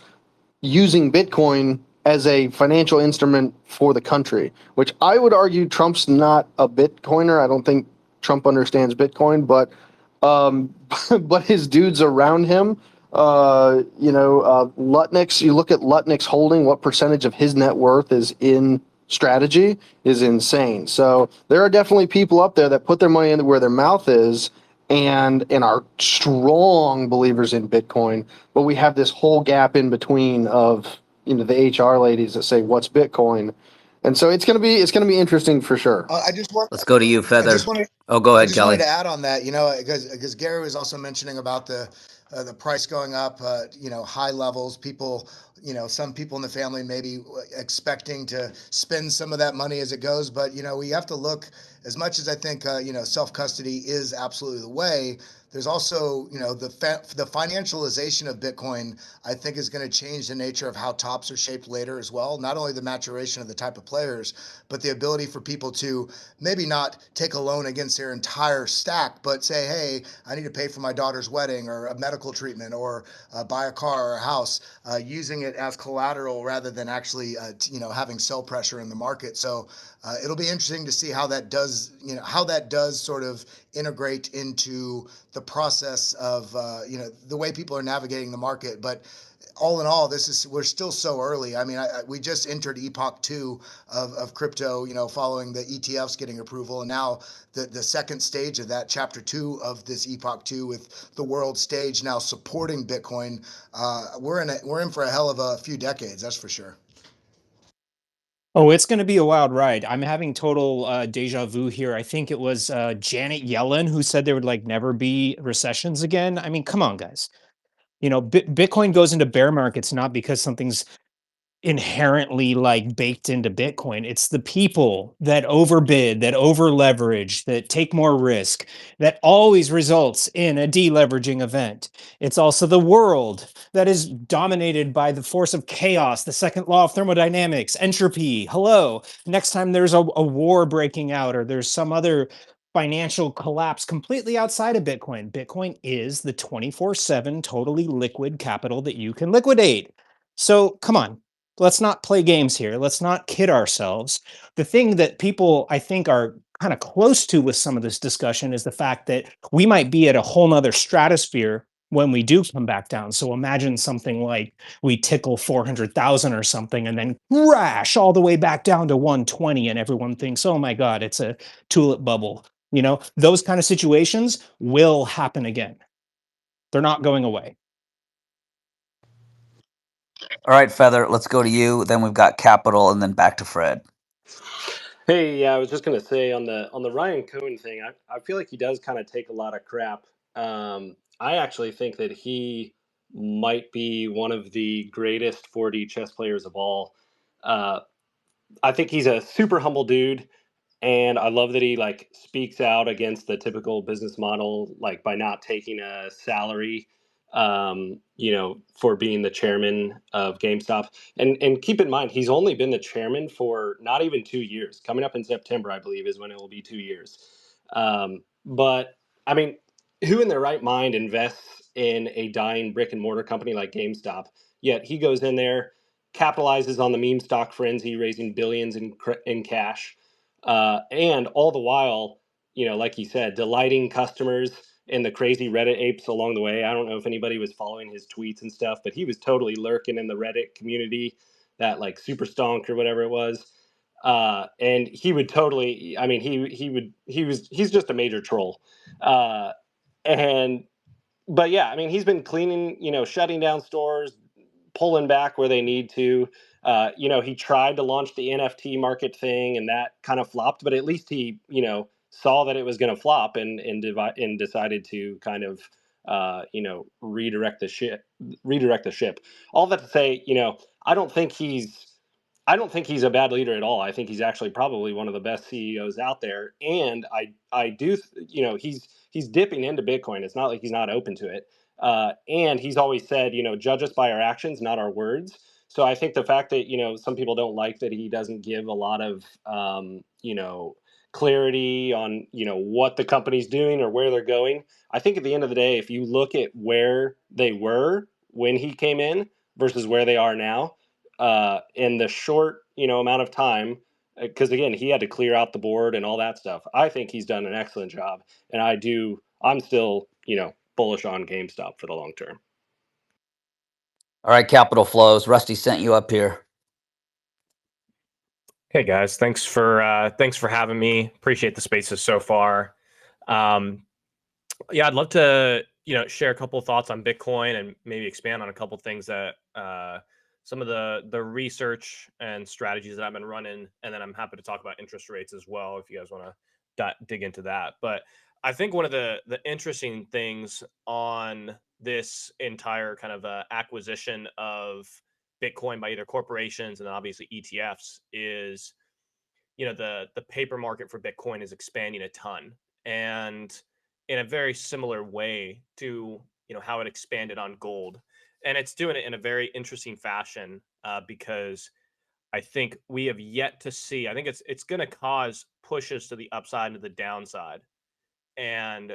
using Bitcoin as a financial instrument for the country, which I would argue Trump's not a Bitcoiner. I don't think Trump understands Bitcoin, but but his dudes around him, Lutnick's, you look at Lutnick's holding, what percentage of his net worth is in strategy is insane. So there are definitely people up there that put their money in where their mouth is and are strong believers in Bitcoin. But we have this whole gap in between of, the HR ladies that say, "What's Bitcoin?" And so it's gonna be interesting for sure. Let's go to you, Feather. Go ahead, I just Kelly. wanted to add on that, because Gary was also mentioning about the price going up, high levels. People, some people in the family may be expecting to spend some of that money as it goes. But, we have to look, as much as I think, self-custody is absolutely the way. There's also, the financialization of Bitcoin, I think, is going to change the nature of how tops are shaped later as well. Not only the maturation of the type of players, but the ability for people to maybe not take a loan against their entire stack, but say, "Hey, I need to pay for my daughter's wedding or a medical treatment or buy a car or a house," using it as collateral rather than actually, having sell pressure in the market. So it'll be interesting to see how that does, sort of integrate into the process of, the way people are navigating the market. But all in all, we're still so early. I mean, we just entered Epoch 2 of crypto, following the ETFs getting approval. And now the second stage of that, chapter 2 of this Epoch 2 with the world stage now supporting Bitcoin. We're in for a hell of a few decades, that's for sure. Oh, it's going to be a wild ride. I'm having total deja vu here. I think it was Janet Yellen who said there would like never be recessions again. I mean, come on, guys. You know, Bitcoin goes into bear markets not because something's inherently like baked into Bitcoin. It's the people that overbid, that over leverage, that take more risk, that always results in a deleveraging event. It's also the world that is dominated by the force of chaos, the second law of thermodynamics, entropy. Hello. Next time there's a war breaking out or there's some other financial collapse completely outside of Bitcoin, Bitcoin is the 24/7 totally liquid capital that you can liquidate. So come on, let's not play games here. Let's not kid ourselves. The thing that people I think are kind of close to with some of this discussion is the fact that we might be at a whole nother stratosphere when we do come back down. So imagine something like we tickle 400,000 or something and then crash all the way back down to 120 and everyone thinks, oh my God, it's a tulip bubble. You know, those kind of situations will happen again. They're not going away. All right, Feather, let's go to you. Then we've got Capital, and then back to Fred. Hey, yeah, I was just gonna say on the Ryan Cohen thing, I feel like he does kind of take a lot of crap. I actually think that he might be one of the greatest 4D chess players of all. Uh, I think he's a super humble dude, and I love that he like speaks out against the typical business model, like by not taking a salary, for being the chairman of GameStop. And keep in mind, he's only been the chairman for not even 2 years. Coming up in September, I believe, is when it will be 2 years. But I mean, who in their right mind invests in a dying brick and mortar company like GameStop? Yet he goes in there, capitalizes on the meme stock frenzy, raising billions in cash, and all the while, like he said, delighting customers and the crazy Reddit apes along the way. I don't know if anybody was following his tweets and stuff, but he was totally lurking in the Reddit community, that like super stonk or whatever it was. And he would totally, I mean, he's just a major troll. Uh, and but yeah, I mean, he's been cleaning, shutting down stores, pulling back where they need to. He tried to launch the NFT market thing, and that kind of flopped. But at least he, saw that it was going to flop, and decided to kind of, redirect the ship. Redirect the ship. All that to say, I don't think he's. I don't think he's a bad leader at all. I think he's actually probably one of the best CEOs out there, and I do, he's dipping into Bitcoin. It's not like he's not open to it. And he's always said, judge us by our actions, not our words. So I think the fact that, some people don't like that he doesn't give a lot of, clarity on, what the company's doing or where they're going. I think at the end of the day, if you look at where they were when he came in versus where they are now, in the short, amount of time, because again, he had to clear out the board and all that stuff. I think he's done an excellent job, and I'm still, bullish on GameStop for the long term. All right, Capital Flows. Rusty sent you up here. Hey guys, thanks for having me. Appreciate the spaces so far. Yeah, I'd love to share a couple of thoughts on Bitcoin and maybe expand on a couple of things that some of the research and strategies that I've been running, and then I'm happy to talk about interest rates as well if you guys want to dig into that. But I think one of the interesting things on this entire kind of acquisition of Bitcoin by either corporations and then obviously ETFs is, the paper market for Bitcoin is expanding a ton, and in a very similar way to how it expanded on gold, and it's doing it in a very interesting fashion because I think we have yet to see. I think it's going to cause pushes to the upside and to the downside. And,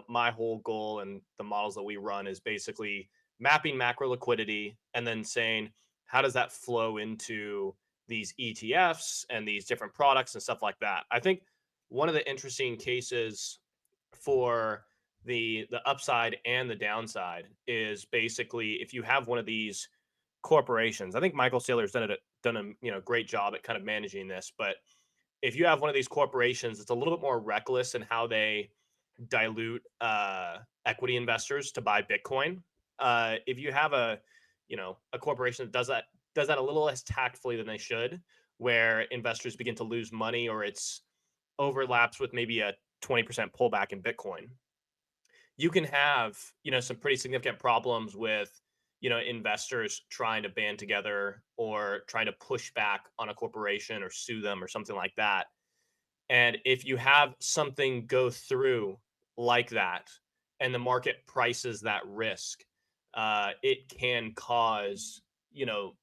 my whole goal and the models that we run is basically mapping macro liquidity and then saying, how does that flow into these ETFs and these different products and stuff like that? I think one of the interesting cases for the upside and the downside is basically if you have one of these corporations. I think Michael Saylor's done a great job at kind of managing this, but if you have one of these corporations, it's a little bit more reckless in how they dilute equity investors to buy Bitcoin. If you have a corporation that does that a little less tactfully than they should, where investors begin to lose money, or it's overlaps with maybe a 20% pullback in Bitcoin, you can have, some pretty significant problems with, investors trying to band together or trying to push back on a corporation or sue them or something like that. And if you have something go through like that and the market prices that risk, it can cause, the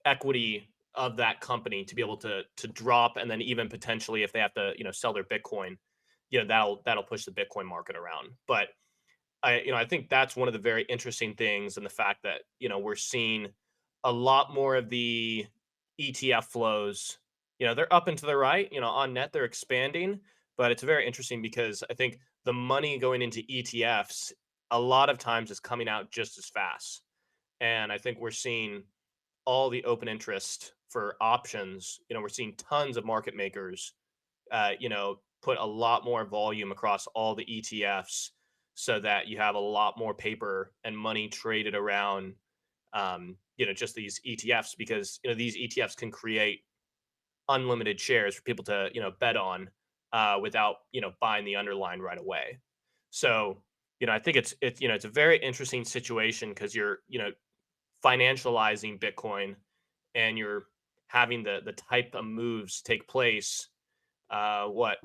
equity of that company to be able to drop, and then even potentially if they have to sell their Bitcoin, that'll push the Bitcoin market around. But I think that's one of the very interesting things, and the fact that we're seeing a lot more of the ETF flows. They're up and to the right. On net they're expanding, but it's very interesting because I think the money going into ETFs a lot of times is coming out just as fast, and I think we're seeing all the open interest for options. We're seeing tons of market makers, put a lot more volume across all the ETFs so that you have a lot more paper and money traded around, just these ETFs, because, these ETFs can create unlimited shares for people to, bet on without, buying the underlying right away. So, I think it's a very interesting situation because you're, financializing Bitcoin, and you're having the type of moves take place. What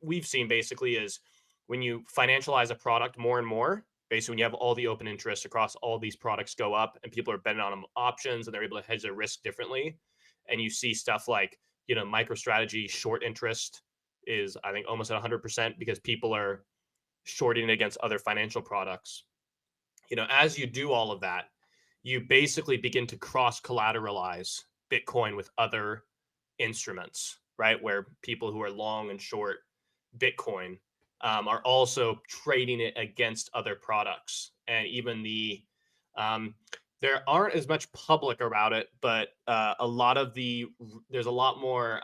we've seen basically is when you financialize a product more and more, basically when you have all the open interest across all these products go up and people are betting on them options and they're able to hedge their risk differently. And you see stuff like, MicroStrategy short interest is, I think, almost at 100% because people are shorting against other financial products. As you do all of that, you basically begin to cross collateralize Bitcoin with other instruments, right? Where people who are long and short Bitcoin are also trading it against other products. And even there aren't as much public about it, but there's a lot more,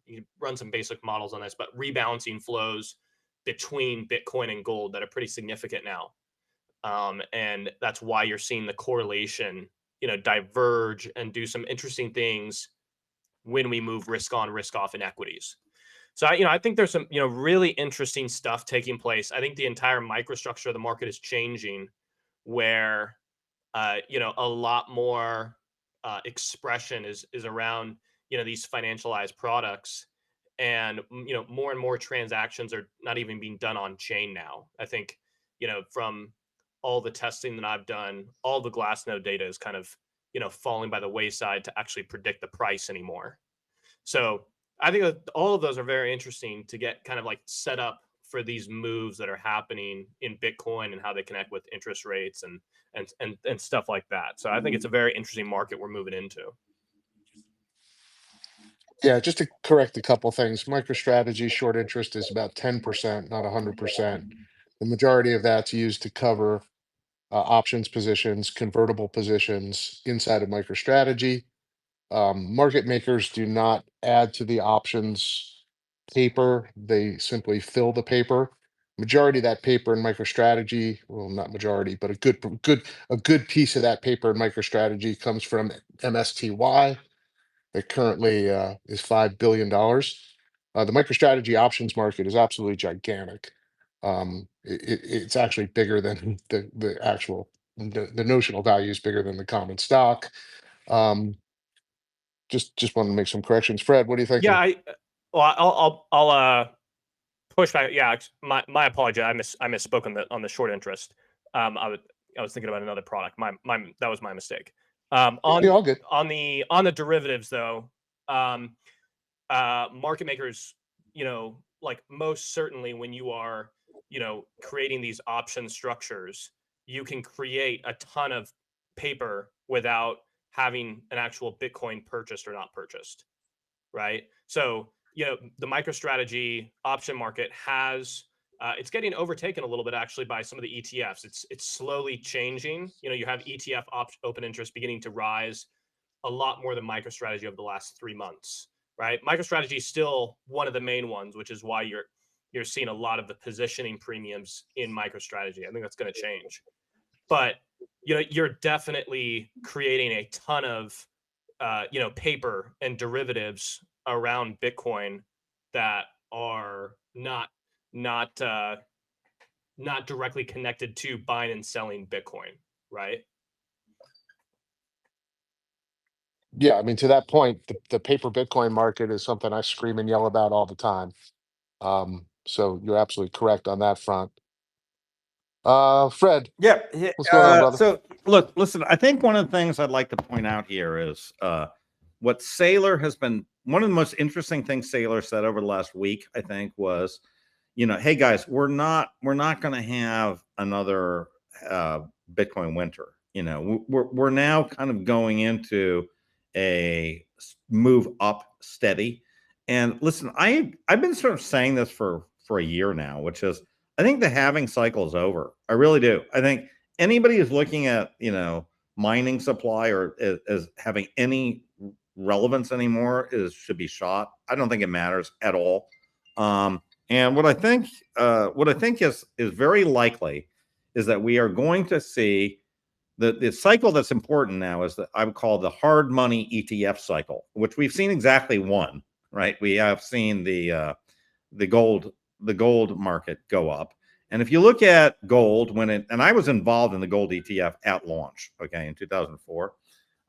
you run some basic models on this, but rebalancing flows between Bitcoin and gold that are pretty significant now. And that's why you're seeing the correlation, diverge and do some interesting things when we move risk on, risk off in equities. So I think there's some, really interesting stuff taking place. I think the entire microstructure of the market is changing, where a lot more expression is around these financialized products, and more and more transactions are not even being done on chain now. I think from all the testing that I've done, all the Glassnode data is kind of falling by the wayside to actually predict the price anymore. So I think that all of those are very interesting to get kind of like set up for these moves that are happening in Bitcoin and how they connect with interest rates and stuff like that. So I think it's a very interesting market we're moving into. Yeah, just to correct a couple things. MicroStrategy short interest is about 10%, not 100%. The majority of that's used to cover options positions, convertible positions inside of MicroStrategy. Market makers do not add to the options paper. They simply fill the paper. Majority of that paper in MicroStrategy, well, not majority, but a good piece of that paper in MicroStrategy comes from MSTY. That currently is $5 billion. The MicroStrategy options market is absolutely gigantic. It's actually bigger than the actual the notional value is bigger than the common stock. Um, just wanted to make some corrections. Fred, what are you thinking? Yeah, I'll push back. Yeah, my apology. I misspoke on the short interest. I was thinking about another product. That was my mistake. Yeah, all good. On the derivatives though, market makers, like most certainly when you are, creating these option structures, you can create a ton of paper without having an actual Bitcoin purchased or not purchased, right? So, the MicroStrategy option market has, it's getting overtaken a little bit actually by some of the ETFs. It's slowly changing. You have ETF open interest beginning to rise a lot more than MicroStrategy over the last 3 months, right? MicroStrategy is still one of the main ones, which is why you're seeing a lot of the positioning premiums in MicroStrategy. I think that's going to change, but you're definitely creating a ton of paper and derivatives around Bitcoin that are not directly connected to buying and selling Bitcoin, right? Yeah, I mean, to that point, the paper Bitcoin market is something I scream and yell about all the time. So you're absolutely correct on that front. Fred, Yeah. what's going on, brother? So look, listen, I think one of the things I'd like to point out here is what Saylor has been, one of the most interesting things Saylor said over the last week, I think, was, hey guys, we're not going to have another Bitcoin winter. We're now kind of going into a move up steady. And listen, I've been sort of saying this for a year now, which is, I think the halving cycle is over. I really do. I think anybody who's looking at, mining supply or as having any relevance anymore should be shot. I don't think it matters at all. And what I think is very likely is that we are going to see the cycle that's important now is that I would call the hard money ETF cycle, which we've seen exactly one, right? We have seen the gold market go up. And if you look at gold and I was involved in the gold ETF at launch, okay, in 2004,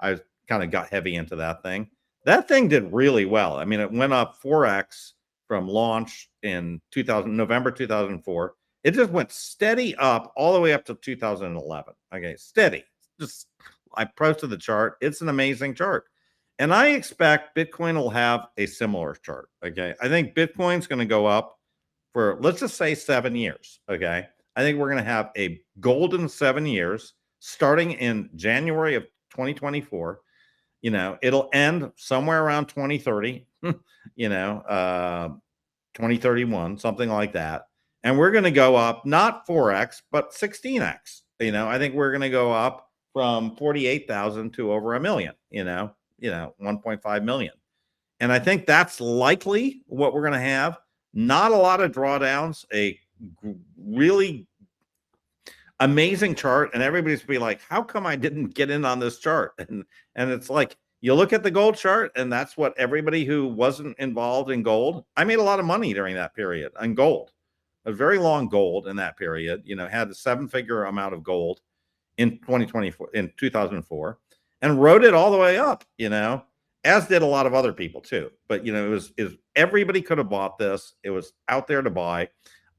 I kind of got heavy into that thing. That thing did really well. I mean, it went up 4x from launch in November 2004. It just went steady up all the way up to 2011. Okay, steady. Just I posted the chart. It's an amazing chart. And I expect Bitcoin will have a similar chart. Okay. I think Bitcoin's going to go up for, let's just say, 7 years. Okay. I think we're going to have a golden 7 years starting in January of 2024. It'll end somewhere around 2030, 2031, something like that. And we're going to go up not 4x, but 16x. I think we're going to go up from 48,000 to over 1 million, 1.5 million. And I think that's likely what we're going to have. Not a lot of drawdowns, a really amazing chart. And everybody's be like, how come I didn't get in on this chart? And it's like, you look at the gold chart, and that's what everybody who wasn't involved in gold, I made a lot of money during that period on gold, a very long gold in that period, had a 7-figure amount of gold in 2024, in 2004, and rode it all the way up, as did a lot of other people too. But, it was everybody could have bought this. It was out there to buy.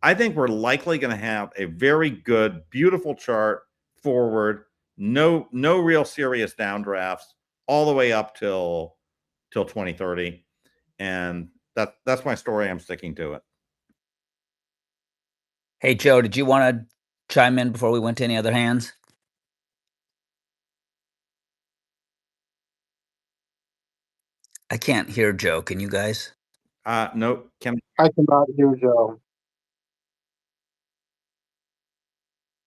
I think we're likely going to have a very good, beautiful chart forward. No real serious downdrafts all the way up till 2030. And that's my story. I'm sticking to it. Hey, Joe, did you want to chime in before we went to any other hands? I can't hear Joe. Can you guys? No, I cannot hear Joe.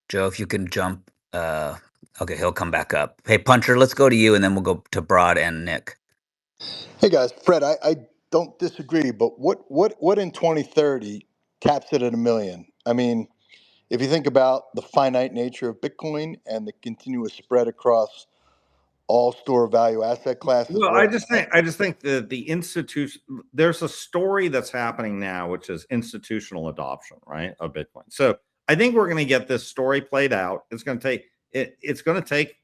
Joe, if you can jump. Okay, he'll come back up. Hey, Puncher, let's go to you, and then we'll go to Broad and Nick. Hey guys, Fred, I don't disagree, but what in 2030 caps it at 1 million? I mean, if you think about the finite nature of Bitcoin and the continuous spread across all store value asset classes, Well, I just think that the institution, there's a story that's happening now, which is institutional adoption, right, of Bitcoin. So I think we're going to get this story played out. It's going to take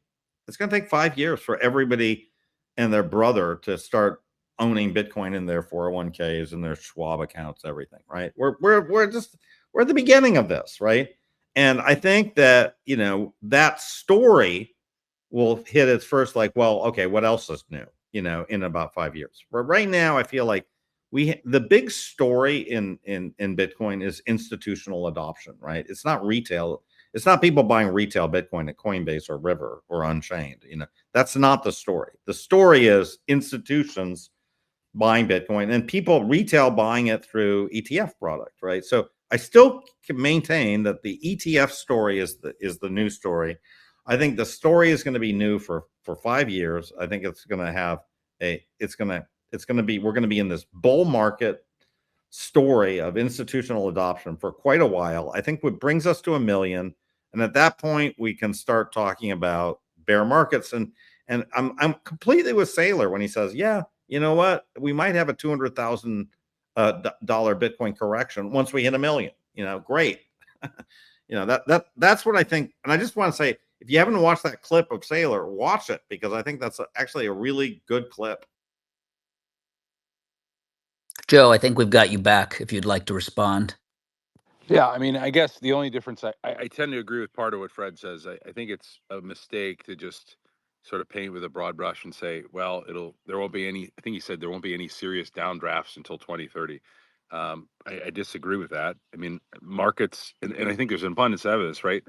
5 years for everybody and their brother to start owning Bitcoin in their 401ks and their Schwab accounts, everything, right? We're at the beginning of this, right? And I think that, that story will hit its first, like, well, okay, what else is new, in about 5 years. But right now, I feel like the big story in Bitcoin is institutional adoption, right? It's not retail. It's not people buying retail Bitcoin at Coinbase or River or Unchained. That's not the story. The story is institutions buying Bitcoin and people retail buying it through ETF product, right? So I still can maintain that the ETF story is the new story. I think the story is going to be new for 5 years. I think it's going to have we're going to be in this bull market story of institutional adoption for quite a while. I think what brings us to 1 million. And at that point, we can start talking about bear markets. And And I'm completely with Saylor when he says, yeah, you know what? We might have a $200,000 Bitcoin correction once we hit 1 million. Great. That's what I think. And I just want to say, if you haven't watched that clip of Saylor, watch it, because I think that's actually a really good clip. Joe, I think we've got you back if you'd like to respond. Yeah, I mean, I guess the only difference, I tend to agree with part of what Fred says. I think it's a mistake to just sort of paint with a broad brush and say, well, there won't be any, I think he said there won't be any serious downdrafts until 2030. I disagree with that. I mean, markets, and I think there's an abundance of evidence, right?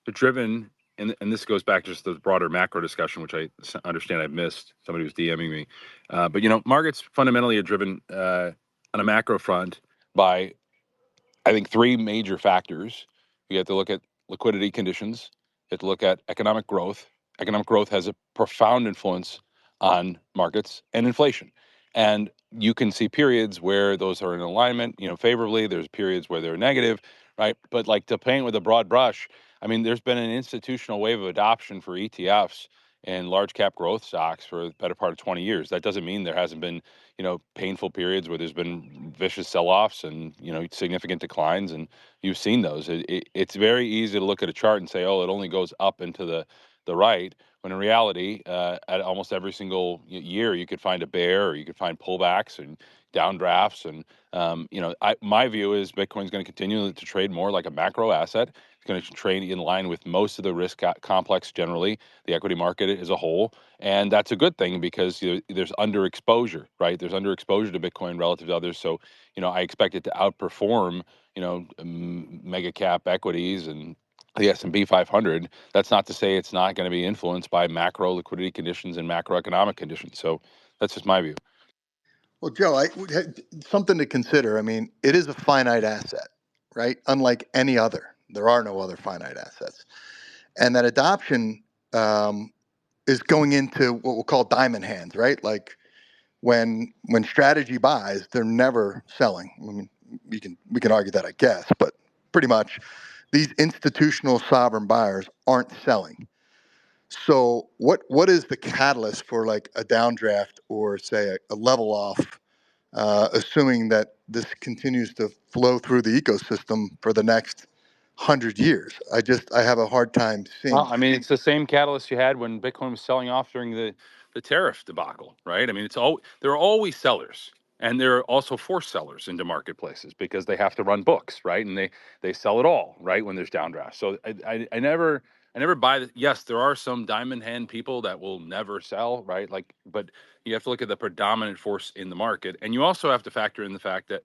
They're driven, and this goes back just to the broader macro discussion, which I understand I've missed. Somebody was DMing me. But, markets fundamentally are driven on a macro front by, I think, three major factors. You have to look at liquidity conditions. You have to look at economic growth. Economic growth has a profound influence on markets and inflation. And you can see periods where those are in alignment, favorably. There's periods where they're negative, right? But like, to paint with a broad brush, I mean, there's been an institutional wave of adoption for ETFs and large cap growth stocks for the better part of 20 years. That doesn't mean there hasn't been painful periods where there's been vicious sell-offs and, significant declines, and you've seen those. It's very easy to look at a chart and say, oh, it only goes up and to the right, when in reality, at almost every single year, you could find a bear, or you could find pullbacks and downdrafts. And, my view is Bitcoin's going to continue to trade more like a macro asset. It's going to trade in line with most of the risk complex generally, the equity market as a whole. And that's a good thing, because there's underexposure, right? There's underexposure to Bitcoin relative to others. So, I expect it to outperform, mega cap equities and the S&P 500. That's not to say it's not going to be influenced by macro liquidity conditions and macroeconomic conditions. So that's just my view. Well, Joe, something to consider. I mean, it is a finite asset, right? Unlike any other, there are no other finite assets, and that adoption is going into what we'll call diamond hands, right? Like when strategy buys, they're never selling. I mean, we can argue that, I guess, but pretty much these institutional sovereign buyers aren't selling. So what is the catalyst for like a downdraft, or say a level off, assuming that this continues to flow through the ecosystem for the next 100 years? I have a hard time seeing Well, I that. mean, it's the same catalyst you had when Bitcoin was selling off during the tariff debacle, right? I mean, there are always sellers, and there are also forced sellers into marketplaces because they have to run books, right? And they sell it all, right, when there's downdrafts. So I never buy the, yes, there are some diamond hand people that will never sell, right? Like, but you have to look at the predominant force in the market, and you also have to factor in the fact that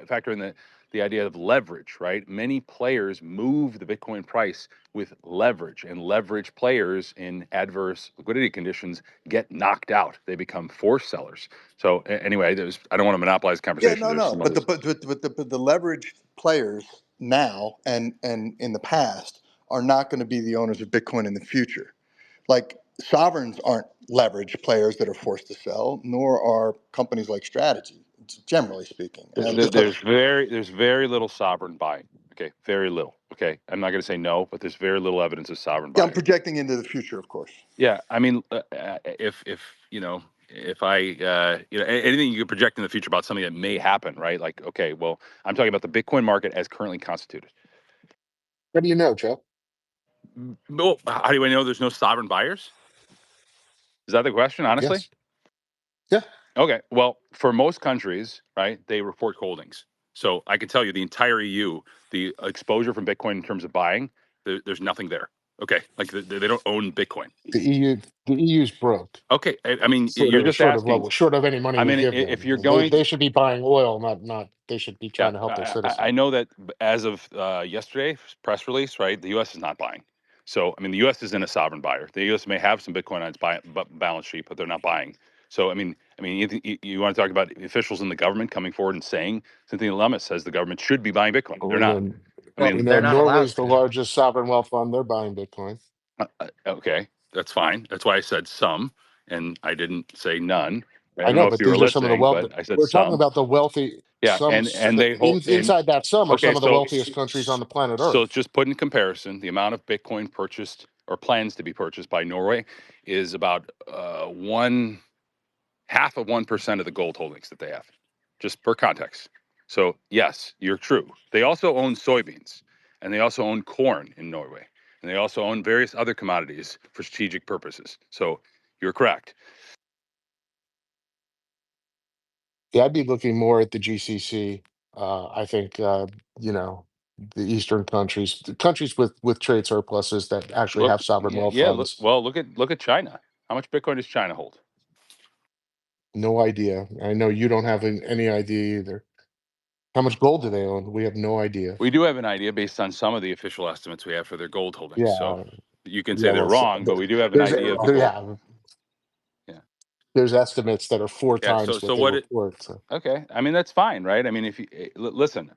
factor in the idea of leverage, right? Many players move the Bitcoin price with leverage, and leverage players in adverse liquidity conditions get knocked out. They become forced sellers. So anyway, I don't want to monopolize the Yeah, conversation. no, There's no, some but others. the leveraged players now and in the past are not going to be the owners of Bitcoin in the future. Like sovereigns aren't leveraged players that are forced to sell, nor are companies like Strategy, generally speaking. There's very little sovereign buying. Okay, very little. Okay, I'm not going to say no, but there's very little evidence of sovereign Yeah, I'm buying. projecting into the future, of course. Yeah, I mean, if I anything you could project in the future about something that may happen, right? Like, okay, well, I'm talking about the Bitcoin market as currently constituted. What do you know, Joe? Well, how do I know there's no sovereign buyers? Is that the question, honestly? Yes. Yeah. Okay. Well, for most countries, right, they report holdings. So I can tell you the entire EU, the exposure from Bitcoin in terms of buying, there's nothing there. Okay. Like they don't own Bitcoin. The EU's broke. Okay. I mean, you're just Short of asking. level, short of any money I we mean, give if them. you're They going, should be buying oil, not they should be yeah, trying to help their I citizens. know that as of yesterday, press release, right, the U.S. is not buying. So, I mean, the U.S. isn't a sovereign buyer. The U.S. may have some Bitcoin on its balance sheet, but they're not buying. So, I mean, you want to talk about officials in the government coming forward and saying, Cynthia Lummis says the government should be buying Bitcoin. They're We not. know, I Well, mean, we they're know not allowed Norway's the to. largest sovereign wealth fund. They're buying Bitcoin. okay, that's fine. That's why I said some, and I didn't say none. I I don't know, know if but you were these are some of the listening, wealth. but I said We're talking some. about the wealthy. Yeah, and they hold in. Inside that sum are Okay, some of the so wealthiest countries on the planet so Earth. just put in comparison the amount of Bitcoin purchased or plans to be purchased by Norway is about 0.5% of the gold holdings that they have, just for context. So yes, you're true. They also own soybeans, and they also own corn in Norway, and they also own various other commodities for strategic purposes. So you're correct. Yeah, I'd be looking more at the GCC. I think the Eastern countries, the countries with trade surpluses that actually Look, have sovereign wealth yeah. Look, funds. well, look at China. How much Bitcoin does China hold? No idea. I know you don't have any idea either. How much gold do they own? We have no idea. We do have an idea based on some of the official estimates we have for their gold holdings. So Yeah, you can say yeah. they're Well, wrong, but we do have an idea of the gold. yeah, Yeah. there's estimates that are four Yeah. So times what they report. So. okay. I mean, that's fine, right? I mean, if you listen,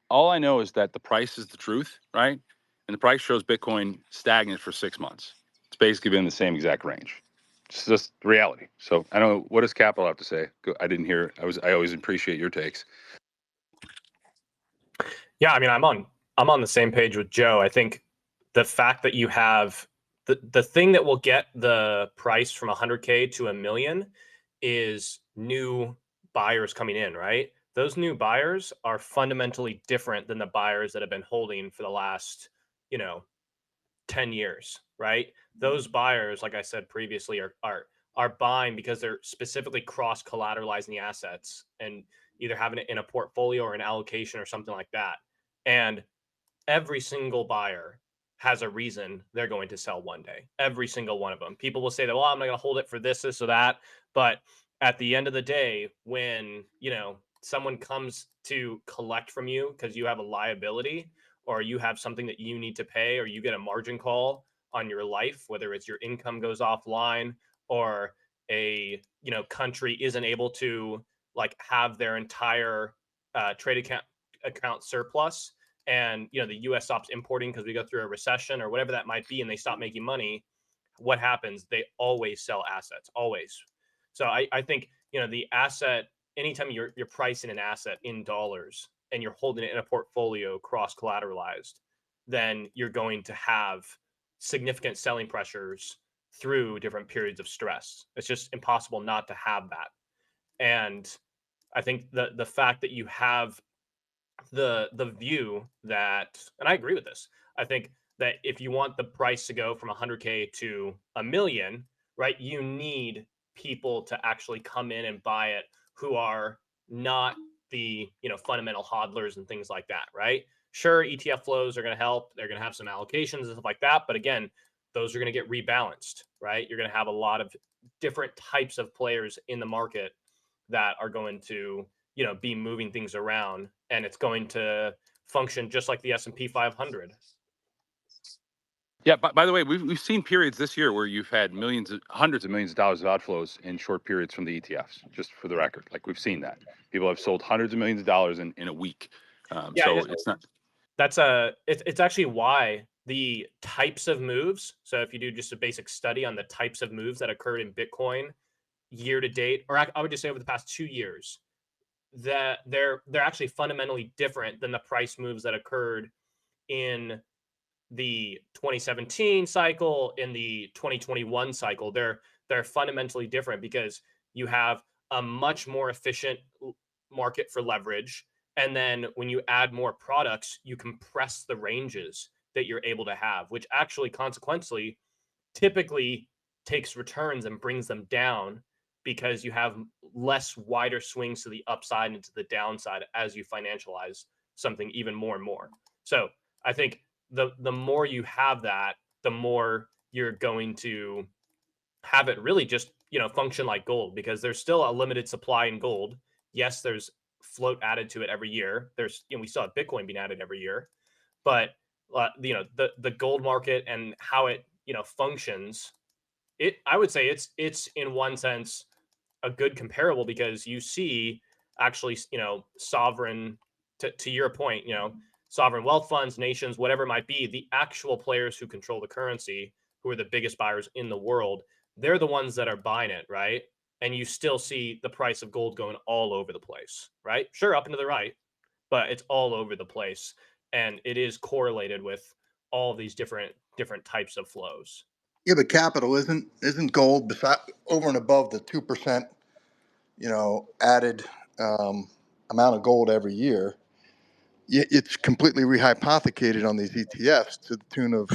all I know is that the price is the truth, right? And the price shows Bitcoin stagnant for 6 months. It's basically been the same exact range. It's just reality. So I don't know, what does Capital have to say? I didn't hear. I always appreciate your takes. Yeah, I mean, I'm on the same page with Joe. I think the fact that you have the thing that will get the price from 100K to 1 million is new buyers coming in, right? Those new buyers are fundamentally different than the buyers that have been holding for the last, 10 years, right? Those buyers, like I said previously, are buying because they're specifically cross collateralizing the assets and either having it in a portfolio or an allocation or something like that. And every single buyer has a reason they're going to sell one day. Every single one of them. People will say that, well, I'm not going to hold it for this or that. But at the end of the day, when, someone comes to collect from you because you have a liability or you have something that you need to pay or you get a margin call on your life, whether it's your income goes offline or a, country isn't able to like have their entire trade account surplus, and the US stops importing because we go through a recession or whatever that might be, and they stop making money, what happens? They always sell assets, always. So I think the asset, anytime you're pricing an asset in dollars and you're holding it in a portfolio cross collateralized, then you're going to have significant selling pressures through different periods of stress. It's just impossible not to have that. And I think the fact that you have the view that, and I agree with this, I think that if you want the price to go from 100K to 1 million, right, you need people to actually come in and buy it who are not the fundamental hodlers and things like that, right? Sure, ETF flows are going to help, they're going to have some allocations and stuff like that, but again, those are going to get rebalanced, right? You're going to have a lot of different types of players in the market that are going to be moving things around, and it's going to function just like the S&P 500. Yeah. By the way, we've seen periods this year where you've had hundreds of millions of dollars of outflows in short periods from the ETFs. Just for the record, like we've seen that people have sold hundreds of millions of dollars in a week. Yeah, so it's not. It's actually why the types of moves. So if you do just a basic study on the types of moves that occurred in Bitcoin year to date, or I would just say over the past 2 years, that they're actually fundamentally different than the price moves that occurred in the 2017 cycle, in the 2021 cycle. They're fundamentally different because you have a much more efficient market for leverage, and then when you add more products, you compress the ranges that you're able to have, which actually consequently typically takes returns and brings them down because you have less wider swings to the upside and to the downside as you financialize something even more and more. So I think the more you have that, the more you're going to have it really just function like gold, because there's still a limited supply in gold. Yes, there's float added to it every year. There's we still have Bitcoin being added every year, but the gold market and how it functions, I would say it's in one sense a good comparable, because you see actually sovereign, to your point, sovereign wealth funds, nations, whatever it might be, the actual players who control the currency, who are the biggest buyers in the world, they're the ones that are buying it, right? And you still see the price of gold going all over the place, right? Sure, up and to the right, but it's all over the place, and it is correlated with all of these different different types of flows. Yeah, but capital isn't gold over and above the 2%, added amount of gold every year. It's completely rehypothecated on these ETFs to the tune of,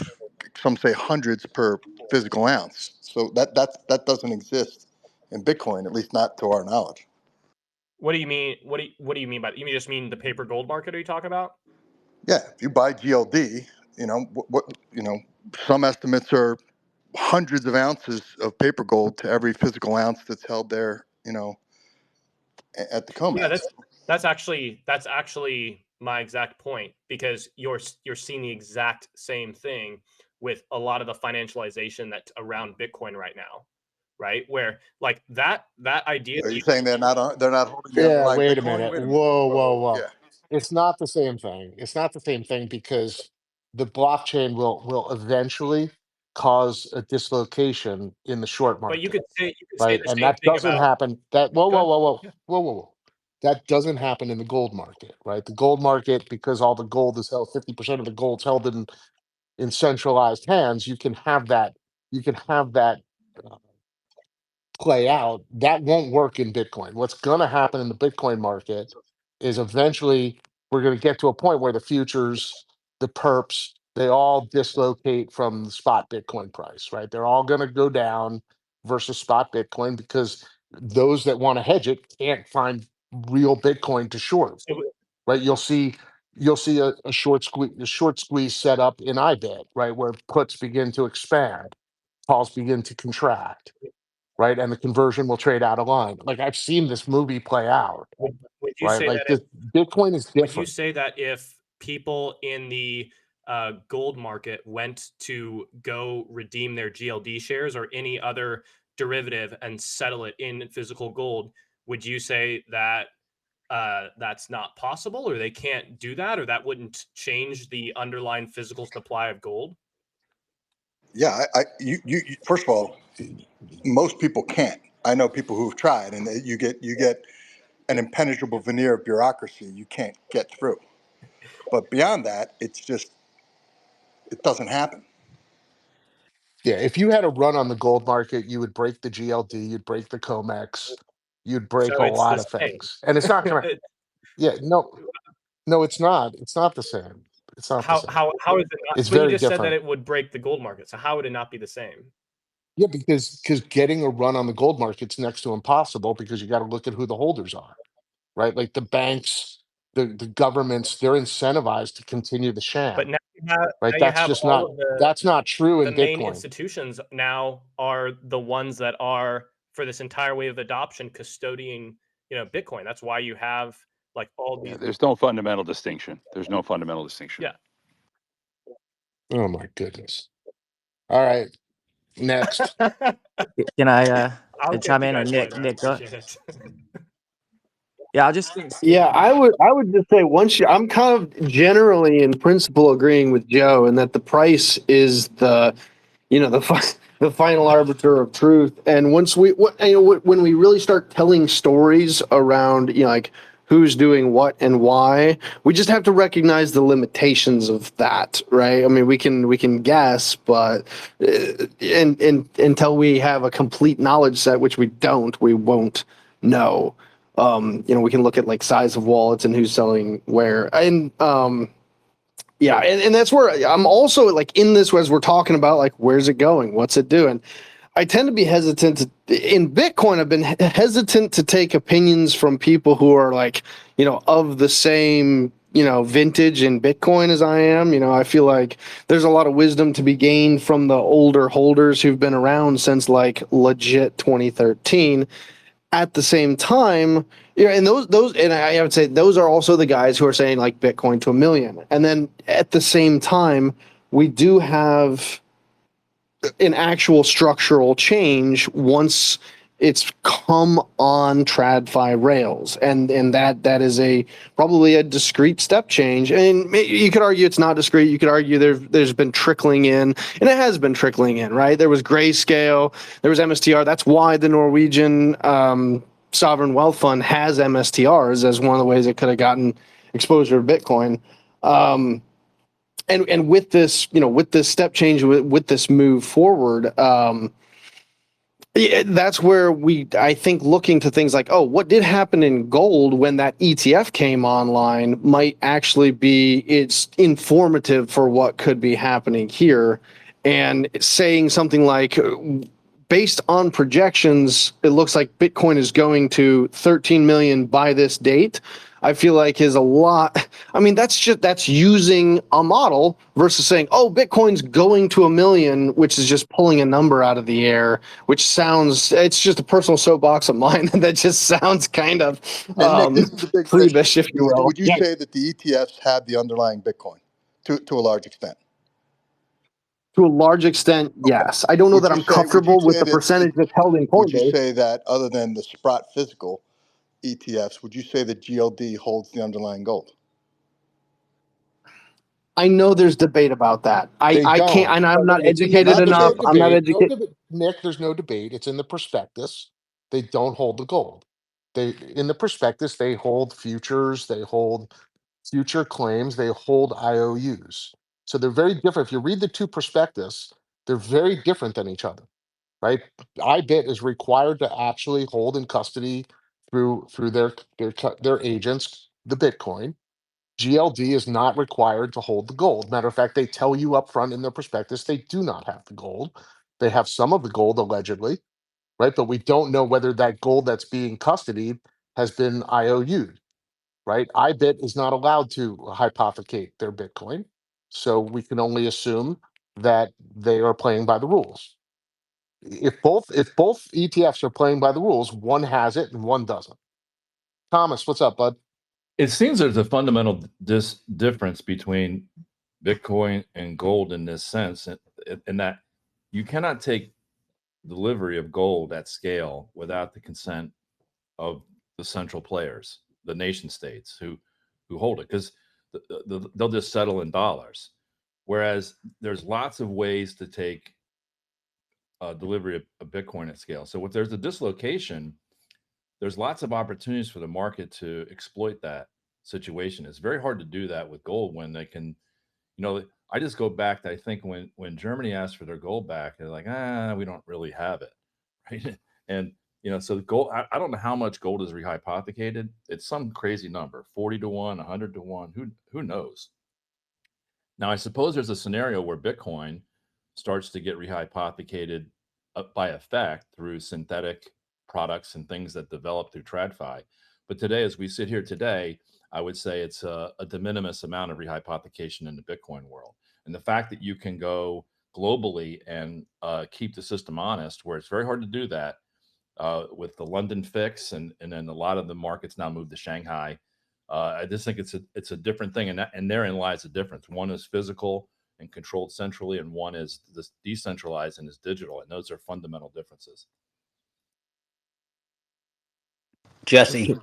some say, hundreds per physical ounce. So that doesn't exist in Bitcoin, at least not to our knowledge. What do you mean? What do you mean by that? You just mean the paper gold market? Are you talking about? Yeah, if you buy GLD, some estimates are hundreds of ounces of paper gold to every physical ounce that's held there, at the Yeah, COMEX. that's actually my exact point, because you're seeing the exact same thing with a lot of the financialization that's around Bitcoin right now, right? Where like that idea. Are you saying they're not holding the Yeah, underlying wait a Bitcoin? minute. Wait a minute. Whoa, whoa, Whoa. whoa. Yeah. It's not the same thing. It's not the same thing because the blockchain will eventually cause a dislocation in the short But you market, could say right? the And same that thing doesn't about. happen. That whoa, Go whoa, ahead. whoa, whoa, Yeah. whoa, whoa, whoa. That doesn't happen in the gold market, right? The gold market, because all the gold is held, 50% of the gold's held in centralized hands. You can have that. You can have that play out. That won't work in Bitcoin. What's going to happen in the Bitcoin market is eventually we're going to get to a point where the futures, the perps, they all dislocate from the spot Bitcoin price, right? They're all going to go down versus spot Bitcoin because those that want to hedge it can't find real Bitcoin to short, So right? You'll see a short squeeze set up in IBIT, right, where puts begin to expand, calls begin to contract, right? And the conversion will trade out of line. Like I've seen this movie play out, would you right? say Like that? this Bitcoin is Would you different. say that if people in the gold market went to go redeem their GLD shares or any other derivative and settle it in physical gold, would you say that that's not possible, or they can't do that, or that wouldn't change the underlying physical supply of gold? Yeah. You first of all, most people can't. I know people who've tried, and you get an impenetrable veneer of bureaucracy you can't get through. But beyond that, it doesn't happen. Yeah, if you had a run on the gold market, you would break the GLD, you'd break the COMEX, you'd break So a it's lot the of same. things. And it's not gonna, yeah, no, it's not. It's not the same. It's not the how same. how how is it not? It's But you very just said that different. it would break the gold market. So how would it not be the same? Yeah, because getting a run on the gold market's next to impossible because you got to look at who the holders are, right? Like the banks, the governments, they're incentivized to continue the But sham, right? now you That's have just all not of that's not true the in main Bitcoin. institutions now are the ones that are, for this entire wave of adoption, custodying Bitcoin. That's why you have like all Yeah, these. there's no fundamental distinction. There's no fundamental distinction. Yeah. Oh my goodness. All right, next. Can I I'll get chime you in, or guys Nick? later. I Nick, go. appreciate it. Yeah, I'll just Yeah, I would just say I'm kind of generally in principle agreeing with Joe, and that the price is the final arbiter of truth. And once when we really start telling stories around like who's doing what and why, we just have to recognize the limitations of that, right? I mean, we can guess, but until we have a complete knowledge set, which we don't, we won't know. We can look at like size of wallets and who's selling where, and yeah, and that's where I'm also like in this as we're talking about like where's it going, what's it doing. I tend to be hesitant in Bitcoin. I've been hesitant to take opinions from people who are like of the same vintage in Bitcoin as I am. I feel like there's a lot of wisdom to be gained from the older holders who've been around since like legit 2013. At the same time, and those, and I would say those are also the guys who are saying like Bitcoin to 1 million. And then at the same time, we do have an actual structural change once it's come on TradFi rails, and that is probably a discrete step change. And you could argue it's not discrete. You could argue there's been trickling in, and it has been trickling in, right? There was Grayscale, there was MSTR. That's why the Norwegian sovereign wealth fund has MSTRs as one of the ways it could have gotten exposure to Bitcoin. and with this, with this step change, with this move forward, that's where I think looking to things like, oh, what did happen in gold when that ETF came online might actually be, it's informative for what could be happening here. And saying something like, based on projections, it looks like Bitcoin is going to 13 million by this date. I feel like is a lot. I mean, that's using a model versus saying, oh, Bitcoin's going to 1 million, which is just pulling a number out of the air, which sounds, it's just a personal soapbox of mine that just sounds kind of And Nick, this is the big question. plebish, if you will. Would you say that the ETFs have the underlying Bitcoin to a large extent? To a large extent, yes. I don't know that I'm comfortable with the percentage that's held in Coinbase. Would you say that other than the Sprott physical ETFs, would you say that GLD holds the underlying gold? I know there's debate about that. I can't, and I'm not It's in the, educated enough. I'm not educated. Nick, there's no debate. It's in the prospectus. They don't hold the gold. In the prospectus, they hold futures, they hold future claims, they hold IOUs. So they're very different. If you read the two prospectus, they're very different than each other, right? IBIT is required to actually hold in custody through their agents the Bitcoin. GLD is not required to hold the gold. Matter of fact, they tell you up front in their prospectus they do not have the gold. They have some of the gold allegedly, right? But we don't know whether that gold that's being custodied has been IOU'd, right? IBIT is not allowed to hypothecate their Bitcoin. So we can only assume that they are playing by the rules. If both ETFs are playing by the rules, one has it and one doesn't. Thomas, what's up, bud? It seems there's a fundamental difference between Bitcoin and gold in this sense, in that you cannot take delivery of gold at scale without the consent of the central players, the nation states who hold it, because they'll just settle in dollars. Whereas there's lots of ways to take delivery of Bitcoin at scale. So if there's a dislocation, there's lots of opportunities for the market to exploit that situation. It's very hard to do that with gold when they can, I just go back to, I think when Germany asked for their gold back, they're like, we don't really have it. Right. And, so the gold, I don't know how much gold is rehypothecated. It's some crazy number, 40 to 1, 100 to 1, who knows? Now, I suppose there's a scenario where Bitcoin starts to get rehypothecated by effect through synthetic products and things that develop through TradFi. But today, as we sit here today, I would say it's a de minimis amount of rehypothecation in the Bitcoin world. And the fact that you can go globally and keep the system honest, where it's very hard to do that with the London fix, and then a lot of the markets now move to Shanghai. I just think it's a different thing, and therein lies the difference. One is physical and controlled centrally, and one is this decentralized and is digital, and those are fundamental differences. Jesse.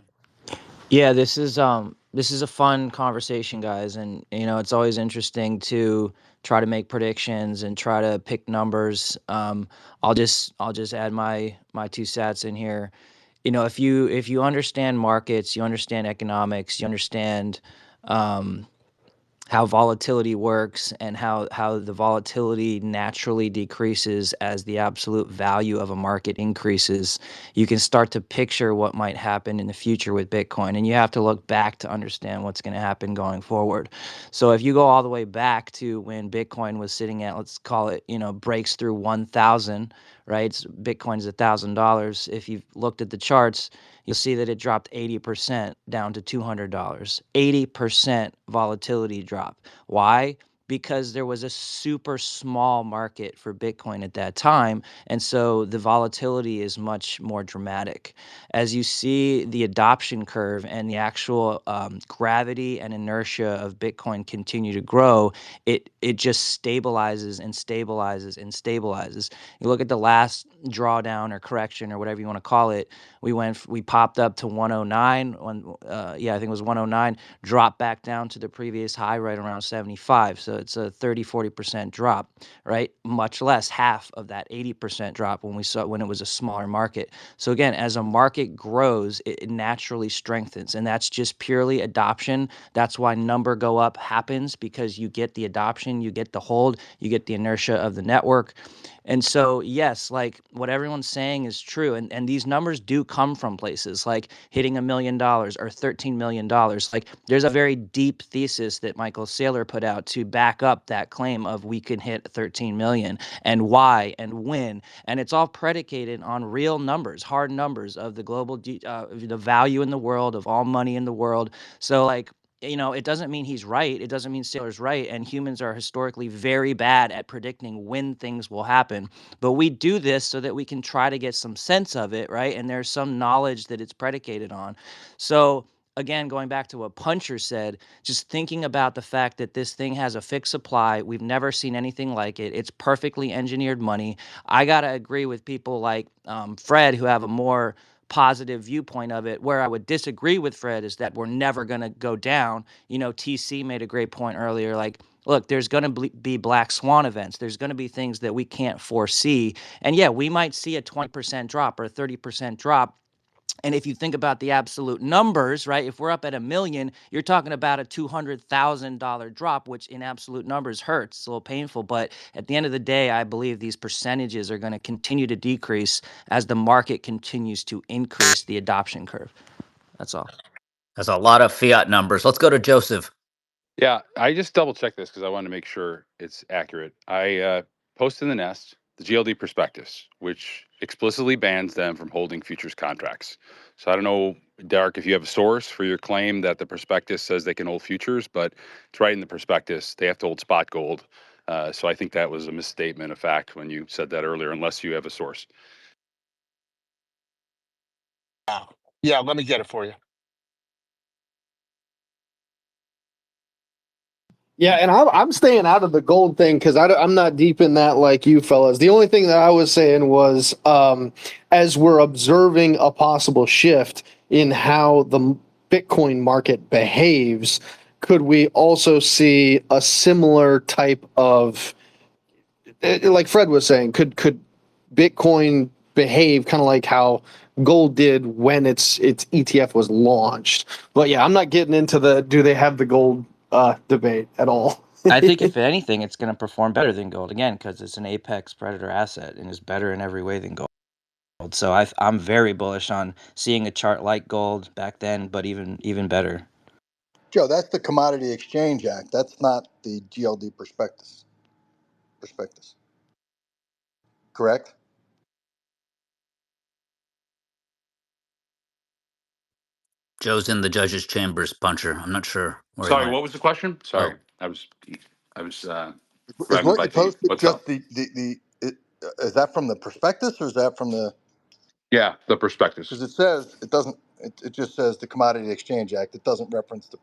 Yeah, this is a fun conversation, guys, and it's always interesting to try to make predictions and try to pick numbers. I'll just add my 2 cents in here. If you understand markets, you understand economics, you understand how volatility works and how the volatility naturally decreases as the absolute value of a market increases, you can start to picture what might happen in the future with Bitcoin. And you have to look back to understand what's going to happen going forward. So if you go all the way back to when Bitcoin was sitting at, let's call it, breaks through 1,000, right? Bitcoin's $1,000. If you've looked at the charts, you'll see that it dropped 80% down to $200. 80% volatility drop. Why? Because there was a super small market for Bitcoin at that time. And so the volatility is much more dramatic. As you see the adoption curve and the actual gravity and inertia of Bitcoin continue to grow, it just stabilizes and stabilizes and stabilizes. You look at the last drawdown or correction or whatever you want to call it, we popped up to 109 I think it was 109, dropped back down to the previous high right around 75. So it's a 30-40% drop, right? Much less half of that 80% drop when it was a smaller market. So again, as a market grows, it naturally strengthens, and that's just purely adoption. That's why number go up happens, because you get the adoption, you get the hold, you get the inertia of the network. And so, yes, like what everyone's saying is true. And these numbers do come from places like hitting $1 million or $13 million. Like there's a very deep thesis that Michael Saylor put out to back up that claim of we can hit 13 million, and why and when. And it's all predicated on real numbers, hard numbers of the global, the value in the world, of all money in the world. So like, it doesn't mean he's right. It doesn't mean Saylor's right. And humans are historically very bad at predicting when things will happen. But we do this so that we can try to get some sense of it, right? And there's some knowledge that it's predicated on. So again, going back to what Puncher said, just thinking about the fact that this thing has a fixed supply. We've never seen anything like it. It's perfectly engineered money. I got to agree with people like Fred, who have a more positive viewpoint of it. Where I would disagree with Fred is that we're never going to go down. TC made a great point earlier. Like, look, there's going to be black swan events. There's going to be things that we can't foresee. And yeah, we might see a 20% drop or a 30% drop. And if you think about the absolute numbers, right, if we're up at $1 million, you're talking about a $200,000 drop, which in absolute numbers hurts. It's a little painful. But at the end of the day, I believe these percentages are going to continue to decrease as the market continues to increase the adoption curve. That's all. That's a lot of fiat numbers. Let's go to Joseph. Yeah, I just double checked this because I wanted to make sure it's accurate. I posted in the Nest the GLD prospectus, which explicitly bans them from holding futures contracts. So I don't know, Derek, if you have a source for your claim that the prospectus says they can hold futures, but it's right in the prospectus. They have to hold spot gold. So I think that was a misstatement of fact when you said that earlier, unless you have a source. Yeah, let me get it for you. Yeah, and I'm staying out of the gold thing because I'm not deep in that like you fellas. The only thing that I was saying was, as we're observing a possible shift in how the Bitcoin market behaves, could we also see a similar type of, like Fred was saying, could Bitcoin behave kind of like how gold did when its ETF was launched? But yeah, I'm not getting into the do they have the gold debate at all. I think if anything, it's going to perform better than gold, again, because it's an apex predator asset and is better in every way than gold. So I'm very bullish on seeing a chart like gold back then, but even better. Joe, that's the Commodity Exchange Act. That's not the GLD prospectus. Correct? Joe's in the judge's chambers, Puncher. I'm not sure where he Sorry, went. what was the question? Sorry, Oh, I was Is grabbing a what you bite to eat. posted What's just up? is that from the prospectus or is that from the, Yeah, the prospectus. because it says, it just says the Commodity Exchange Act. It doesn't reference the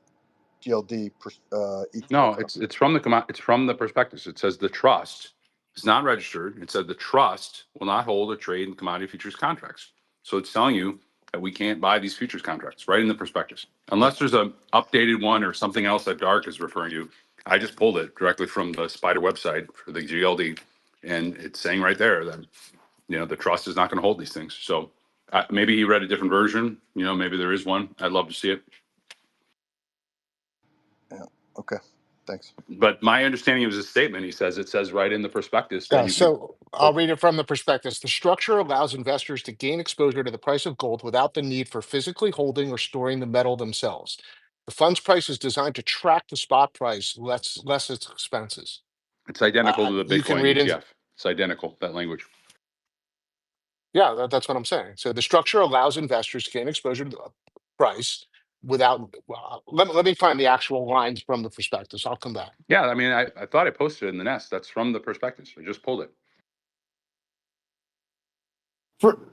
GLD No, ETF. it's from the prospectus. It says the trust is not registered. It said the trust will not hold or trade in commodity futures contracts. So it's telling you that we can't buy these futures contracts right in the prospectus, unless there's a updated one or something else that Dark is referring to. I just pulled it directly from the Spider website for the GLD, and it's saying right there that the trust is not going to hold these things. So maybe he read a different version. Maybe there is one. I'd love to see it. Yeah. Okay. Thanks. But my understanding of his statement, it says right in the prospectus that Yeah, you can. so I'll read it from the prospectus. The structure allows investors to gain exposure to the price of gold without the need for physically holding or storing the metal themselves. The fund's price is designed to track the spot price, less its expenses. It's identical to the You can Bitcoin read it. ETF. It's identical, that language. Yeah, that's what I'm saying. So the structure allows investors to gain exposure to the price without. Let me find the actual lines from the prospectus. I'll come back. Yeah, I mean, I thought I posted it in the Nest. That's from the prospectus. I just pulled it.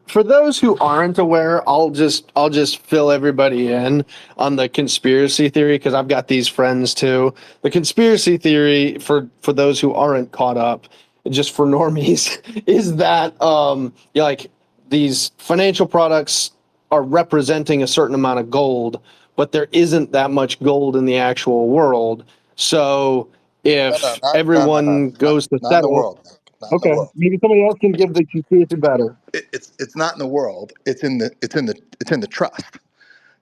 For those who aren't aware, I'll just fill everybody in on the conspiracy theory because I've got these friends too. The conspiracy theory for those who aren't caught up, just for normies, is that like these financial products are representing a certain amount of gold, but there isn't that much gold in the actual world. So if No. everyone goes to Not in the settle. world. Nick. Not in the Okay, world. maybe somebody else can give the it better. It's not in the world. It's in the trust.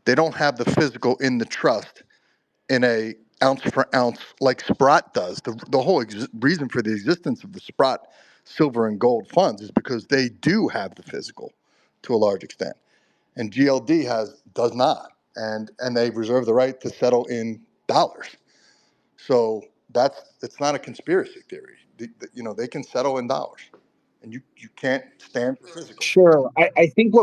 They don't have the physical in the trust in a ounce for ounce like Sprott does. The whole reason for the existence of the Sprott silver and gold funds is because they do have the physical to a large extent, and GLD does not, and they reserve the right to settle in dollars. So it's not a conspiracy theory. They can settle in dollars, and you can't stand for physical. Sure. I think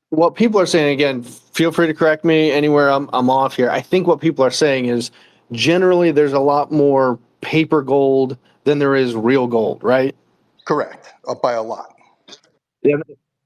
what people are saying, again, feel free to correct me anywhere I'm off here. I think what people are saying is generally there's a lot more paper gold than there is real gold, right? Correct, by a lot. Yeah,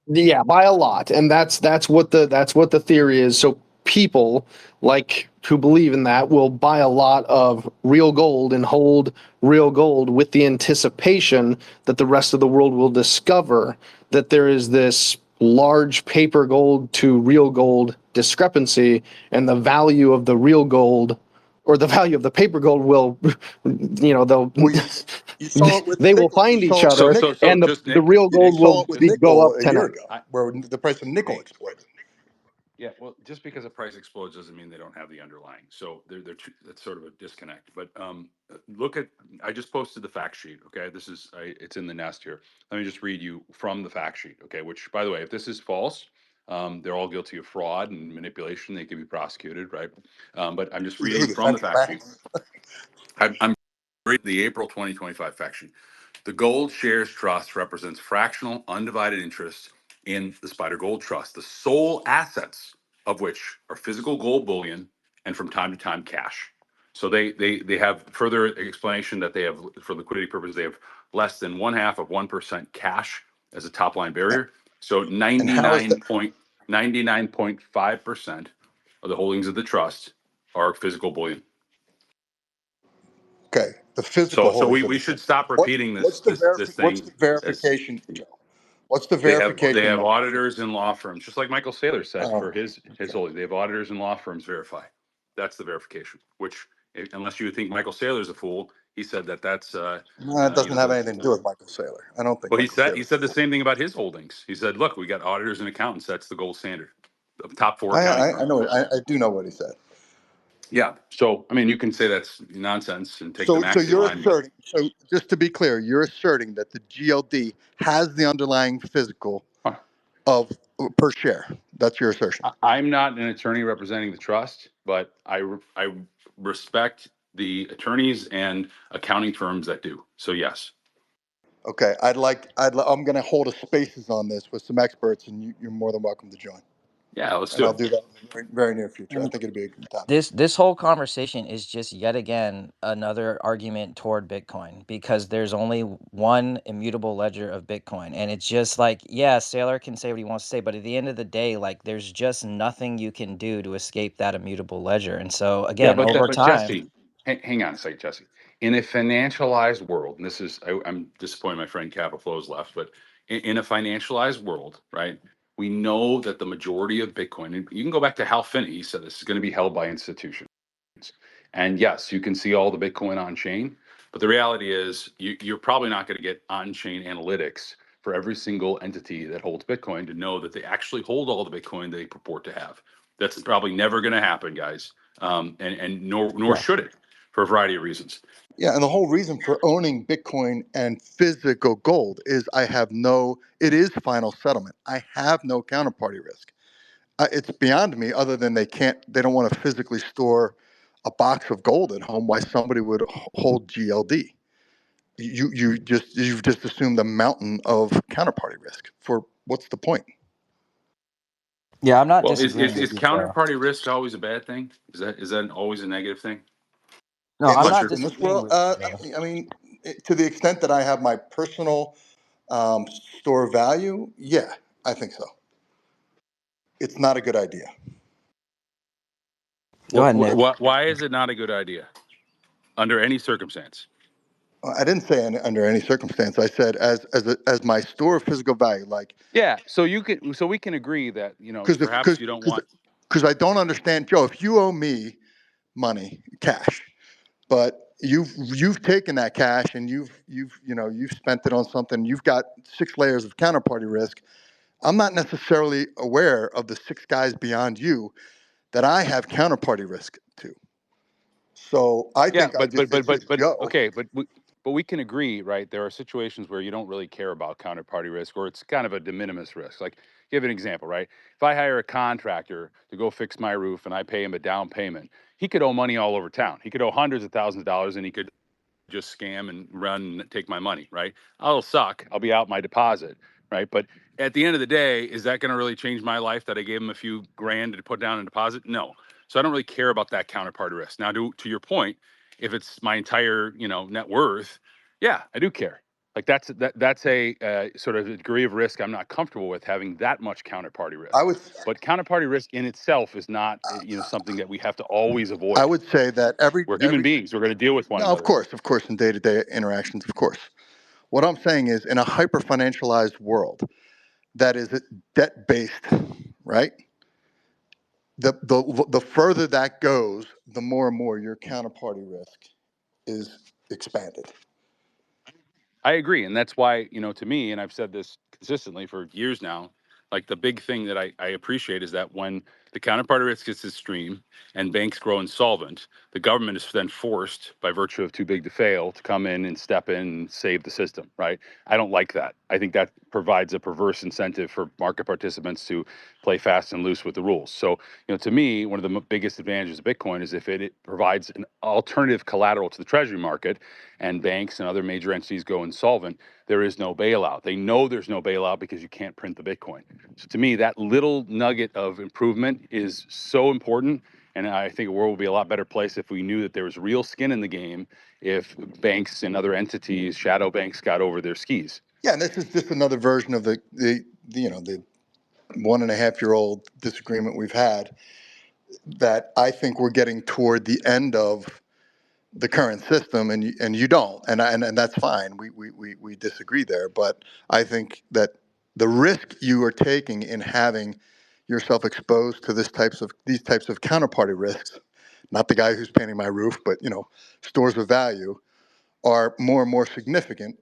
yeah, by a lot, and that's what the theory is. So people like who believe in that will buy a lot of real gold and hold real gold with the anticipation that the rest of the world will discover that there is this large paper gold to real gold discrepancy, and the value of the real gold or the value of the paper gold will, they'll Well, you saw it with they will nickel. find You each saw it with other, nickel. and Just the Nick, real You gold saw will it with go nickel up a year 10x. ago, where the price of nickel hey, exploded. yeah, well, just because a price explodes doesn't mean they don't have the underlying. So that's sort of a disconnect. But look at, I just posted the fact sheet. Okay, it's in the nest here. Let me just read you from the fact sheet. Okay, which, by the way, if this is false, they're all guilty of fraud and manipulation. They can be prosecuted, right? But I'm just Who, reading the from the central fact sheet. banks? I'm reading the April 2025 fact sheet. The Gold Shares Trust represents fractional, undivided interest in the Spider Gold Trust, the sole assets of which are physical gold bullion and from time to time cash. So they have further explanation that they have, for liquidity purposes, they have less than 0.5% cash as a top line barrier. So And how is that? 99.5% of the holdings of the trust are physical bullion. Okay, the physical So holdings of we the should trust. stop repeating What's this what's thing the as verification, Joe? What's the they verification have mechanism? auditors and law firms, just like Michael Saylor said Oh, for his okay. holdings. They have auditors and law firms verify. That's the verification. Which, unless you think Michael Saylor's a fool, he said that's No, it doesn't have the anything to do with Michael Saylor. I don't think well, Michael he Saylor's a said the fool. same thing about his holdings. He said, look, we got auditors and accountants. That's the gold standard. The top four accounting I firms. know. I do know what he said. Yeah. So I mean, you can say that's nonsense and take the So maxi you're line, but asserting. So just to be clear, you're asserting that the GLD has the underlying physical of per share. That's your assertion. I'm not an attorney representing the trust, but I respect the attorneys and accounting firms that do. So yes. Okay, I'm going to hold a spaces on this with some experts, and you're more than welcome to join. Yeah, let's And do I'll it. do that in the very, very near future. I And think it'd be a good topic. this whole conversation is just yet again another argument toward Bitcoin, because there's only one immutable ledger of Bitcoin, and it's just like, yeah, Saylor can say what he wants to say, but at the end of the day, like, there's just nothing you can do to escape that immutable ledger. And so Yeah, again, over but time, Jesse, hang on a second, Jesse. In a financialized world, and I'm disappointed my friend Capital Flows left, but in a financialized world, right? We know that the majority of Bitcoin, and you can go back to Hal Finney, he said this is going to be held by institutions. And yes, you can see all the Bitcoin on chain, but the reality is you're probably not going to get on chain analytics for every single entity that holds Bitcoin to know that they actually hold all the Bitcoin they purport to have. That's probably never going to happen, guys. And nor Yeah. should it, for a variety of reasons. Yeah, and the whole reason for owning Bitcoin and physical gold is it is final settlement. I have no counterparty risk. It's beyond me, other than they don't want to physically store a box of gold at home. Why somebody would hold GLD? You've just assumed a mountain of counterparty risk. For what's the point? yeah, I'm not Well, disagreeing is with you, Joe. counterparty risk always a bad thing? Is that always a negative thing? No, In I'm Unless not you're in this disagreeing world, with you, Joe. I mean, to the extent that I have my personal store value, yeah, I think so. It's not a good idea. Go ahead, Nick. why is it not a good idea under any circumstance? I didn't say under any circumstance. I said as my store of physical value, like Yeah, so we can agree that perhaps you don't want. because I don't understand, Joe. If you owe me money, cash, but you've taken that cash and you've spent it on something. You've got 6 layers of counterparty risk. I'm not necessarily aware of the 6 guys beyond you that I have counterparty risk to. So I Yeah, think I just hit go. okay, but we can agree, right? There are situations where you don't really care about counterparty risk, or it's kind of a de minimis risk. Like, give an example, right? If I hire a contractor to go fix my roof and I pay him a down payment, he could owe money all over town. He could owe hundreds of thousands of dollars, and he could just scam and run and take my money, right? I'll suck. I'll be out my deposit, right? But at the end of the day, is that going to really change my life that I gave him a few grand to put down in deposit? No. So I don't really care about that counterparty risk. Now, to your point, if it's my entire, net worth, yeah, I do care. Like that's a sort of a degree of risk I'm not comfortable with, having that much counterparty risk. I would But counterparty risk in itself is not, something that we have to always I avoid. would say that We're human beings. We're going to deal with one no, of another. course, in day-to-day interactions, of course. What I'm saying is, in a hyper-financialized world that is debt-based, right? The further that goes, the more and more your counterparty risk is expanded. I agree. And that's why, to me, and I've said this consistently for years now, like the big thing that I appreciate is that when the counterparty risk gets extreme and banks grow insolvent, the government is then forced, by virtue of too big to fail, to come in and step in and save the system, right? I don't like that. I think that provides a perverse incentive for market participants to play fast and loose with the rules. So, to me, one of the biggest advantages of Bitcoin is if it provides an alternative collateral to the treasury market, and banks and other major entities go insolvent, there is no bailout. They know there's no bailout because you can't print the Bitcoin. So to me, that little nugget of improvement is so important. And I think the world would be a lot better place if we knew that there was real skin in the game, if banks and other entities, shadow banks, got over their skis. Yeah, and this is just another version of the 1.5-year-old disagreement we've had, that I think we're getting toward the end of the current system, and you don't, and that's fine. We disagree there, but I think that the risk you are taking in having yourself exposed to these types of counterparty risks, not the guy who's painting my roof, but stores of value, are more and more significant,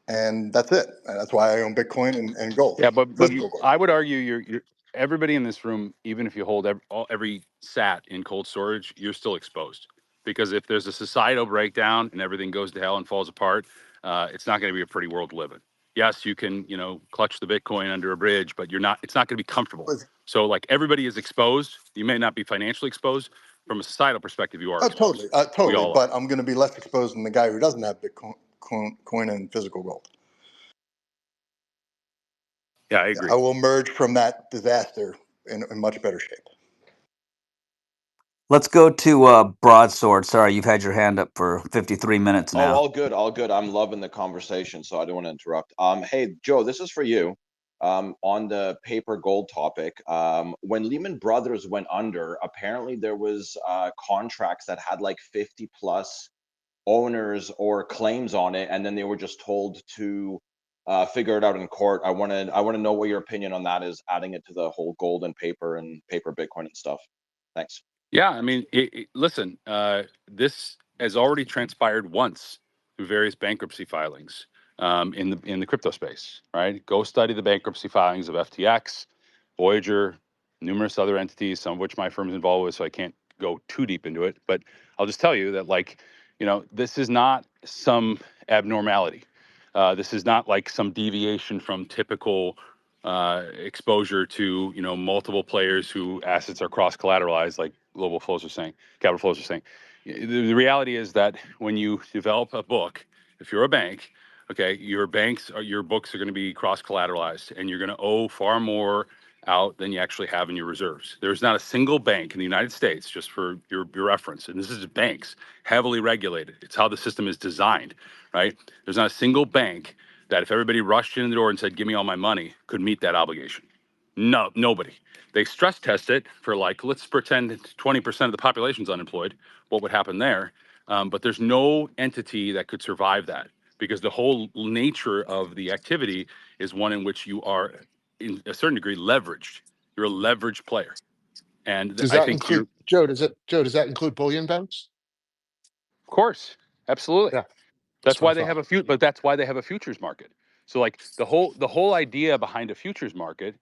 and that's it. And that's why I own Bitcoin and gold, Yeah, but physical gold. I would argue you're everybody in this room, even if you hold every sat in cold storage, you're still exposed, because if there's a societal breakdown and everything goes to hell and falls apart, it's not going to be a pretty world to live in. Yes, you can clutch the Bitcoin under a bridge, but you're not. It's not going to be comfortable. So like everybody is exposed. You may not be financially exposed. From a societal perspective, you are Oh, exposed. We totally. all are. But I'm going to be less exposed than the guy who doesn't have Bitcoin coin and physical gold. Yeah, I agree. I will emerge from that disaster in much better shape. Let's go to Broadsword. Sorry, you've had your hand up for 53 minutes Oh, now. all good, all good. I'm loving the conversation, so I don't want to interrupt. Hey, Joe, this is for you. On the paper gold topic, when Lehman Brothers went under, apparently there was contracts that had like 50 plus owners or claims on it, and then they were just told to figure it out in court. I want to know what your opinion on that is, adding it to the whole gold and paper Bitcoin and stuff. Thanks. Yeah, I mean, listen, this has already transpired once through various bankruptcy filings, in the crypto space, right? Go study the bankruptcy filings of FTX, Voyager, numerous other entities, some of which my firm's involved with, so I can't go too deep into it. But I'll just tell you that, this is not some abnormality. This is not like some deviation from typical exposure to multiple players who assets are cross collateralized, like global flows are saying, capital flows are saying. The reality is that when you develop a book, if you're a bank, okay, your books are going to be cross collateralized, and you're going to owe far more out than you actually have in your reserves. There's not a single bank in the United States, just for your reference, and this is banks, heavily regulated. It's how the system is designed, right? There's not a single bank that, if everybody rushed in the door and said, "Give me all my money," could meet that obligation. No, nobody. They stress test it for, like, let's pretend 20% of the population's unemployed. What would happen there? But there's no entity that could survive that, because the whole nature of the activity is one in which you are, in a certain degree, leveraged. You're a leveraged player, and Does I that think include you're. Joe? Does that include bullion banks? course, absolutely. Yeah, That's what I why they have thought. but that's why they have a futures market. So like the whole idea behind a futures market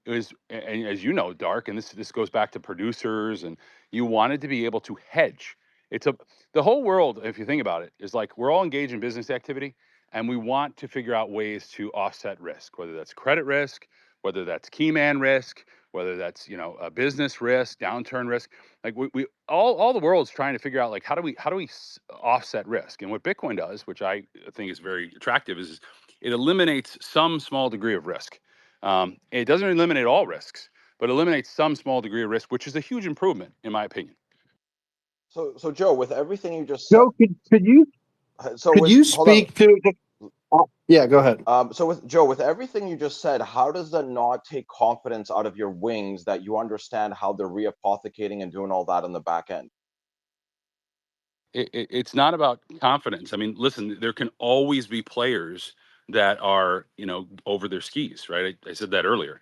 is, and as you know, Dark, and this goes back to producers, and you wanted to be able to hedge. It's a The whole world, if you think about it, is like we're all engaged in business activity, and we want to figure out ways to offset risk, whether that's credit risk, whether that's key man risk, whether that's a business risk, downturn risk. Like we all the world's trying to figure out, like, how do we offset risk. And what Bitcoin does, which I think is very attractive, is it eliminates some small degree of risk. It doesn't eliminate all risks, but eliminates some small degree of risk, which is a huge improvement in my opinion. So Joe, with everything you just said, Joe, could you hold on. speak to? Yeah, go ahead. So with Joe, with everything you just said, how does that not take confidence out of your wings that you understand how they're reapothecating and doing all that on the back end? It's not about confidence. I mean, listen, there can always be players that are, over their skis, right? I said that earlier.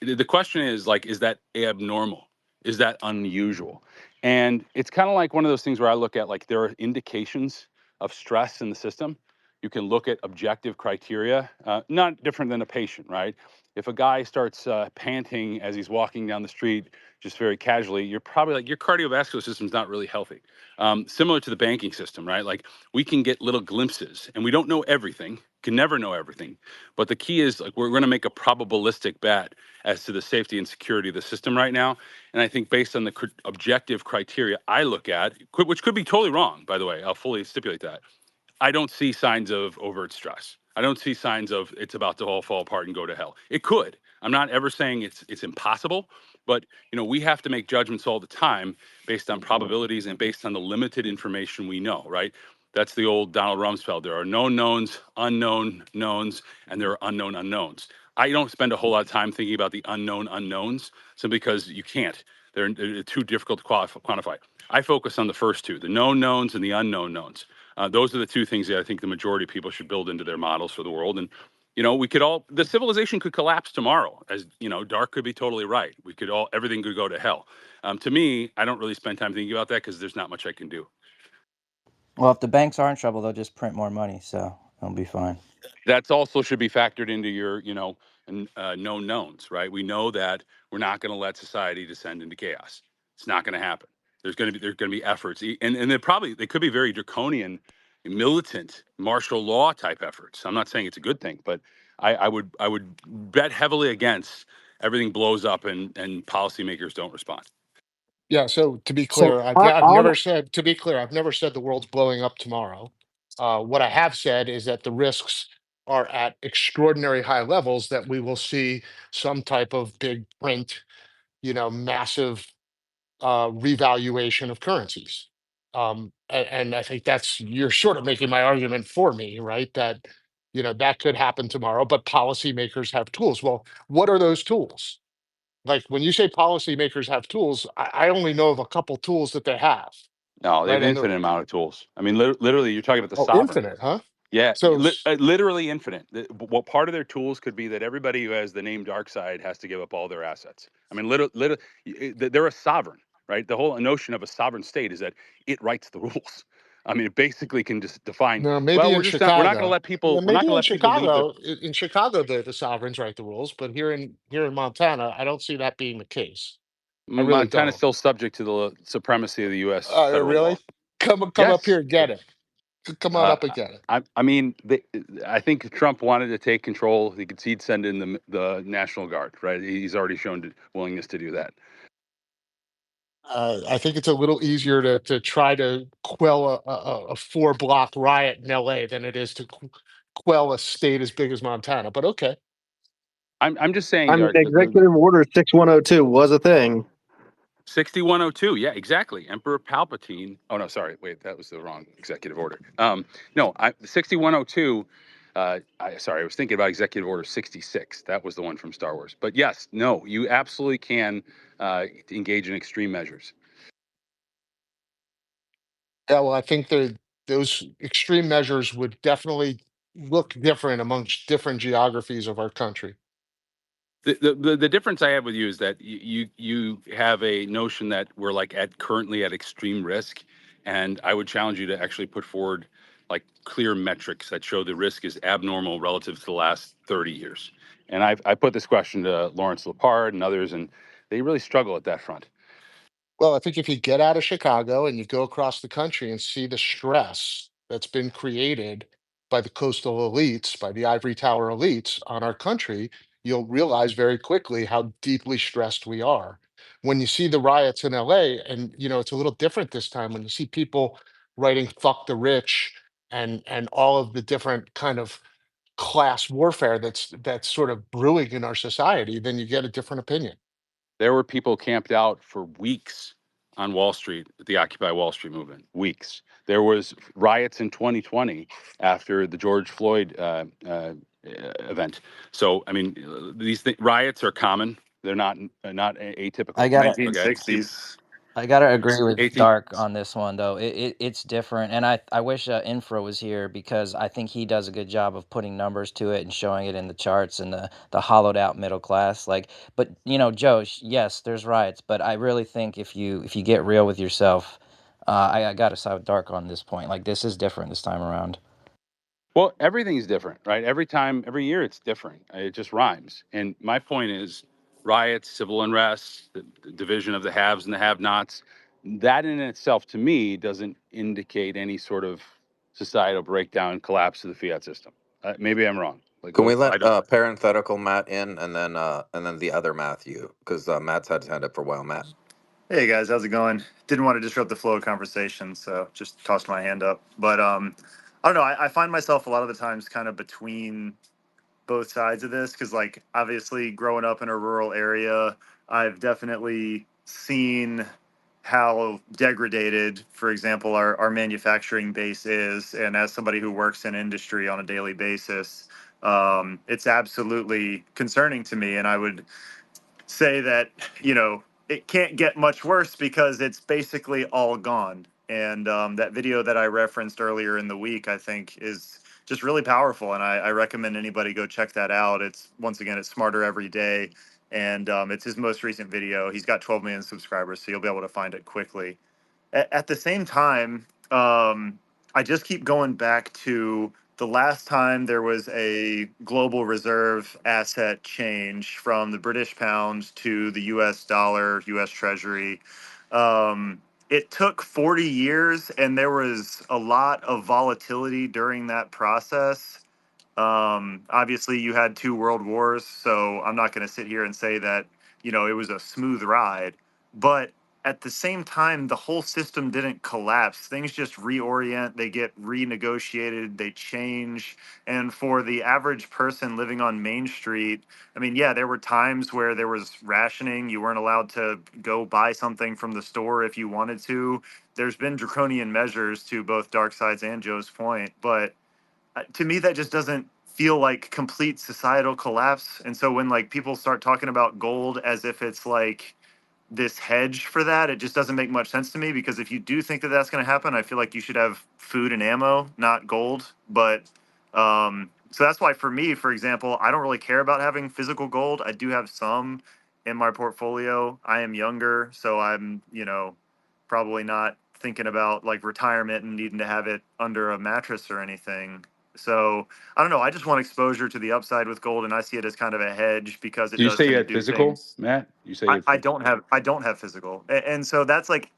The question is, like, is that abnormal? Is that unusual? And it's kind of like one of those things where I look at, like, there are indications of stress in the system. You can look at objective criteria, not different than a patient, right? If a guy starts panting as he's walking down the street, just very casually, you're probably like, your cardiovascular system's not really healthy. Similar to the banking system, right? Like, we can get little glimpses, and we don't know everything. Can never know everything, but the key is, like, we're going to make a probabilistic bet as to the safety and security of the system right now. And I think based on the objective criteria I look at, which could be totally wrong, by the way, I'll fully stipulate that. I don't see signs of overt stress. I don't see signs of it's about to all fall apart and go to hell. It could. I'm not ever saying it's impossible, but we have to make judgments all the time based on probabilities and based on the limited information we know, right? That's the old Donald Rumsfeld. There are known knowns, unknown knowns, and there are unknown unknowns. I don't spend a whole lot of time thinking about the unknown unknowns simply because you can't. They're too difficult to quantify. I focus on the first two, the known knowns and the unknown knowns. Those are the two things that I think the majority of people should build into their models for the world. And the civilization could collapse tomorrow. As Dark could be totally right. Everything could go to hell. To me, I don't really spend time thinking about that because there's not much I can do. Well, if the banks are in trouble, they'll just print more money, so it'll be fine. That's also should be factored into your, known knowns, right? We know that we're not going to let society descend into chaos. It's not going to happen. There's going to be efforts, and they could be very draconian, militant, martial law type efforts. I'm not saying it's a good thing, but I would bet heavily against everything blows up and policymakers don't respond. Yeah, so to be So clear, I, I've I'm never said, I've never said the world's blowing up tomorrow. What I have said is that the risks are at extraordinary high levels, that we will see some type of big print, massive revaluation of currencies. And I think you're sort of making my argument for me, right? That, that could happen tomorrow, but policymakers have tools. Well, what are those tools? Like, when you say policymakers have tools, I only know of a couple tools that they have, No, they right? have And they're, infinite amount of tools. I mean, literally, you're talking about the oh, sovereign. infinite, huh? Yeah, So, literally infinite. What part of their tools could be that everybody who has the name Dark Side has to give up all their assets. I mean, literally, they're a sovereign, right? The whole notion of a sovereign state is that it writes the rules. I mean, it basically can just define. no, maybe Well, in we're not going to Chicago. let Yeah, people. We're not maybe going to in let people leave their. Chicago. In Chicago, the sovereigns write the rules, but here in Montana, I don't see that being the case. I really Montana's don't. still subject to the supremacy of the U.S. federal law. Really? Come up Yes. here and get it. Come on Uh, up and get it. I mean, I think Trump wanted to take control. He'd send in the National Guard, right? He's already shown willingness to do that. I think it's a little easier to try to quell a 4 block riot in LA than it is to quell a state as big as Montana. But okay. I'm just saying, I mean, Dark. The Executive Order 6102 was a thing. 6102, yeah, exactly. Emperor Palpatine. Oh no, sorry, wait, that was the wrong executive order. No, 6102. Sorry, I was thinking about Executive Order 66. That was the one from Star Wars. But yes, no, you absolutely can engage in extreme measures. Yeah, well, I think those extreme measures would definitely look different amongst different geographies of our country. The difference I have with you is that you have a notion that we're, like, currently at extreme risk, And I would challenge you to actually put forward like clear metrics that show the risk is abnormal relative to the last 30 years. And I put this question to Lawrence Lepard and others, and they really struggle at that front. Well, I think if you get out of Chicago and you go across the country and see the stress that's been created by the coastal elites, by the ivory tower elites on our country, you'll realize very quickly how deeply stressed we are. When you see the riots in LA, and it's a little different this time when you see people writing "fuck the rich" and all of the different kind of class warfare that's sort of brewing in our society, then you get a different opinion. There were people camped out for weeks on Wall Street, the Occupy Wall Street movement, weeks. There was riots in 2020 after the George Floyd event. So, I mean, riots are common. They're not I atypical. gotta Okay. 1960s. I gotta agree with 18. Dark on this one though. It's different, and I wish Infra was here because I think he does a good job of putting numbers to it and showing it in the charts and the hollowed out middle class. Like, but Joe, yes, there's riots, but I really think if you get real with yourself, I gotta side with Dark on this point. Like, this is different this time around. Well, everything's different, right? Every year it's different. It just rhymes. And my point is riots, civil unrest, the division of the haves and the have-nots, that in itself to me doesn't indicate any sort of societal breakdown, collapse of the fiat system. Maybe I'm wrong. Like, Can we I let don't. parenthetical Matt in, and then the other Matthew, because Matt's had his hand up for a while. Matt. Hey guys, how's it going? Didn't want to disrupt the flow of conversation, so just tossed my hand up. But I don't know. I find myself a lot of the times kind of between both sides of this because, like, obviously, growing up in a rural area, I've definitely seen how degraded, for example, our manufacturing base is. And as somebody who works in industry on a daily basis, it's absolutely concerning to me. And I would say that it can't get much worse because it's basically all gone. And that video that I referenced earlier in the week, I think, is just really powerful, and I recommend anybody go check that out. It's, once again, it's Smarter Every Day, and it's his most recent video. He's got 12 million subscribers, so you'll be able to find it quickly. At the same time, I just keep going back to the last time there was a global reserve asset change from the British pound to the US dollar, US Treasury. It took 40 years, and there was a lot of volatility during that process. Obviously, you had two world wars, so I'm not going to sit here and say that, it was a smooth ride. But at the same time, the whole system didn't collapse. Things just reorient, they get renegotiated, they change. And for the average person living on Main Street, I mean, yeah, there were times where there was rationing. You weren't allowed to go buy something from the store if you wanted to. There's been draconian measures, to both Dark Side's and Joe's point, but to me that just doesn't feel like complete societal collapse. And so when, like, people start talking about gold as if it's like this hedge for that, it just doesn't make much sense to me, because if you do think that that's going to happen, I feel like you should have food and ammo, not gold. But so that's why, for me, for example, I don't really care about having physical gold. I do have some in my portfolio. I am younger, so I'm probably not thinking about like retirement and needing to have it under a mattress or anything. So I don't know. I just want exposure to the upside with gold, and I see it as kind of a hedge because it So you does say you tend to had do physical, things. Matt? You say you had I don't have physical, and so that's like,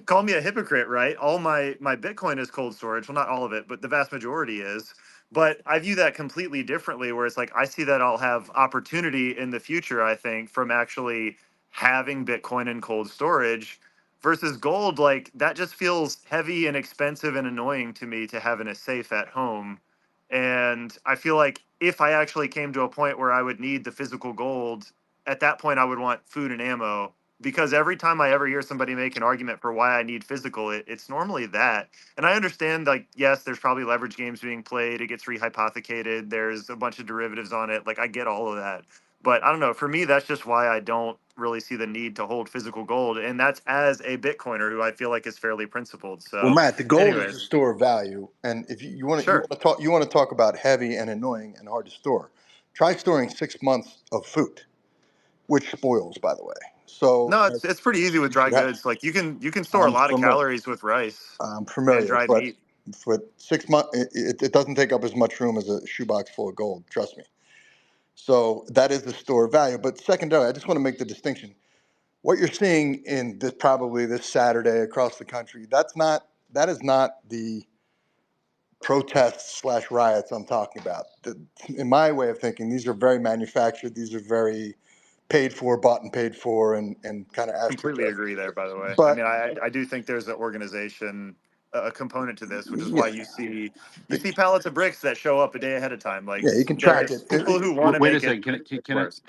call me a hypocrite, right? All my Bitcoin is cold storage. Well, not all of it, but the vast majority is. But I view that completely differently, where it's like I see that I'll have opportunity in the future, I think, from actually having Bitcoin in cold storage versus gold. Like, that just feels heavy and expensive and annoying to me to have in a safe at home. And I feel like if I actually came to a point where I would need the physical gold, at that point I would want food and ammo. Because every time I ever hear somebody make an argument for why I need physical, it's normally that. And I understand, like, yes, there's probably leverage games being played. It gets rehypothecated. There's a bunch of derivatives on it. Like, I get all of that. But I don't know. For me, that's just why I don't really see the need to hold physical gold. And that's as a Bitcoiner who I feel like is fairly principled. Well, So, Matt, the goal is a anyways, store of value, and if you want to sure. talk about heavy and annoying and hard to store, try storing 6 months of food, which spoils, by the way. So No, it's pretty easy with dry yeah, goods. Like you can store a I'm lot of familiar. calories with rice I'm and familiar, dried but meat. for 6 months, it doesn't take up as much room as a shoebox full of gold. Trust me. So that is the store of value. But secondarily, I just want to make the distinction. What you're seeing in this probably this Saturday across the country, that is not the protests slash riots I'm talking about. In my way of thinking, these are very manufactured. These are very paid for, bought and paid for, and kind of Completely astroturf. agree there, by the way. I But mean, I do think there's an organization, a component to this, which is why yeah, you see pallets of bricks that show up a day ahead of time. Like yeah, you can track there's it. people who want to Wait a make it second. worse.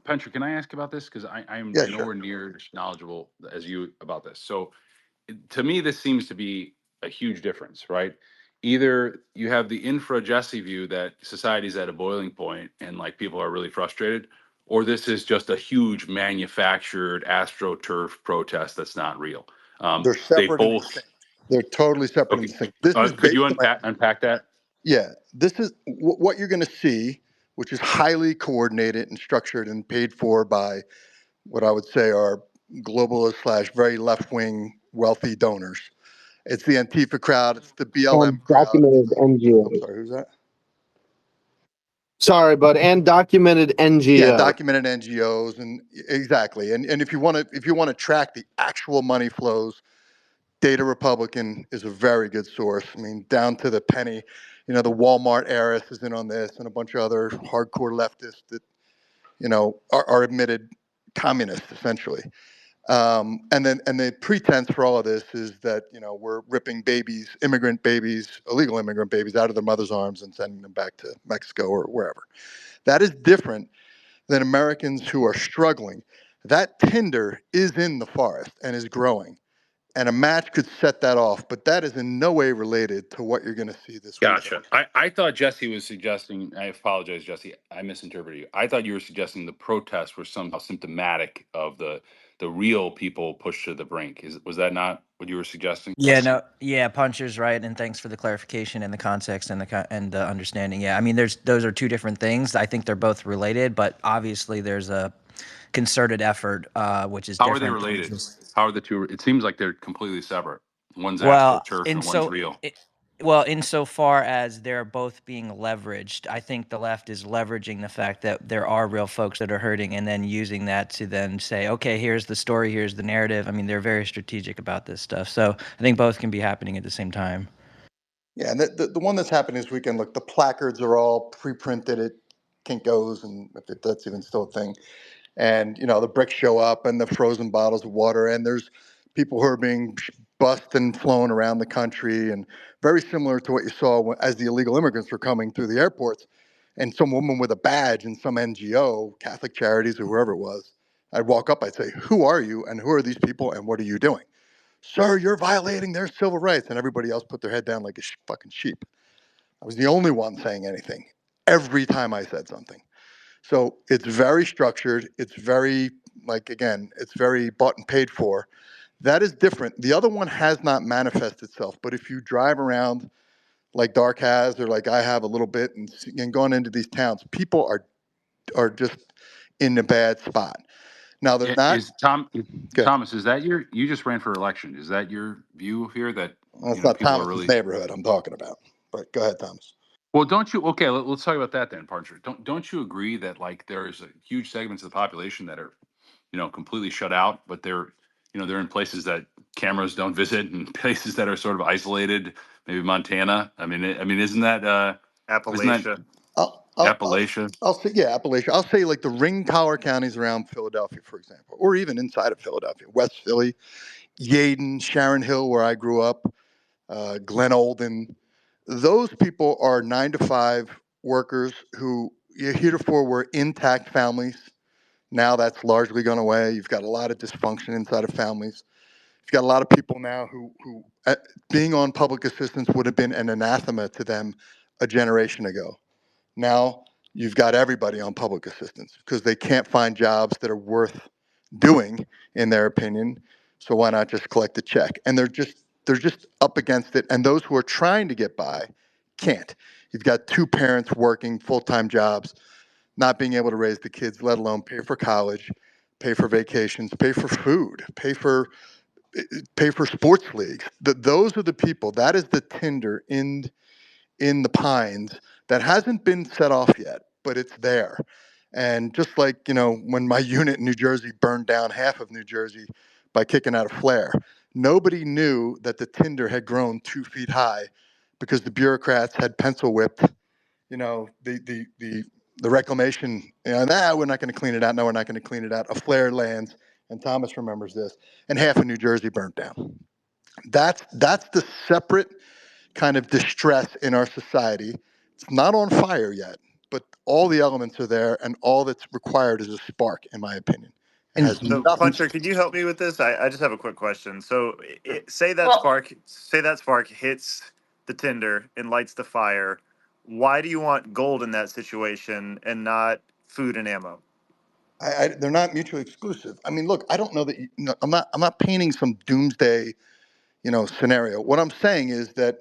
Puncher, can I ask about this? Because I'm Yeah, sure. nowhere near as knowledgeable as you about this. So to me, this seems to be a huge difference, right? Either you have the infra Jesse view that society's at a boiling point and like people are really frustrated, or this is just a huge manufactured astroturf protest that's not real. They're They separate and both. distinct. They're totally separate and Okay. distinct. This is Could you based on, unpack that? yeah, this is what you're going to see, which is highly coordinated and structured and paid for by what I would say are globalist slash very left wing wealthy donors. It's the Antifa crowd. It's the BLM And crowd. documented I'm NGO. sorry, who's that? Sorry, but and documented Yeah, NGO. documented NGOs and exactly. And if you want to track the actual money flows, Data Republican is a very good source. I mean, down to the penny. You know, the Walmart heiress is in on this, and a bunch of other hardcore leftists that are admitted communists essentially. And the pretense for all of this is that we're ripping babies, illegal immigrant babies, out of their mother's arms and sending them back to Mexico or wherever. That is different than Americans who are struggling. That tinder is in the forest and is growing, and a match could set that off. But that is in no way related to what you're going to see this weekend. Gotcha. I thought Jesse was suggesting, I apologize, Jesse, I misinterpreted you. I thought you were suggesting the protests were somehow symptomatic of the real people pushed to the brink. Was that not what you were suggesting? Yeah, no, yeah, Puncher's right, and thanks for the clarification and the context and the understanding. Yeah, I mean, those are two different things. I think they're both related, but obviously there's a concerted effort, which is How are they different than related? just How are the two? It seems like they're completely separate. One's well, astroturf in and one's so real. insofar as they're both being leveraged, I think the left is leveraging the fact that there are real folks that are hurting, and then using that to then say, okay, here's the story, here's the narrative. I mean, they're very strategic about this stuff. So I think both can be happening at the same time. Yeah, and the one that's happening this weekend, look, the placards are all pre-printed at Kinko's, and if that's even still a thing. And the bricks show up, and the frozen bottles of water, and there's people who are being bussed and flown around the country, and very similar to what you saw as the illegal immigrants were coming through the airports, and some woman with a badge in some NGO, Catholic Charities or whoever it was. I'd walk up, I'd say, "Who are you, and who are these people, and what are you doing?" "Sir, you're violating their civil rights," and everybody else put their head down like a fucking sheep. I was the only one saying anything every time I said something. So it's very structured. It's very, like, again, it's very bought and paid for. That is different. The other one has not manifested itself. But if you drive around like Dark has, or like I have a little bit, and gone into these towns, people are just in a bad spot. Now they're not Is good. Thomas? Is that you just ran for election? Is that your view here that Well, it's not people are Thomas's really. neighborhood I'm talking about. But go ahead, Thomas. Well, don't you? Okay, let's talk about that then, partner. Don't you agree that like there's a huge segments of the population that are, completely shut out, but they're in places that cameras don't visit and places that are sort of isolated, maybe Montana. I mean, isn't that Appalachia. I'll, I'll, I'll, Appalachia? I'll say, yeah, Appalachia. I'll say like the ring collar counties around Philadelphia, for example, or even inside of Philadelphia, West Philly, Yeadon, Sharon Hill, where I grew up, Glen Olden. Those people are 9 to 5 workers who heretofore were intact families. Now that's largely gone away. You've got a lot of dysfunction inside of families. You've got a lot of people now who being on public assistance would have been an anathema to them a generation ago. Now you've got everybody on public assistance because they can't find jobs that are worth doing, in their opinion. So why not just collect a check? And they're just up against it. And those who are trying to get by can't. You've got two parents working full-time jobs, not being able to raise the kids, let alone pay for college. pay for vacations, pay for food, pay for sports leagues. Those are the people. That is the tinder in the pines that hasn't been set off yet, but it's there. And just like, when my unit in New Jersey burned down half of New Jersey by kicking out a flare, nobody knew that the tinder had grown 2 feet high because the bureaucrats had pencil whipped, the reclamation, we're not going to clean it out. No, we're not going to clean it out. A flare lands, and Thomas remembers this, and half of New Jersey burnt down. That's the separate kind of distress in our society. It's not on fire yet, but all the elements are there, and all that's required is a spark, in my opinion. It And has So, nothing to Puncher, could you help me with this? I just have a quick question. So, Well, say that spark hits the tinder and lights the fire. Why do you want gold in that situation and not food and ammo? they're not mutually exclusive. I mean, look, I don't know that I'm not painting some doomsday, scenario. What I'm saying is that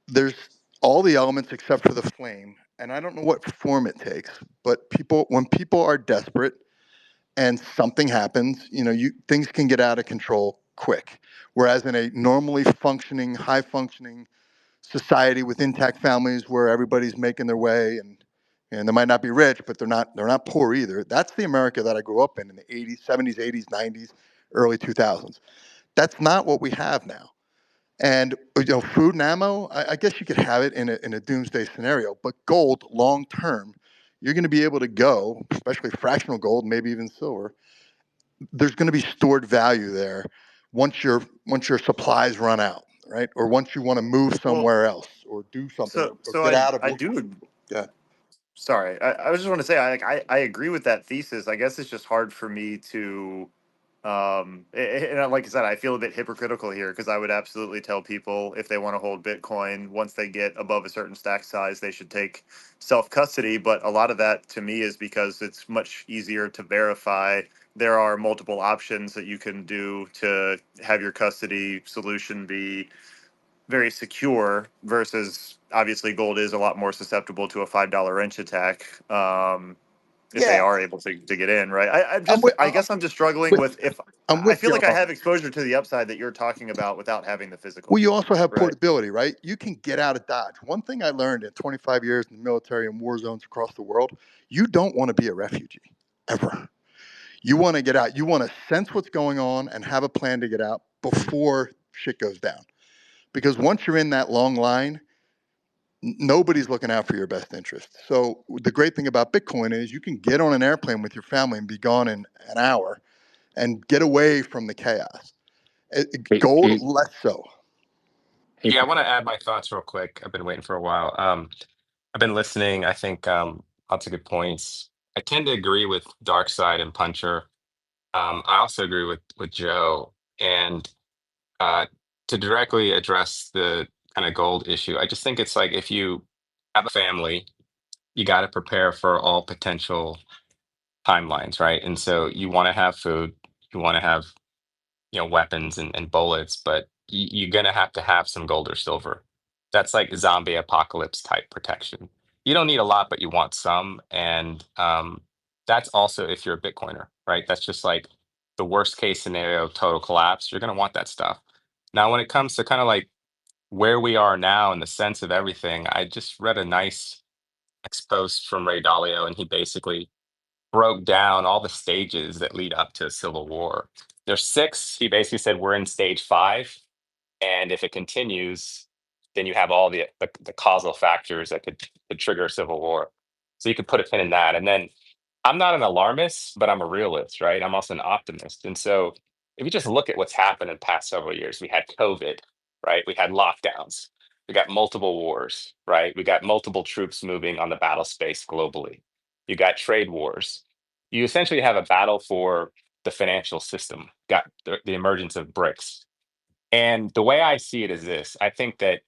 there's all the elements except for the flame, and I don't know what form it takes, but when people are desperate and something happens, things can get out of control quick. Whereas in a normally functioning, high functioning society with intact families where everybody's making their way, and they might not be rich, but they're not poor either. That's the America that I grew up in the 80s, 70s, 80s, 90s, early 2000s. That's not what we have now. And food and ammo, I guess you could have it in a doomsday scenario, but gold long term, you're going to be able to go, especially fractional gold, maybe even silver. There's going to be stored value there once your supplies run out, right? Or once you want to move Well, somewhere else or do something or so get out of I what. do. Yeah. Sorry, I was just want to say I agree with that thesis. I guess it's just hard for me to and like I said, I feel a bit hypocritical here because I would absolutely tell people if they want to hold Bitcoin, once they get above a certain stack size, they should take self custody. But a lot of that to me is because it's much easier to verify. There are multiple options that you can do to have your custody solution be very secure versus obviously gold is a lot more susceptible to a $5 wrench attack. If they Yeah, are able to get in, right? I'm with, I guess I'm just struggling with with if I'm I with feel you like I on. have exposure to the upside that you're talking about without having the physical, Well, you also have right? portability, right? You can get out of Dodge. One thing I learned in 25 years in the military and war zones across the world, you don't want to be a refugee ever. You want to get out. You want to sense what's going on and have a plan to get out before shit goes down. Because once you're in that long line, nobody's looking out for your best interest. So the great thing about Bitcoin is you can get on an airplane with your family and be gone in an hour and get away from the chaos. Hey, Gold, hey, less so. hey, yeah, I want to add my thoughts real quick. I've been waiting for a while. I've been listening. I think lots of good points. I tend to agree with Dark Side and Puncher. I also agree with Joe. And uh, to directly address the kind of gold issue, I just think it's like if you have a family, you got to prepare for all potential timelines, right? And so you want to have food, you want to have weapons and bullets, but you're gonna have to have some gold or silver. That's like zombie apocalypse type protection. You don't need a lot, but you want some, and that's also if you're a Bitcoiner, right? That's just like the worst case scenario, total collapse. You're gonna want that stuff. Now, when it comes to kind of like where we are now in the sense of everything, I just read a nice post from Ray Dalio, and he basically broke down all the stages that lead up to a civil war. There's six. He basically said we're in stage five, and if it continues, then you have all the causal factors that could trigger a civil war. So you could put a pin in that. And then I'm not an alarmist, but I'm a realist, right? I'm also an optimist. And so if you just look at what's happened in the past several years, we had COVID, right? We had lockdowns. We got multiple wars, right? We got multiple troops moving on the battle space globally. You got trade wars. You essentially have a battle for the financial system, got the emergence of BRICS. And the way I see it is this: I think that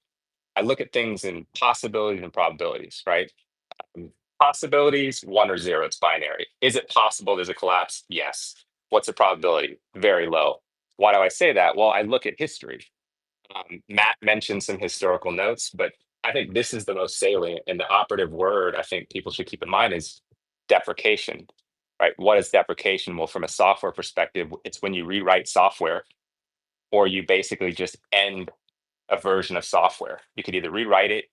I look at things in possibilities and probabilities, right? Um, Possibilities, one or zero, it's binary. Is it possible there's a collapse? Yes. What's the probability? Very low. Why do I say that? Well, I look at history. Matt mentioned some historical notes, but I think this is the most salient. And the operative word I think people should keep in mind is deprecation. right? What is deprecation? Well, from a software perspective, it's when you rewrite software or you basically just end a version of software. You could either rewrite it,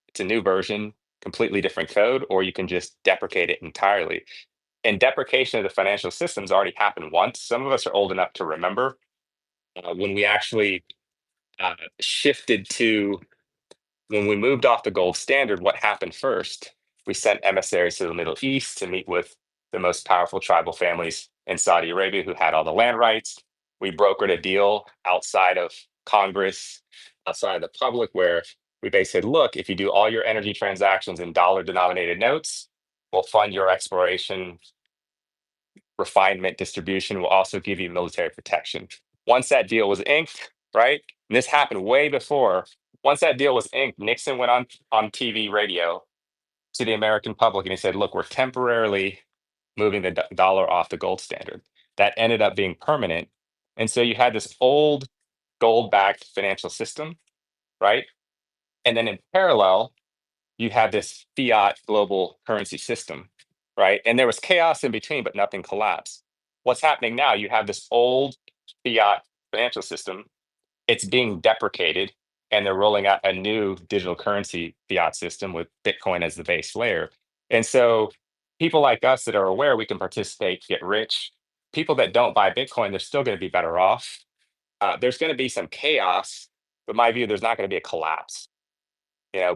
it's a new version, completely different code, or you can just deprecate it entirely. And deprecation of the financial systems already happened once. Some of us are old enough to remember when we actually shifted to, when we moved off the gold standard, what happened first? We sent emissaries to the Middle East to meet with the most powerful tribal families in Saudi Arabia who had all the land rights. We brokered a deal outside of Congress, outside of the public, where we basically said, look, if you do all your energy transactions in dollar denominated notes, we'll fund your exploration, refinement, distribution. We'll also give you military protection. Once that deal was inked, right? And this happened way before. Once that deal was inked, Nixon went on TV, radio to the American public, and he said, "Look, we're temporarily moving the dollar off the gold standard." That ended up being permanent, and so you had this old gold-backed financial system, right? And then in parallel, you had this fiat global currency system, right? And there was chaos in between, but nothing collapsed. What's happening now? You have this old fiat financial system, it's being deprecated, and they're rolling out a new digital currency fiat system with Bitcoin as the base layer. And so people like us that are aware we can participate, get rich. People that don't buy Bitcoin, they're still going to be better off. There's going to be some chaos, but my view, there's not going to be a collapse,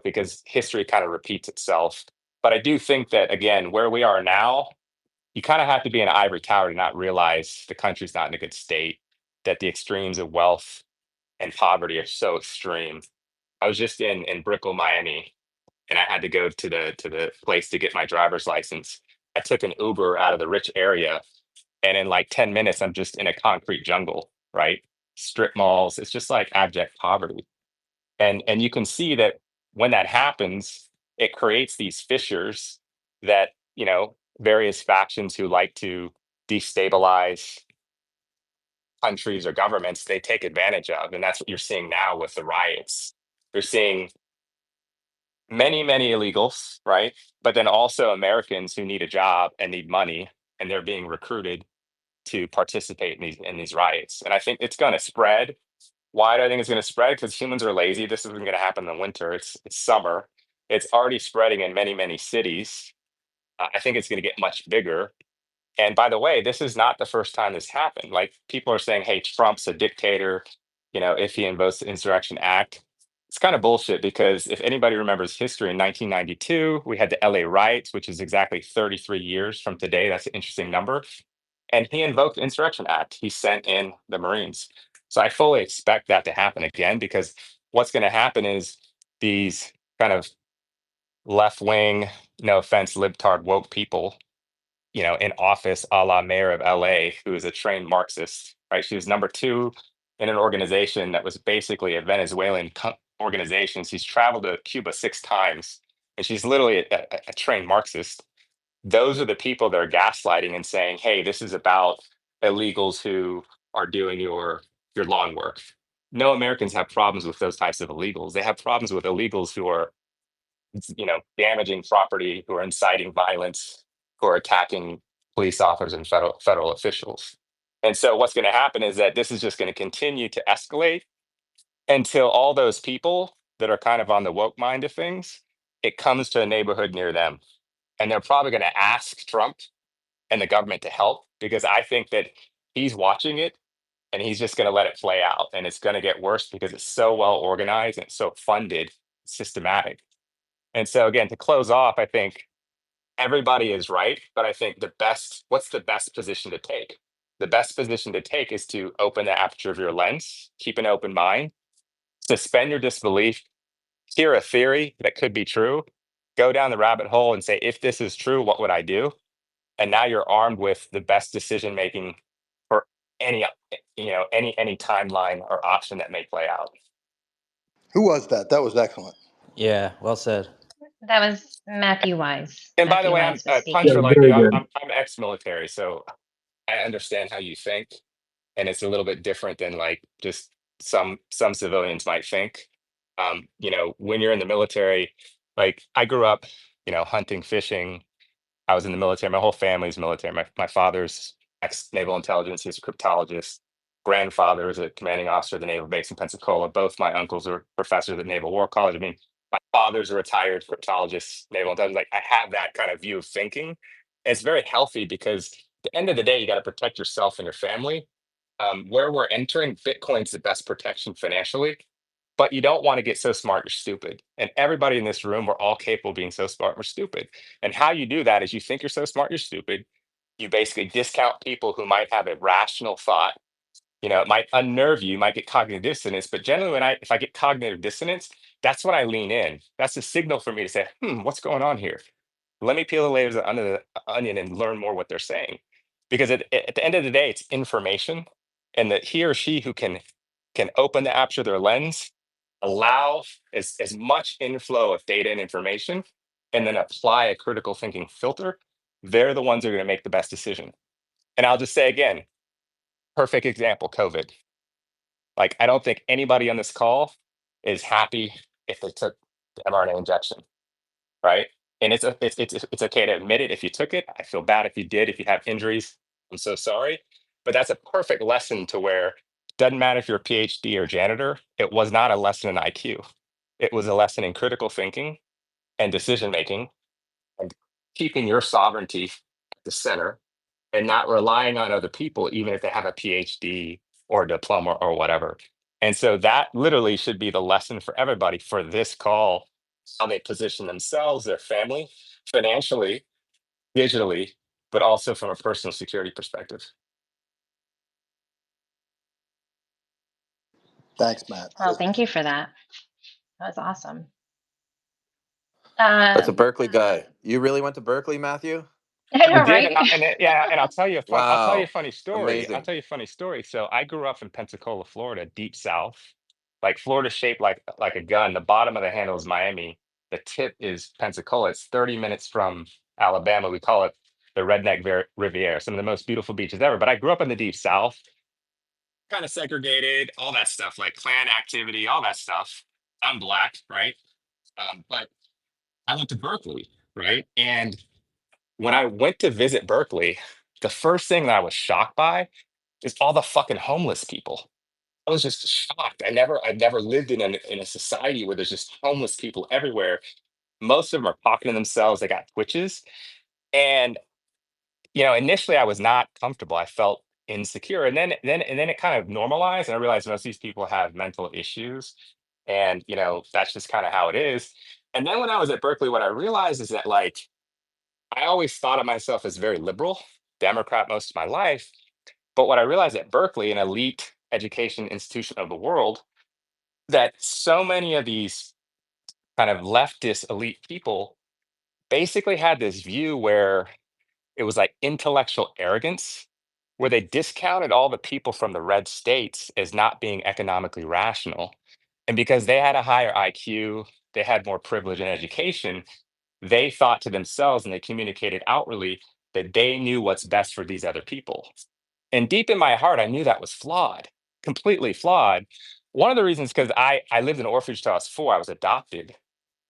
because history kind of repeats itself. But I do think that, again, where we are now, you kind of have to be an ivory tower to not realize the country's not in a good state, that the extremes of wealth and poverty are so extreme. I was just in Brickell, Miami, and I had to go to the place to get my driver's license. I took an Uber out of the rich area, and in like 10 minutes, I'm just in a concrete jungle, right? Strip malls. It's just like abject poverty. And you can see that when that happens, it creates these fissures that, various factions who like to destabilize countries or governments, they take advantage of. And that's what you're seeing now with the riots. You're seeing many, many illegals, right? But then also Americans who need a job and need money, and they're being recruited to participate in these riots. And I think it's going to spread. Why do I think it's going to spread? Because humans are lazy. This isn't going to happen in the winter. It's summer. It's already spreading in many, many cities. I think it's going to get much bigger. And by the way, this is not the first time this happened. Like, people are saying, hey, Trump's a dictator, if he invokes the Insurrection Act. It's kind of bullshit, because if anybody remembers history, in 1992, we had the LA riots, which is exactly 33 years from today. That's an interesting number. And he invoked the Insurrection Act. He sent in the Marines. So I fully expect that to happen again, because what's going to happen is these kind of left wing, no offense, libtard woke people, in office, a la mayor of LA, who is a trained Marxist, right? She was number two in an organization that was basically a Venezuelan organization. She's traveled to Cuba 6 times, and she's literally a trained Marxist. Those are the people that are gaslighting and saying, hey, this is about illegals who are doing your lawn work. No Americans have problems with those types of illegals. They have problems with illegals who are, damaging property, who are inciting violence, who are attacking police officers and federal officials. And so what's going to happen is that this is just going to continue to escalate until all those people that are kind of on the woke mind of things, it comes to a neighborhood near them. And they're probably going to ask Trump and the government to help, because I think that he's watching it and he's just going to let it play out. And it's going to get worse because it's so well organized and so funded, systematic. And so, again, to close off, I think everybody is right, but I think what's the best position to take? The best position to take is to open the aperture of your lens, keep an open mind, suspend your disbelief, hear a theory that could be true, go down the rabbit hole and say, if this is true, what would I do? And now you're armed with the best decision making for any any timeline or option that may play out. Who was that? That was excellent. Yeah, well said. That was Matthew Wise. And by the Matthew way, I'm Wise was Puncher, speaking. like you. I'm ex-military, so I understand how you think, and it's a little bit different than like just some civilians might think. When you're in the military, like I grew up, hunting, fishing, I was in the military. My whole family's military. My father's ex-naval intelligence. He's a cryptologist. Grandfather is a commanding officer of the naval base in Pensacola. Both my uncles are professors at Naval War College. I mean, my father's a retired cryptologist, naval intelligence. Like, I have that kind of view of thinking. It's very healthy because at the end of the day, you got to protect yourself and your family. Where we're entering, Bitcoin's the best protection financially, but you don't want to get so smart you're stupid. And everybody in this room, we're all capable of being so smart we're stupid. And how you do that is you think you're so smart you're stupid. You basically discount people who might have a rational thought. It might unnerve you, you might get cognitive dissonance, but generally if I get cognitive dissonance, that's when I lean in. That's a signal for me to say, what's going on here? Let me peel the layers under the onion and learn more what they're saying. Because at the end of the day, it's information, and that he or she who can open the aperture of their lens, allow as much inflow of data and information, and then apply a critical thinking filter, they're the ones who are going to make the best decision. And I'll just say again, perfect example, COVID. Like, I don't think anybody on this call is happy if they took the mRNA injection, right? And it's okay to admit it if you took it. I feel bad if you did. If you have injuries, I'm so sorry. But that's a perfect lesson to where doesn't matter if you're a PhD or janitor. It was not a lesson in IQ. It was a lesson in critical thinking and decision making and keeping your sovereignty at the center and not relying on other people, even if they have a PhD or a diploma or whatever. And so that literally should be the lesson for everybody for this call, how they position themselves, their family, financially, digitally, but also from a personal security perspective. Thanks, Matt. Well, thank you for that. That was awesome. That's a Berkeley guy. You really went to Berkeley, Matthew? I I know, did, right? and I'll tell you a Wow. funny story. I'll Amazing. tell you a funny story. So I grew up in Pensacola, Florida, deep south. Like, Florida shaped like a gun. The bottom of the handle is Miami. The tip is Pensacola. It's 30 minutes from Alabama. We call it the Redneck Riviera, some of the most beautiful beaches ever. But I grew up in the deep south, kind of segregated, all that stuff, like Klan activity, all that stuff. I'm black, right? But I went to Berkeley, right? And when I went to visit Berkeley, the first thing that I was shocked by is all the fucking homeless people. I was just shocked. I've never lived in a society where there's just homeless people everywhere. Most of them are pocketing themselves. They got twitches. And initially I was not comfortable. I felt insecure. And then it kind of normalized, and I realized most of these people have mental issues. And that's just kind of how it is. And then when I was at Berkeley, what I realized is that, like, I always thought of myself as very liberal, Democrat most of my life. But what I realized at Berkeley, an elite education institution of the world, that so many of these kind of leftist elite people basically had this view where it was like intellectual arrogance, where they discounted all the people from the red states as not being economically rational. And because they had a higher IQ, they had more privilege and education, they thought to themselves and they communicated outwardly that they knew what's best for these other people. And deep in my heart, I knew that was flawed, completely flawed. One of the reasons, because I lived in an orphanage till I was 4, I was adopted.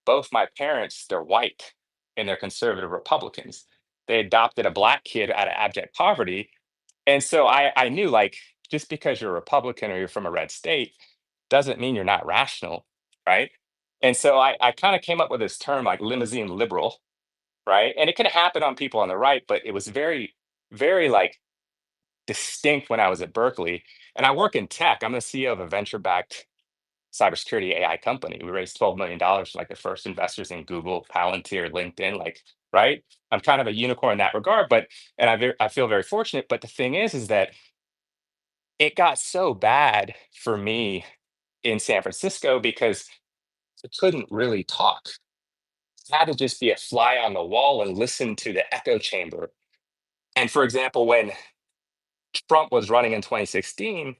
Both my parents, they're white and they're conservative Republicans. They adopted a black kid out of abject poverty. And so I knew, like, just because you're a Republican or you're from a red state doesn't mean you're not rational, right? And so I kind of came up with this term like limousine liberal, right? And it can happen on people on the right, but it was very, very like distinct when I was at Berkeley. And I work in tech. I'm the CEO of a venture-backed cybersecurity AI company. We raised $12 million from like the first investors in Google, Palantir, LinkedIn, like, right? I'm kind of a unicorn in that regard, but and I feel very fortunate. But the thing is that it got so bad for me in San Francisco because I couldn't really talk. I had to just be a fly on the wall and listen to the echo chamber. And for example, when Trump was running in 2016,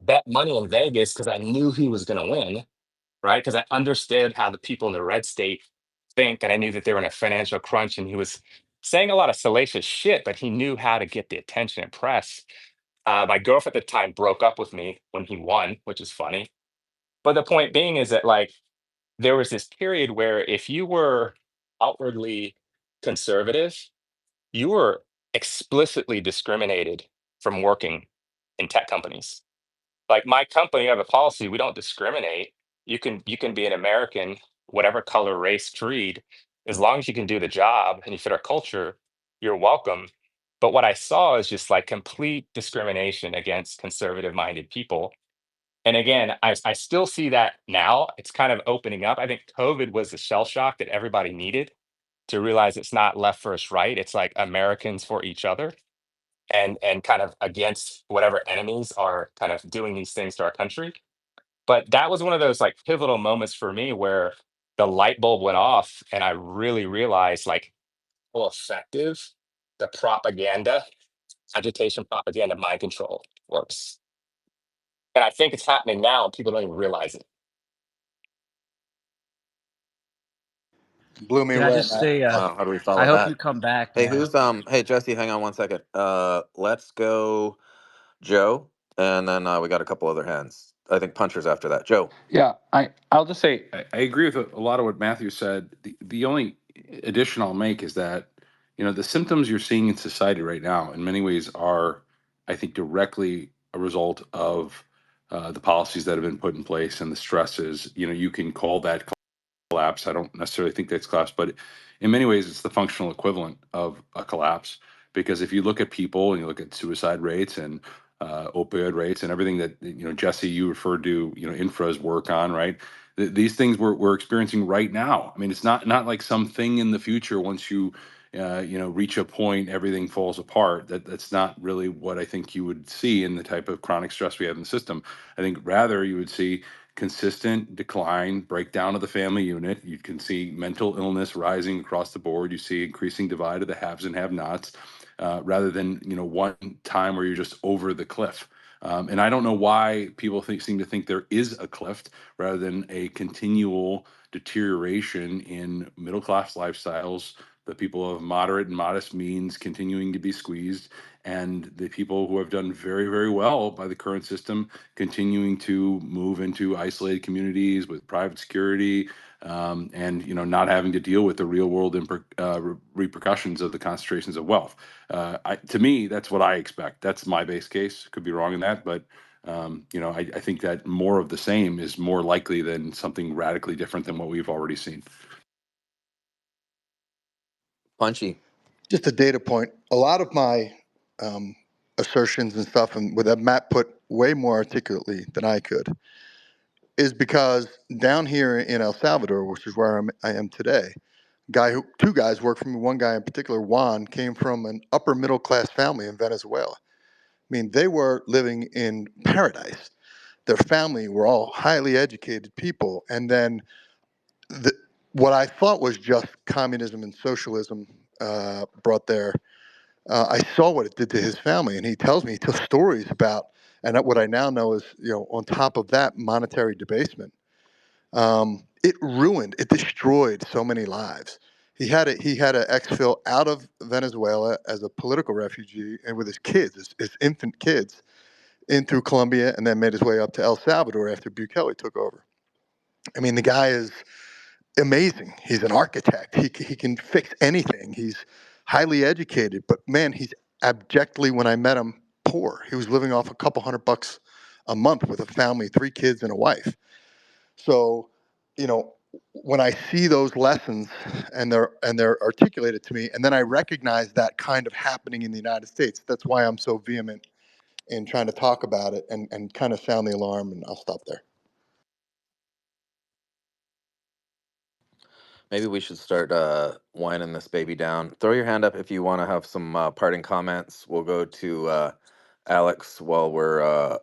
bet money in Vegas because I knew he was going to win, right? Because I understood how the people in the red state think, and I knew that they were in a financial crunch, and he was saying a lot of salacious shit, but he knew how to get the attention and press. My girlfriend at the time broke up with me when he won, which is funny. But the point being is that, like, there was this period where if you were outwardly conservative, you were explicitly discriminated from working in tech companies. Like my company, I have a policy, we don't discriminate. You can be an American, whatever color, race, creed, as long as you can do the job and you fit our culture, you're welcome. But what I saw is just like complete discrimination against conservative minded people. And again, I still see that now. It's kind of opening up. I think COVID was the shell shock that everybody needed to realize it's not left versus right. It's like Americans for each other and kind of against whatever enemies are kind of doing these things to our country. But that was one of those like pivotal moments for me where the light bulb went off and I really realized like how effective the propaganda, agitation propaganda, mind control works. And I think it's happening now and people don't even realize it. Blew me Can I away, just Matt. say, Wow, how do we I follow hope you that? come back, Hey, man. who's hey Jesse, hang on one second. Let's go Joe, and then we got a couple other hands. I think Puncher's after that. Joe. Yeah, I'll just say I agree with a lot of what Matthew said. The only addition I'll make is that the symptoms you're seeing in society right now, in many ways, are I think directly a result of the policies that have been put in place and the stresses. You can call that collapse. I don't necessarily think that's collapse, but in many ways, it's the functional equivalent of a collapse. Because if you look at people and you look at suicide rates and opioid rates and everything that Jesse, you referred to, infra's work on, right? These things we're experiencing right now. I mean, it's not like something in the future. Once you reach a point, everything falls apart. That's not really what I think you would see in the type of chronic stress we have in the system. I think rather you would see consistent decline, breakdown of the family unit. You can see mental illness rising across the board. You see increasing divide of the haves and have-nots, rather than one time where you're just over the cliff. And I don't know why people seem to think there is a cliff rather than a continual deterioration in middle class lifestyles. The people of moderate and modest means continuing to be squeezed, and the people who have done very, very well by the current system continuing to move into isolated communities with private security, and not having to deal with the real world repercussions of the concentrations of wealth. To me, that's what I expect. That's my base case. Could be wrong in that, but I think that more of the same is more likely than something radically different than what we've already seen. Punchy. Just a data point. A lot of my assertions and stuff, and with that Matt put way more articulately than I could, is because down here in El Salvador, which is where I am today, two guys work for me. One guy in particular, Juan, came from an upper middle class family in Venezuela. I mean, they were living in paradise. Their family were all highly educated people, and then the, what I thought was just communism and socialism brought there. I saw what it did to his family, and he tells stories about, and what I now know is, on top of that, monetary debasement. It destroyed so many lives. He had to exfil out of Venezuela as a political refugee, and with his kids, his infant kids, in through Colombia, and then made his way up to El Salvador after Bukele took over. I mean, the guy is amazing. He's an architect. He can fix anything. He's highly educated, but man, he's abjectly, when I met him, poor. He was living off a couple $100 a month with a family, 3 kids and a wife. So, you know, when I see those lessons and they're articulated to me, and then I recognize that kind of happening in the United States, that's why I'm so vehement in trying to talk about it and kind of sound the alarm. And I'll stop there. Maybe we should start winding this baby down. Throw your hand up if you want to have some parting comments. We'll go to Alex while we're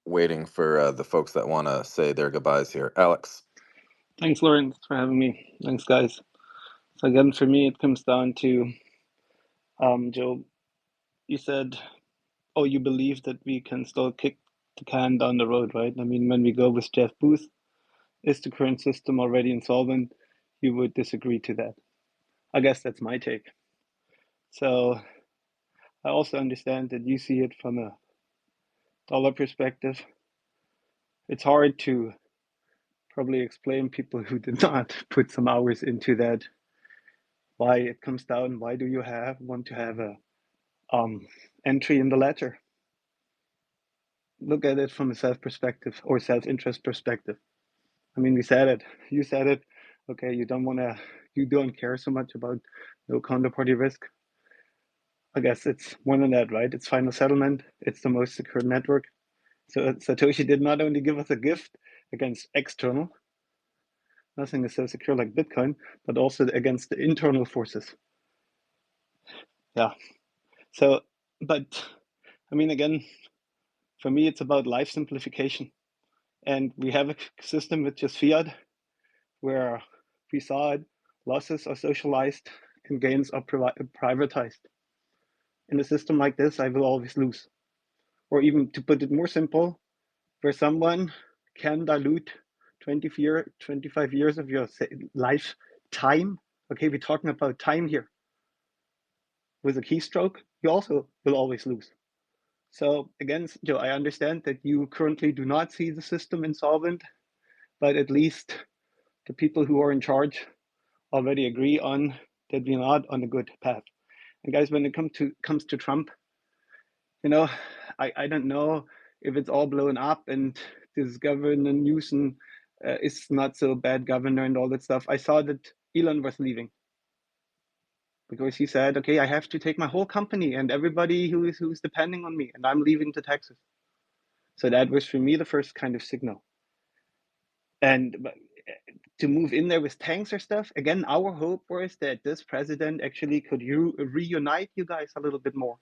waiting for the folks that want to say their goodbyes here. Alex. Thanks, Lawrence, for having me. Thanks, guys. So again, for me, it comes down to, Joe, you said, oh, you believe that we can still kick the can down the road, right? I mean, when we go with Jeff Booth, is the current system already insolvent? You would disagree to that. I guess that's my take. So I also understand that you see it from a dollar perspective. It's hard to probably explain people who did not put some hours into that why it comes down. Why do you want to have a entry in the ledger? Look at it from a self perspective or self-interest perspective. I mean, we said it. You said it. Okay, you don't care so much about no counterparty risk. I guess it's more than that, right? It's final settlement. It's the most secure network. So Satoshi did not only give us a gift against external, nothing is so secure like Bitcoin, but also against the internal forces. Yeah. So, but I mean, again, for me, it's about life simplification. And we have a system with just fiat where we saw it, losses are socialized and gains are privatized. In a system like this, I will always lose. Or even to put it more simple, where someone can dilute 25 years of your lifetime. Okay, we're talking about time here. With a keystroke, you also will always lose. So again, Joe, I understand that you currently do not see the system insolvent, but at least the people who are in charge already agree on that we're not on a good path. And guys, when it comes to Trump, you know, I don't know if it's all blown up and this Governor Newsom is not so bad governor and all that stuff. I saw that Elon was leaving because he said, okay, I have to take my whole company and everybody who's depending on me, and I'm leaving to Texas. So that was for me the first kind of signal. And to move in there with tanks or stuff, again, our hope was that this president actually could reunite you guys a little bit more.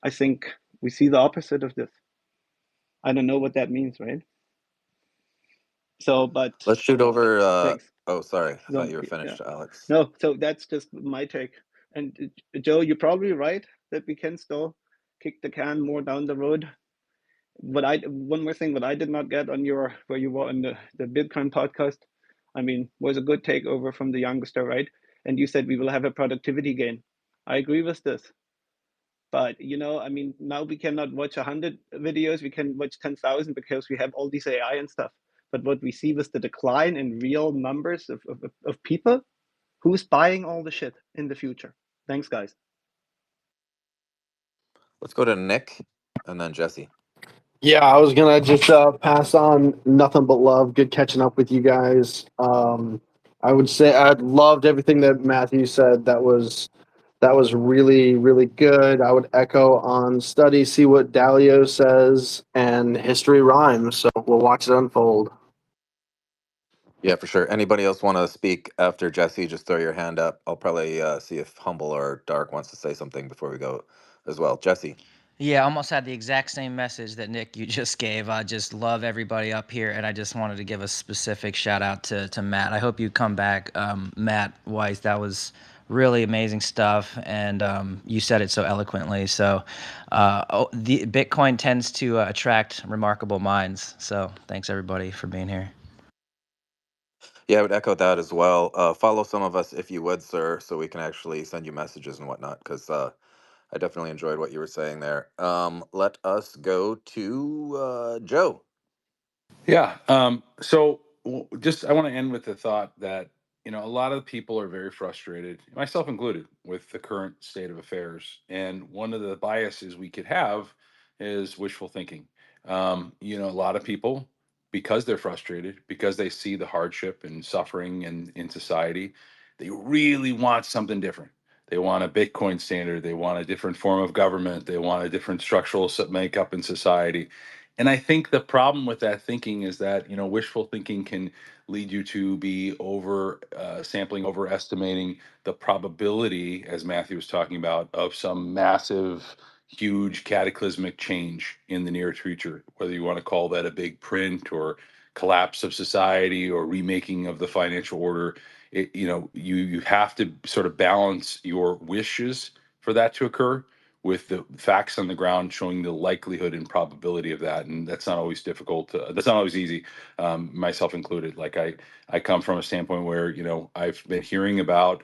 I think we see the opposite of this. I don't know what that means, right? So, but Let's shoot over. thanks. Oh, sorry. I thought So, you were yeah. finished, Alex. No, so that's just my take. And Joe, you're probably right that we can still kick the can more down the road. One more thing, what I did not get on where you were on the Bitcoin podcast, I mean, was a good takeover from the youngster, right? And you said we will have a productivity gain. I agree with this. But I mean, now we cannot watch 100 videos, we can watch 10,000 because we have all these AI and stuff. But what we see was the decline in real numbers of people who's buying all the shit in the future. Thanks, guys. Let's go to Nick and then Jesse. Yeah, I was gonna just pass on nothing but love. Good catching up with you guys. I would say I loved everything that Matthew said. That was really, really good. I would echo on study, see what Dalio says, and history rhymes. So we'll watch it unfold. Yeah, for sure. Anybody else want to speak after Jesse? Just throw your hand up. I'll probably see if Humble or Dark wants to say something before we go as well. Jesse. Yeah, I almost had the exact same message that Nick you just gave. I just love everybody up here, and I just wanted to give a specific shout out to Matt. I hope you come back, Matt Weiss. That was really amazing stuff, and you said it so eloquently. So, the Bitcoin tends to attract remarkable minds. So, thanks everybody for being here. Yeah, I would echo that as well. Follow some of us if you would, sir, so we can actually send you messages and whatnot, because I definitely enjoyed what you were saying there. Let us go to Joe. Yeah. Just I want to end with the thought that a lot of people are very frustrated, myself included, with the current state of affairs. And one of the biases we could have is wishful thinking. A lot of people, because they're frustrated, because they see the hardship and suffering in society, they really want something different. They want a Bitcoin standard. They want a different form of government. They want a different structural makeup in society. And I think the problem with that thinking is that, wishful thinking can lead you to be overestimating the probability, as Matthew was talking about, of some massive, huge cataclysmic change in the near future, whether you want to call that a big print or collapse of society or remaking of the financial order. You have to sort of balance your wishes for that to occur with the facts on the ground showing the likelihood and probability of that, and that's not always difficult. That's not always easy, myself included. Like I come from a standpoint where I've been hearing about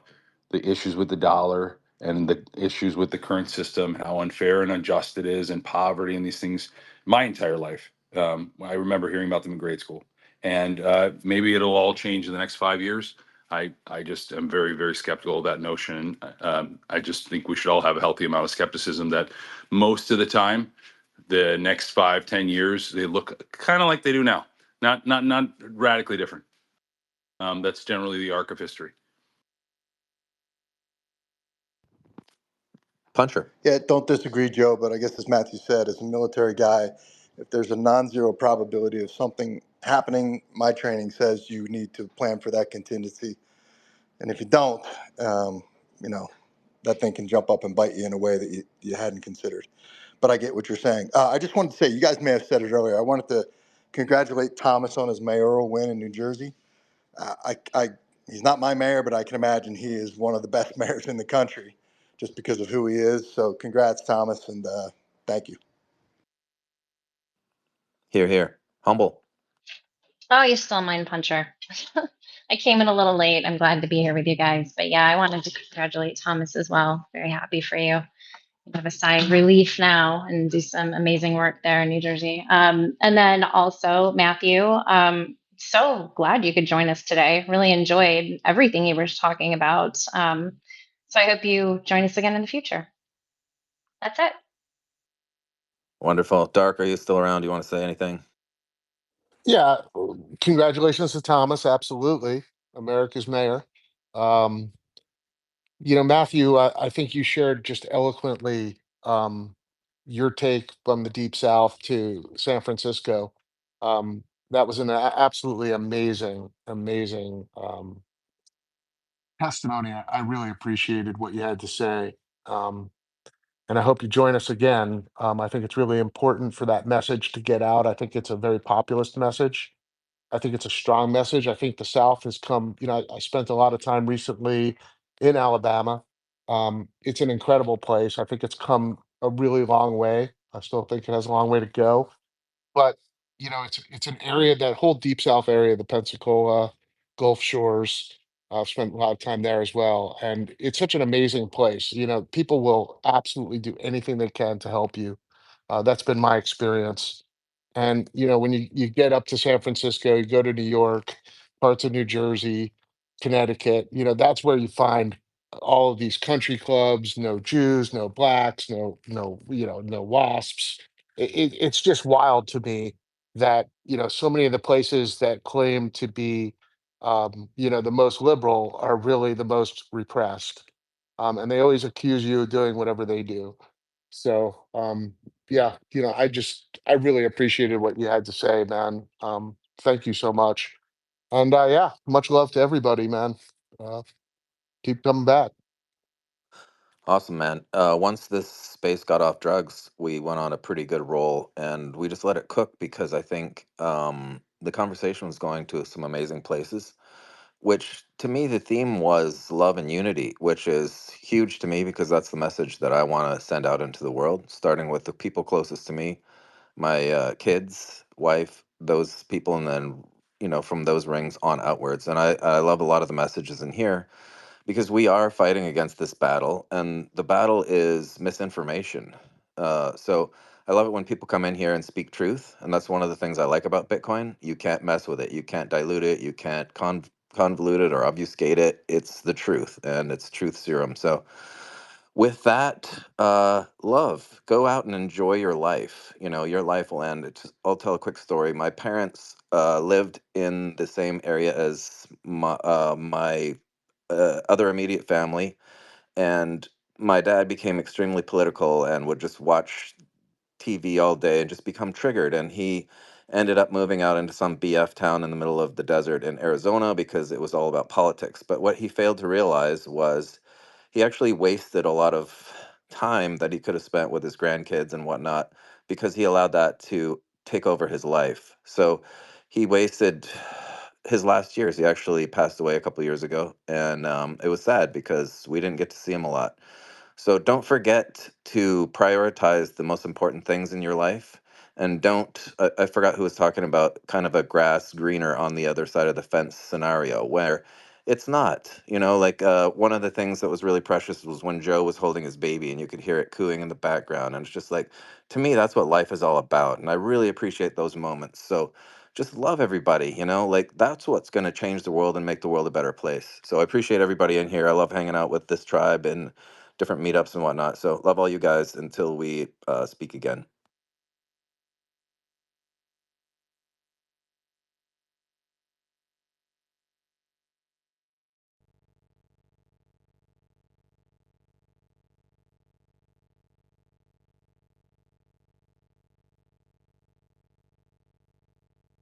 the issues with the dollar and the issues with the current system, how unfair and unjust it is, and poverty and these things my entire life. I remember hearing about them in grade school, and maybe it'll all change in the next 5 years. I just am very, very skeptical of that notion. I just think we should all have a healthy amount of skepticism that most of the time, the next 5, 10 years, they look kind of like they do now, not radically different. That's generally the arc of history. Puncher. Yeah, don't disagree, Joe, but I guess as Matthew said, as a military guy, if there's a non-zero probability of something happening, my training says you need to plan for that contingency. And if you don't, um, you know, that thing can jump up and bite you in a way that you hadn't considered. But I get what you're saying. I just wanted to say, you guys may have said it earlier, I wanted to congratulate Thomas on his mayoral win in New Jersey. He's not my mayor, but I can imagine he is one of the best mayors in the country just because of who he is. So congrats, Thomas, and thank you. Here, here. Humble. Oh, you stole mine, Puncher. I came in a little late. I'm glad to be here with you guys. But yeah, I wanted to congratulate Thomas as well. Very happy for you. You have a sigh of relief now and do some amazing work there in New Jersey. And then also, Matthew, so glad you could join us today. Really enjoyed everything you were talking about. So I hope you join us again in the future. That's it. Wonderful. Dark, are you still around? Do you want to say anything? Yeah, congratulations to Thomas. Absolutely, America's mayor. Um, Matthew, I think you shared just eloquently your take from the Deep South to San Francisco. That was an absolutely amazing, amazing testimony. I really appreciated what you had to say. Um, and I hope you join us again. I think it's really important for that message to get out. I think it's a very populist message. I think it's a strong message. I think the South has come, I spent a lot of time recently in Alabama. It's an incredible place. I think it's come a really long way. I still think it has a long way to go. But, it's an area, that whole Deep South area, the Pensacola, Gulf Shores. I've spent a lot of time there as well. And it's such an amazing place. People will absolutely do anything they can to help you. That's been my experience. And when you get up to San Francisco, you go to New York, parts of New Jersey, Connecticut, that's where you find all of these country clubs, no Jews, no blacks, no wasps. It's just wild to me that, so many of the places that claim to be the most liberal are really the most repressed. And they always accuse you of doing whatever they do. So, yeah, I really appreciated what you had to say, man. Thank you so much. And yeah, much love to everybody, man. Uh, keep coming back. Awesome, man. Once this space got off drugs, we went on a pretty good roll and we just let it cook because I think the conversation was going to some amazing places, which to me, the theme was love and unity, which is huge to me because that's the message that I want to send out into the world, starting with the people closest to me, my kids, wife, those people, and then, from those rings on outwards. And I love a lot of the messages in here because we are fighting against this battle, and the battle is misinformation. So I love it when people come in here and speak truth, and that's one of the things I like about Bitcoin. You can't mess with it, you can't dilute it, you can't convolute it or obfuscate it. It's the truth, and it's truth serum. So with that, love, go out and enjoy your life. Your life will end. I'll tell a quick story. My parents lived in the same area as my other immediate family, and my dad became extremely political and would just watch TV all day and just become triggered. And he ended up moving out into some BF town in the middle of the desert in Arizona because it was all about politics. But what he failed to realize was he actually wasted a lot of time that he could have spent with his grandkids and whatnot because he allowed that to take over his life. So he wasted his last years. He actually passed away a couple years ago, and it was sad because we didn't get to see him a lot. So don't forget to prioritize the most important things in your life. And don't, I forgot who was talking about kind of a grass greener on the other side of the fence scenario where it's not, like one of the things that was really precious was when Joe was holding his baby and you could hear it cooing in the background. And it's just like, to me, that's what life is all about. And I really appreciate those moments. So just love everybody, like that's what's going to change the world and make the world a better place. So I appreciate everybody in here. I love hanging out with this tribe and different meetups and whatnot. So love all you guys until we speak again.